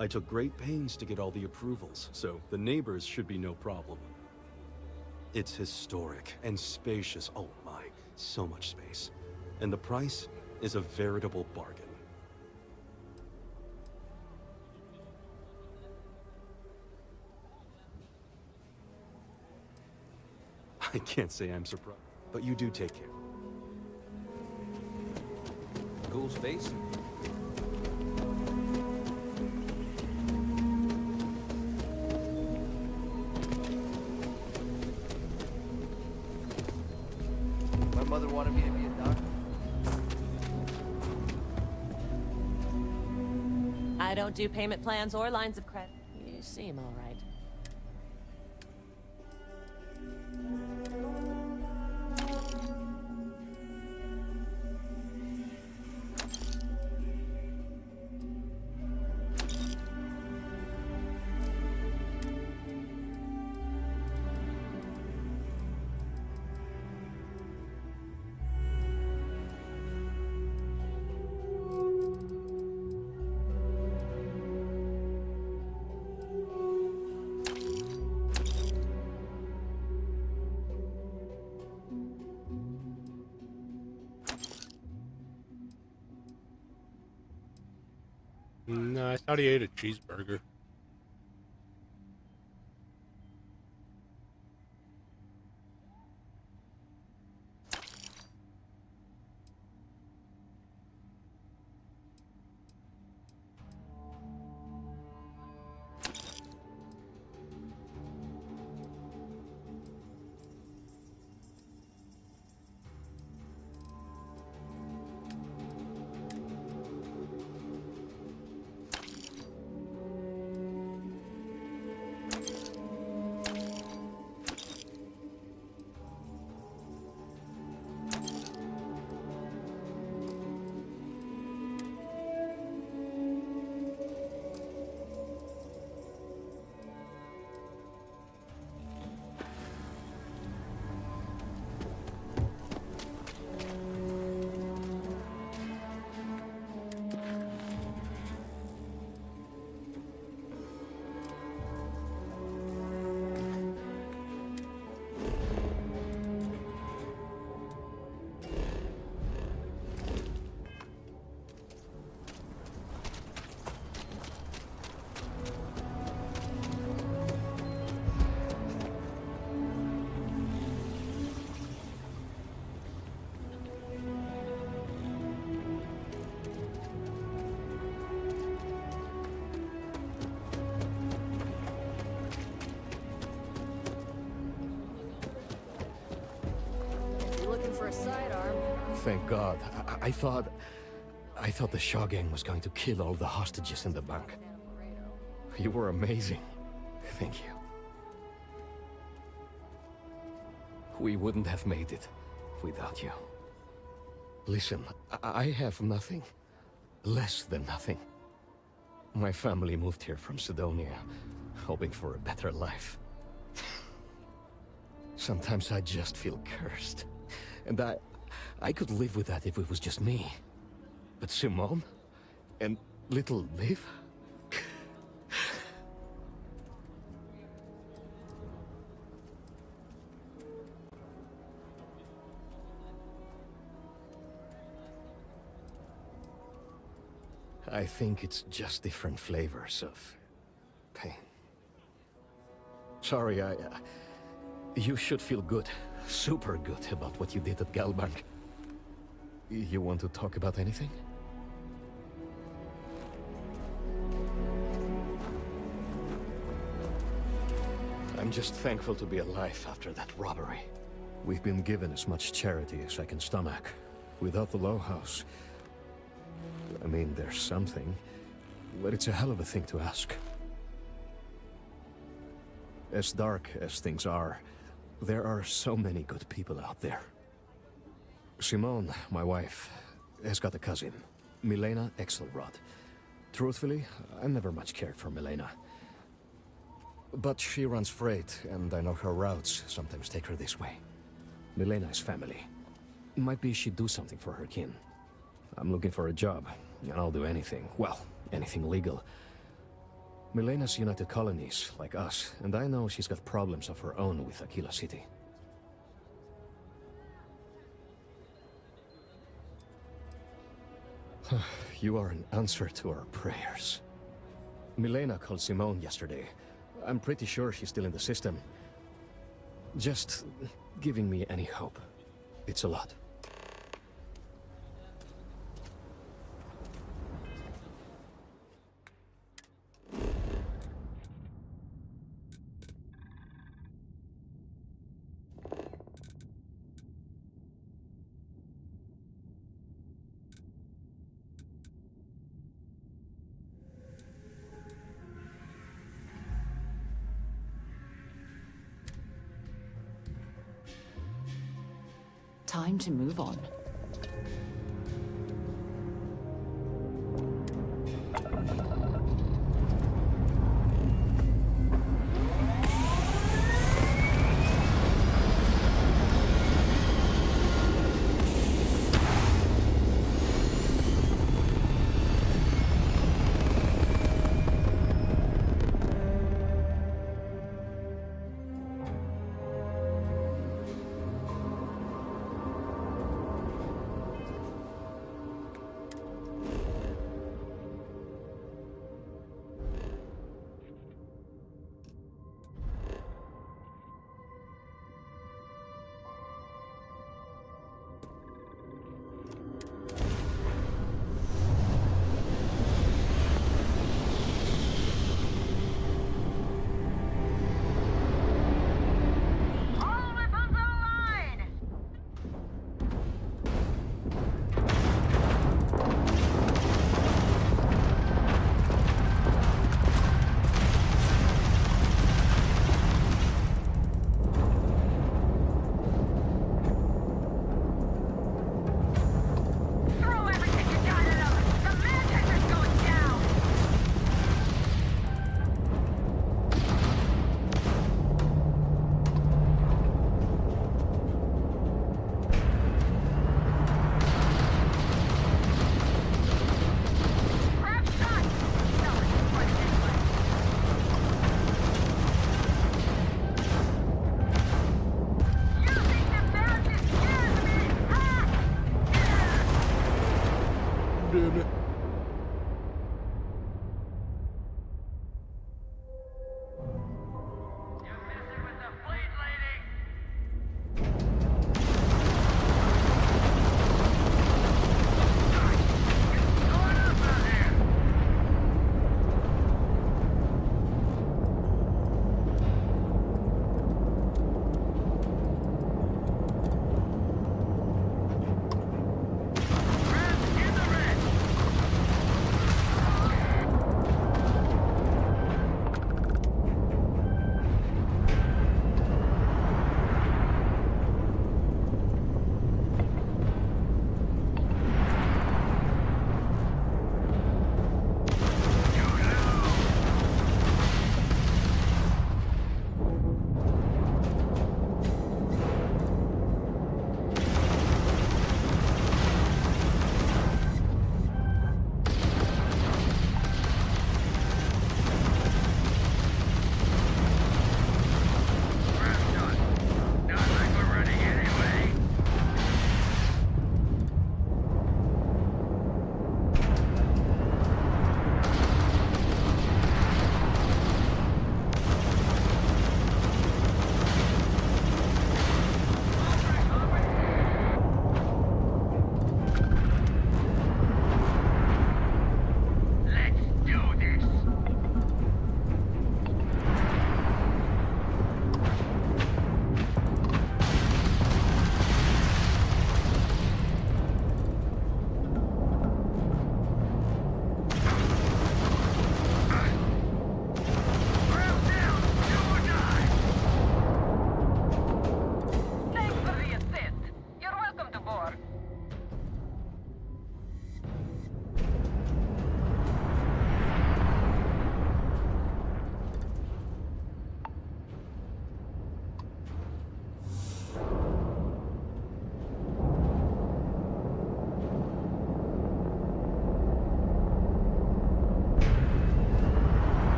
I took great pains to get all the approvals, so the neighbors should be no problem. It's historic and spacious. Oh my, so much space. And the price is a veritable bargain. I can't say I'm surprised, but you do take care. Cool space. My mother wanted me to be a doctor. I don't do payment plans or lines of credit. You seem all right. No, I thought he ate a cheeseburger. sidearm. Thank God. I thought the Shaw gang was going to kill all the hostages in the bank. You were amazing. Thank you. We wouldn't have made it without you. Listen, I have nothing. Less than nothing. My family moved here from Sidonia, hoping for a better life. Sometimes I just feel cursed. And I could live with that if it was just me. But Simone? And little Liv? I think it's just different flavors of pain. Sorry, you should feel good. Super good about what you did at Galbank. You want to talk about anything? I'm just thankful to be alive after that robbery. We've been given as much charity as I can stomach. Without the Low House, I mean, there's something, but it's a hell of a thing to ask. As dark as things are, there are so many good people out there. Simone, my wife, has got a cousin, Milena Exelrod. Truthfully, I never much cared for Milena. But she runs freight, and I know her routes sometimes take her this way. Milena is family. Might be she'd do something for her kin. I'm looking for a job, and I'll do anything. Well, anything legal. Milena's United Colonies, like us, and I know she's got problems of her own with Aquila City. You are an answer to our prayers. Milena called Simone yesterday. I'm pretty sure she's still in the system. Just giving me any hope. It's a lot. Time to move on.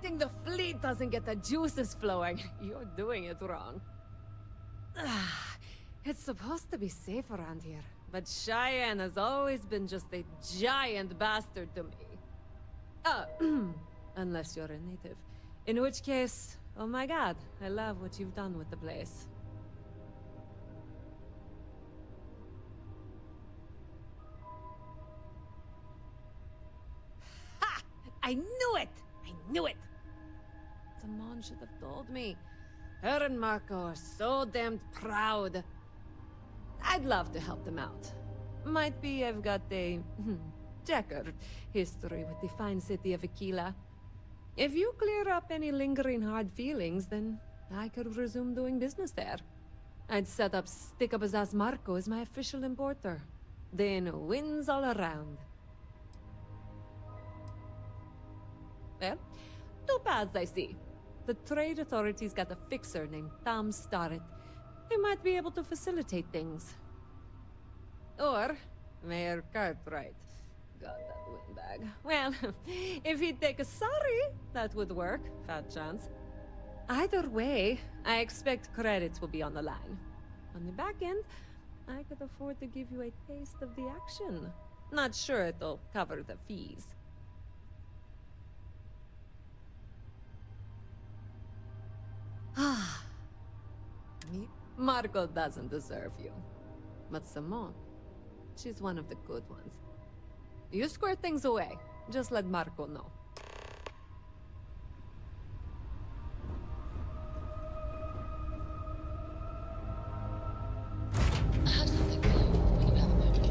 think the fleet doesn't get the juices flowing. You're doing it wrong. It's supposed to be safe around here, but Cheyenne has always been just a giant bastard to me. Unless you're a native. In which case, oh my god, I love what you've done with the place. Ha! I knew it! I knew it! Simone should have told me. Her and Marco are so damned proud. I'd love to help them out. Might be I've got a checkered history with the fine city of Aquila. If you clear up any lingering hard feelings, then I could resume doing business there. I'd set up Stick-Up-His-Ass Marco as my official importer. Then wins all around. Well, two paths I see. The trade authorities got a fixer named Tom Starrett. He might be able to facilitate things. Or Mayor Cartwright. God, that windbag. Well, if he'd take a sorry, that would work. Fat chance. Either way, I expect credits will be on the line. On the back end, I could afford to give you a taste of the action. Not sure it'll cover the fees. Ah. Marco doesn't deserve you. But Simone, she's one of the good ones. You square things away. Just let Marco know. I have something for you when you have a moment.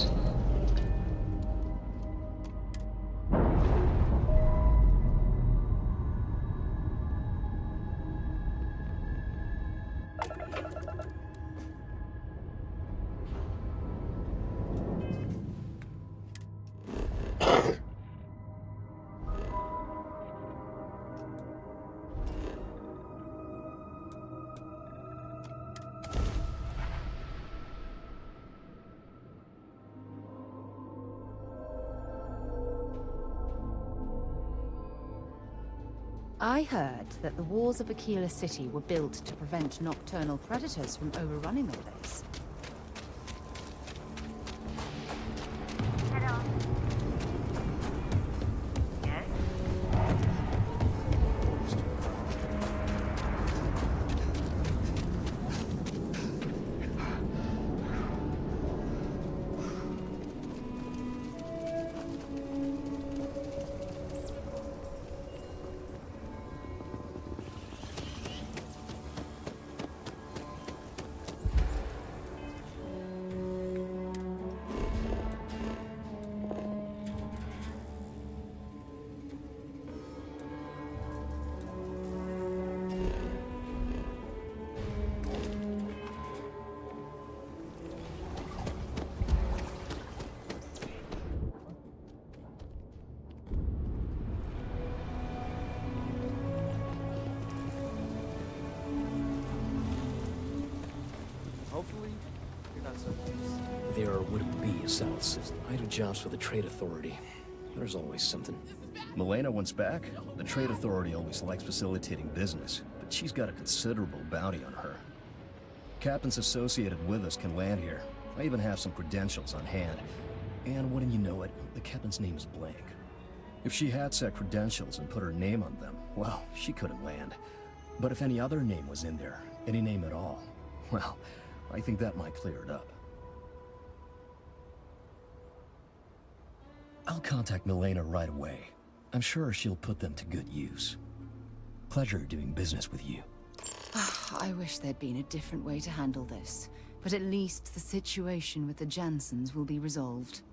I heard that the walls of Aquila City were built to prevent nocturnal predators from overrunning the place. Hello. Yes? Hopefully, you're not so There wouldn't be a sound system. I do jobs for the Trade Authority. There's always something. Milena wants back. The Trade Authority always likes facilitating business, but she's got a considerable bounty on her. Captains associated with us can land here. I even have some credentials on hand. And wouldn't you know it, the captain's name is blank. If she had set credentials and put her name on them, well, she couldn't land. But if any other name was in there, any name at all, well, I think that might clear it up. I'll contact Milena right away. I'm sure she'll put them to good use. Pleasure doing business with you. I wish there'd been a different way to handle this, but at least the situation with the Jansens will be resolved.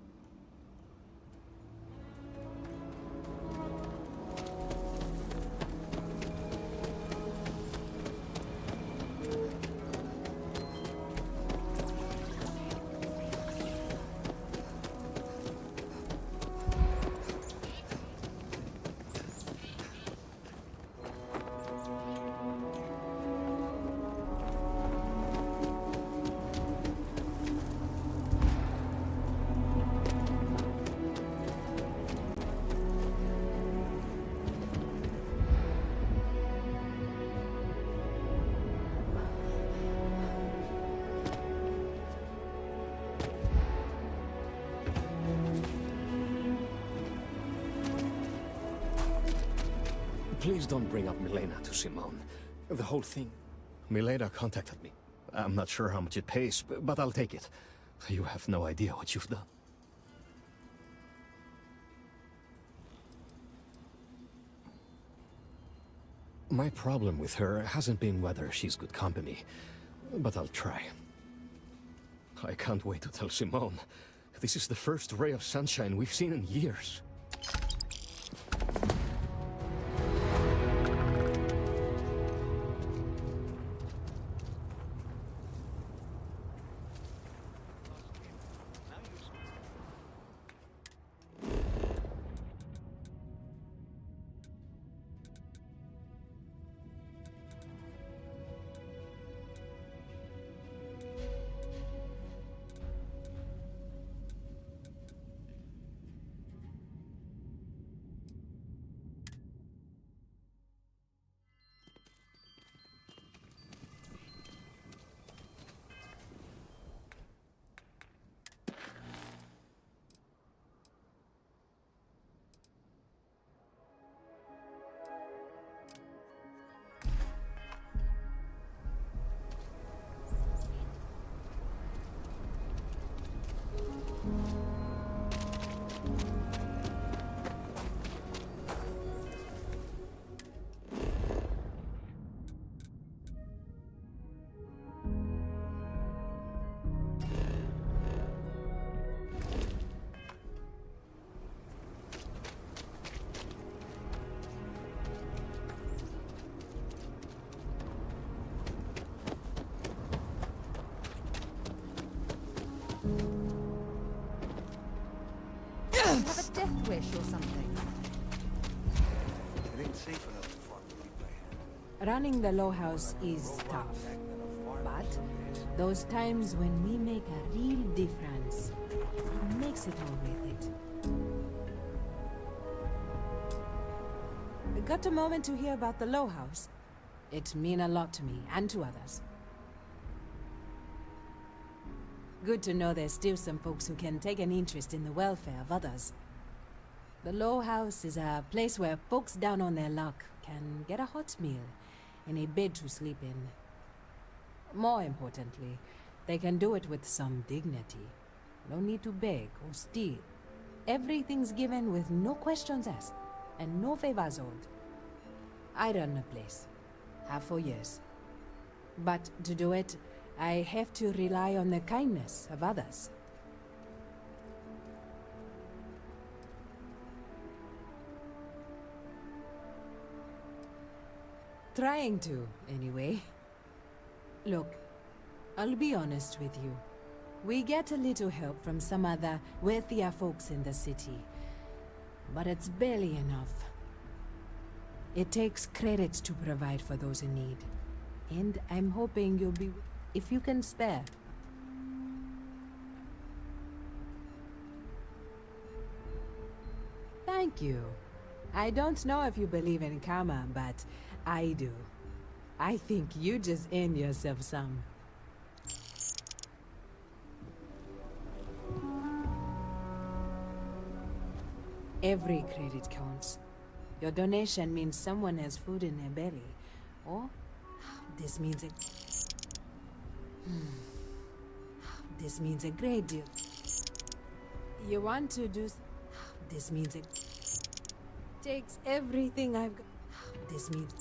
Please don't bring up Milena to Simone. The whole thing... Milena contacted me. I'm not sure how much it pays, but I'll take it. You have no idea what you've done. My problem with her hasn't been whether she's good company, but I'll try. I can't wait to tell Simone. This is the first ray of sunshine we've seen in years. Have a death wish or something. It ain't safe enough to farm the people I Running the Low House is tough, but those times when we make a real difference, it makes it all worth it. I got a moment to hear about the Low House. It means a lot to me and to others. Good to know there's still some folks who can take an interest in the welfare of others. The Low House is a place where folks down on their luck can get a hot meal and a bed to sleep in. More importantly, they can do it with some dignity. No need to beg or steal. Everything's given with no questions asked and no favors owed. I run the place. Have for years. But to do it, I have to rely on the kindness of others. Trying to, anyway. Look, I'll be honest with you. We get a little help from some other wealthier folks in the city, but it's barely enough. It takes credits to provide for those in need, and I'm hoping you'll be... if you can spare. Thank you. I don't know if you believe in karma, but I do. I think you just earned yourself some. Every credit counts. Your donation means someone has food in their belly. Or, this means a... This means a great deal. You want to do... This means it takes everything I've got. This means...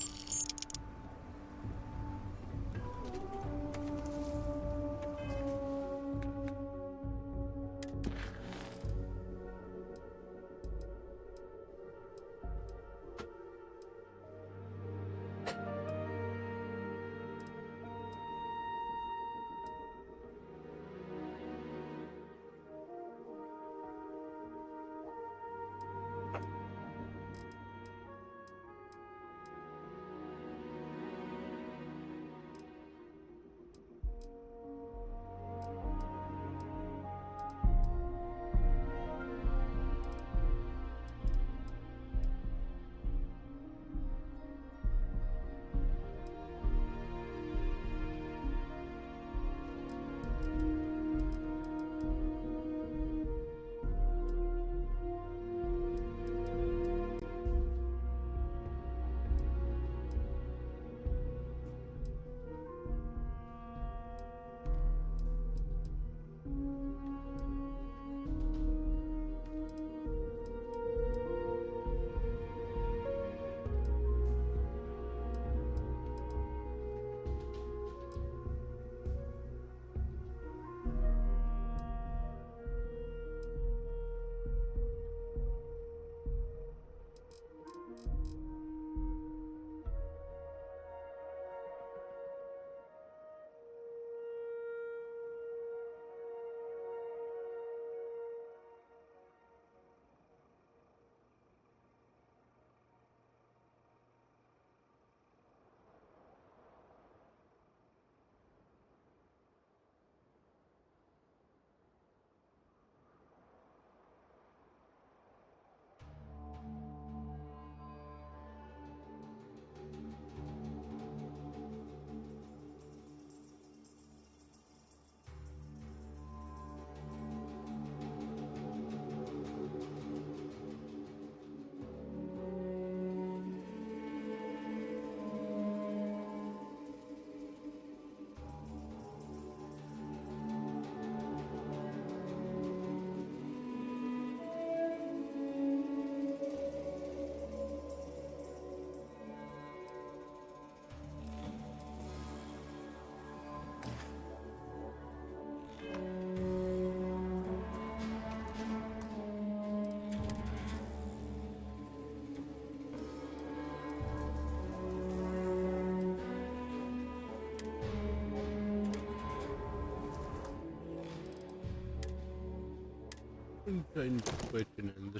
Some kind of question in the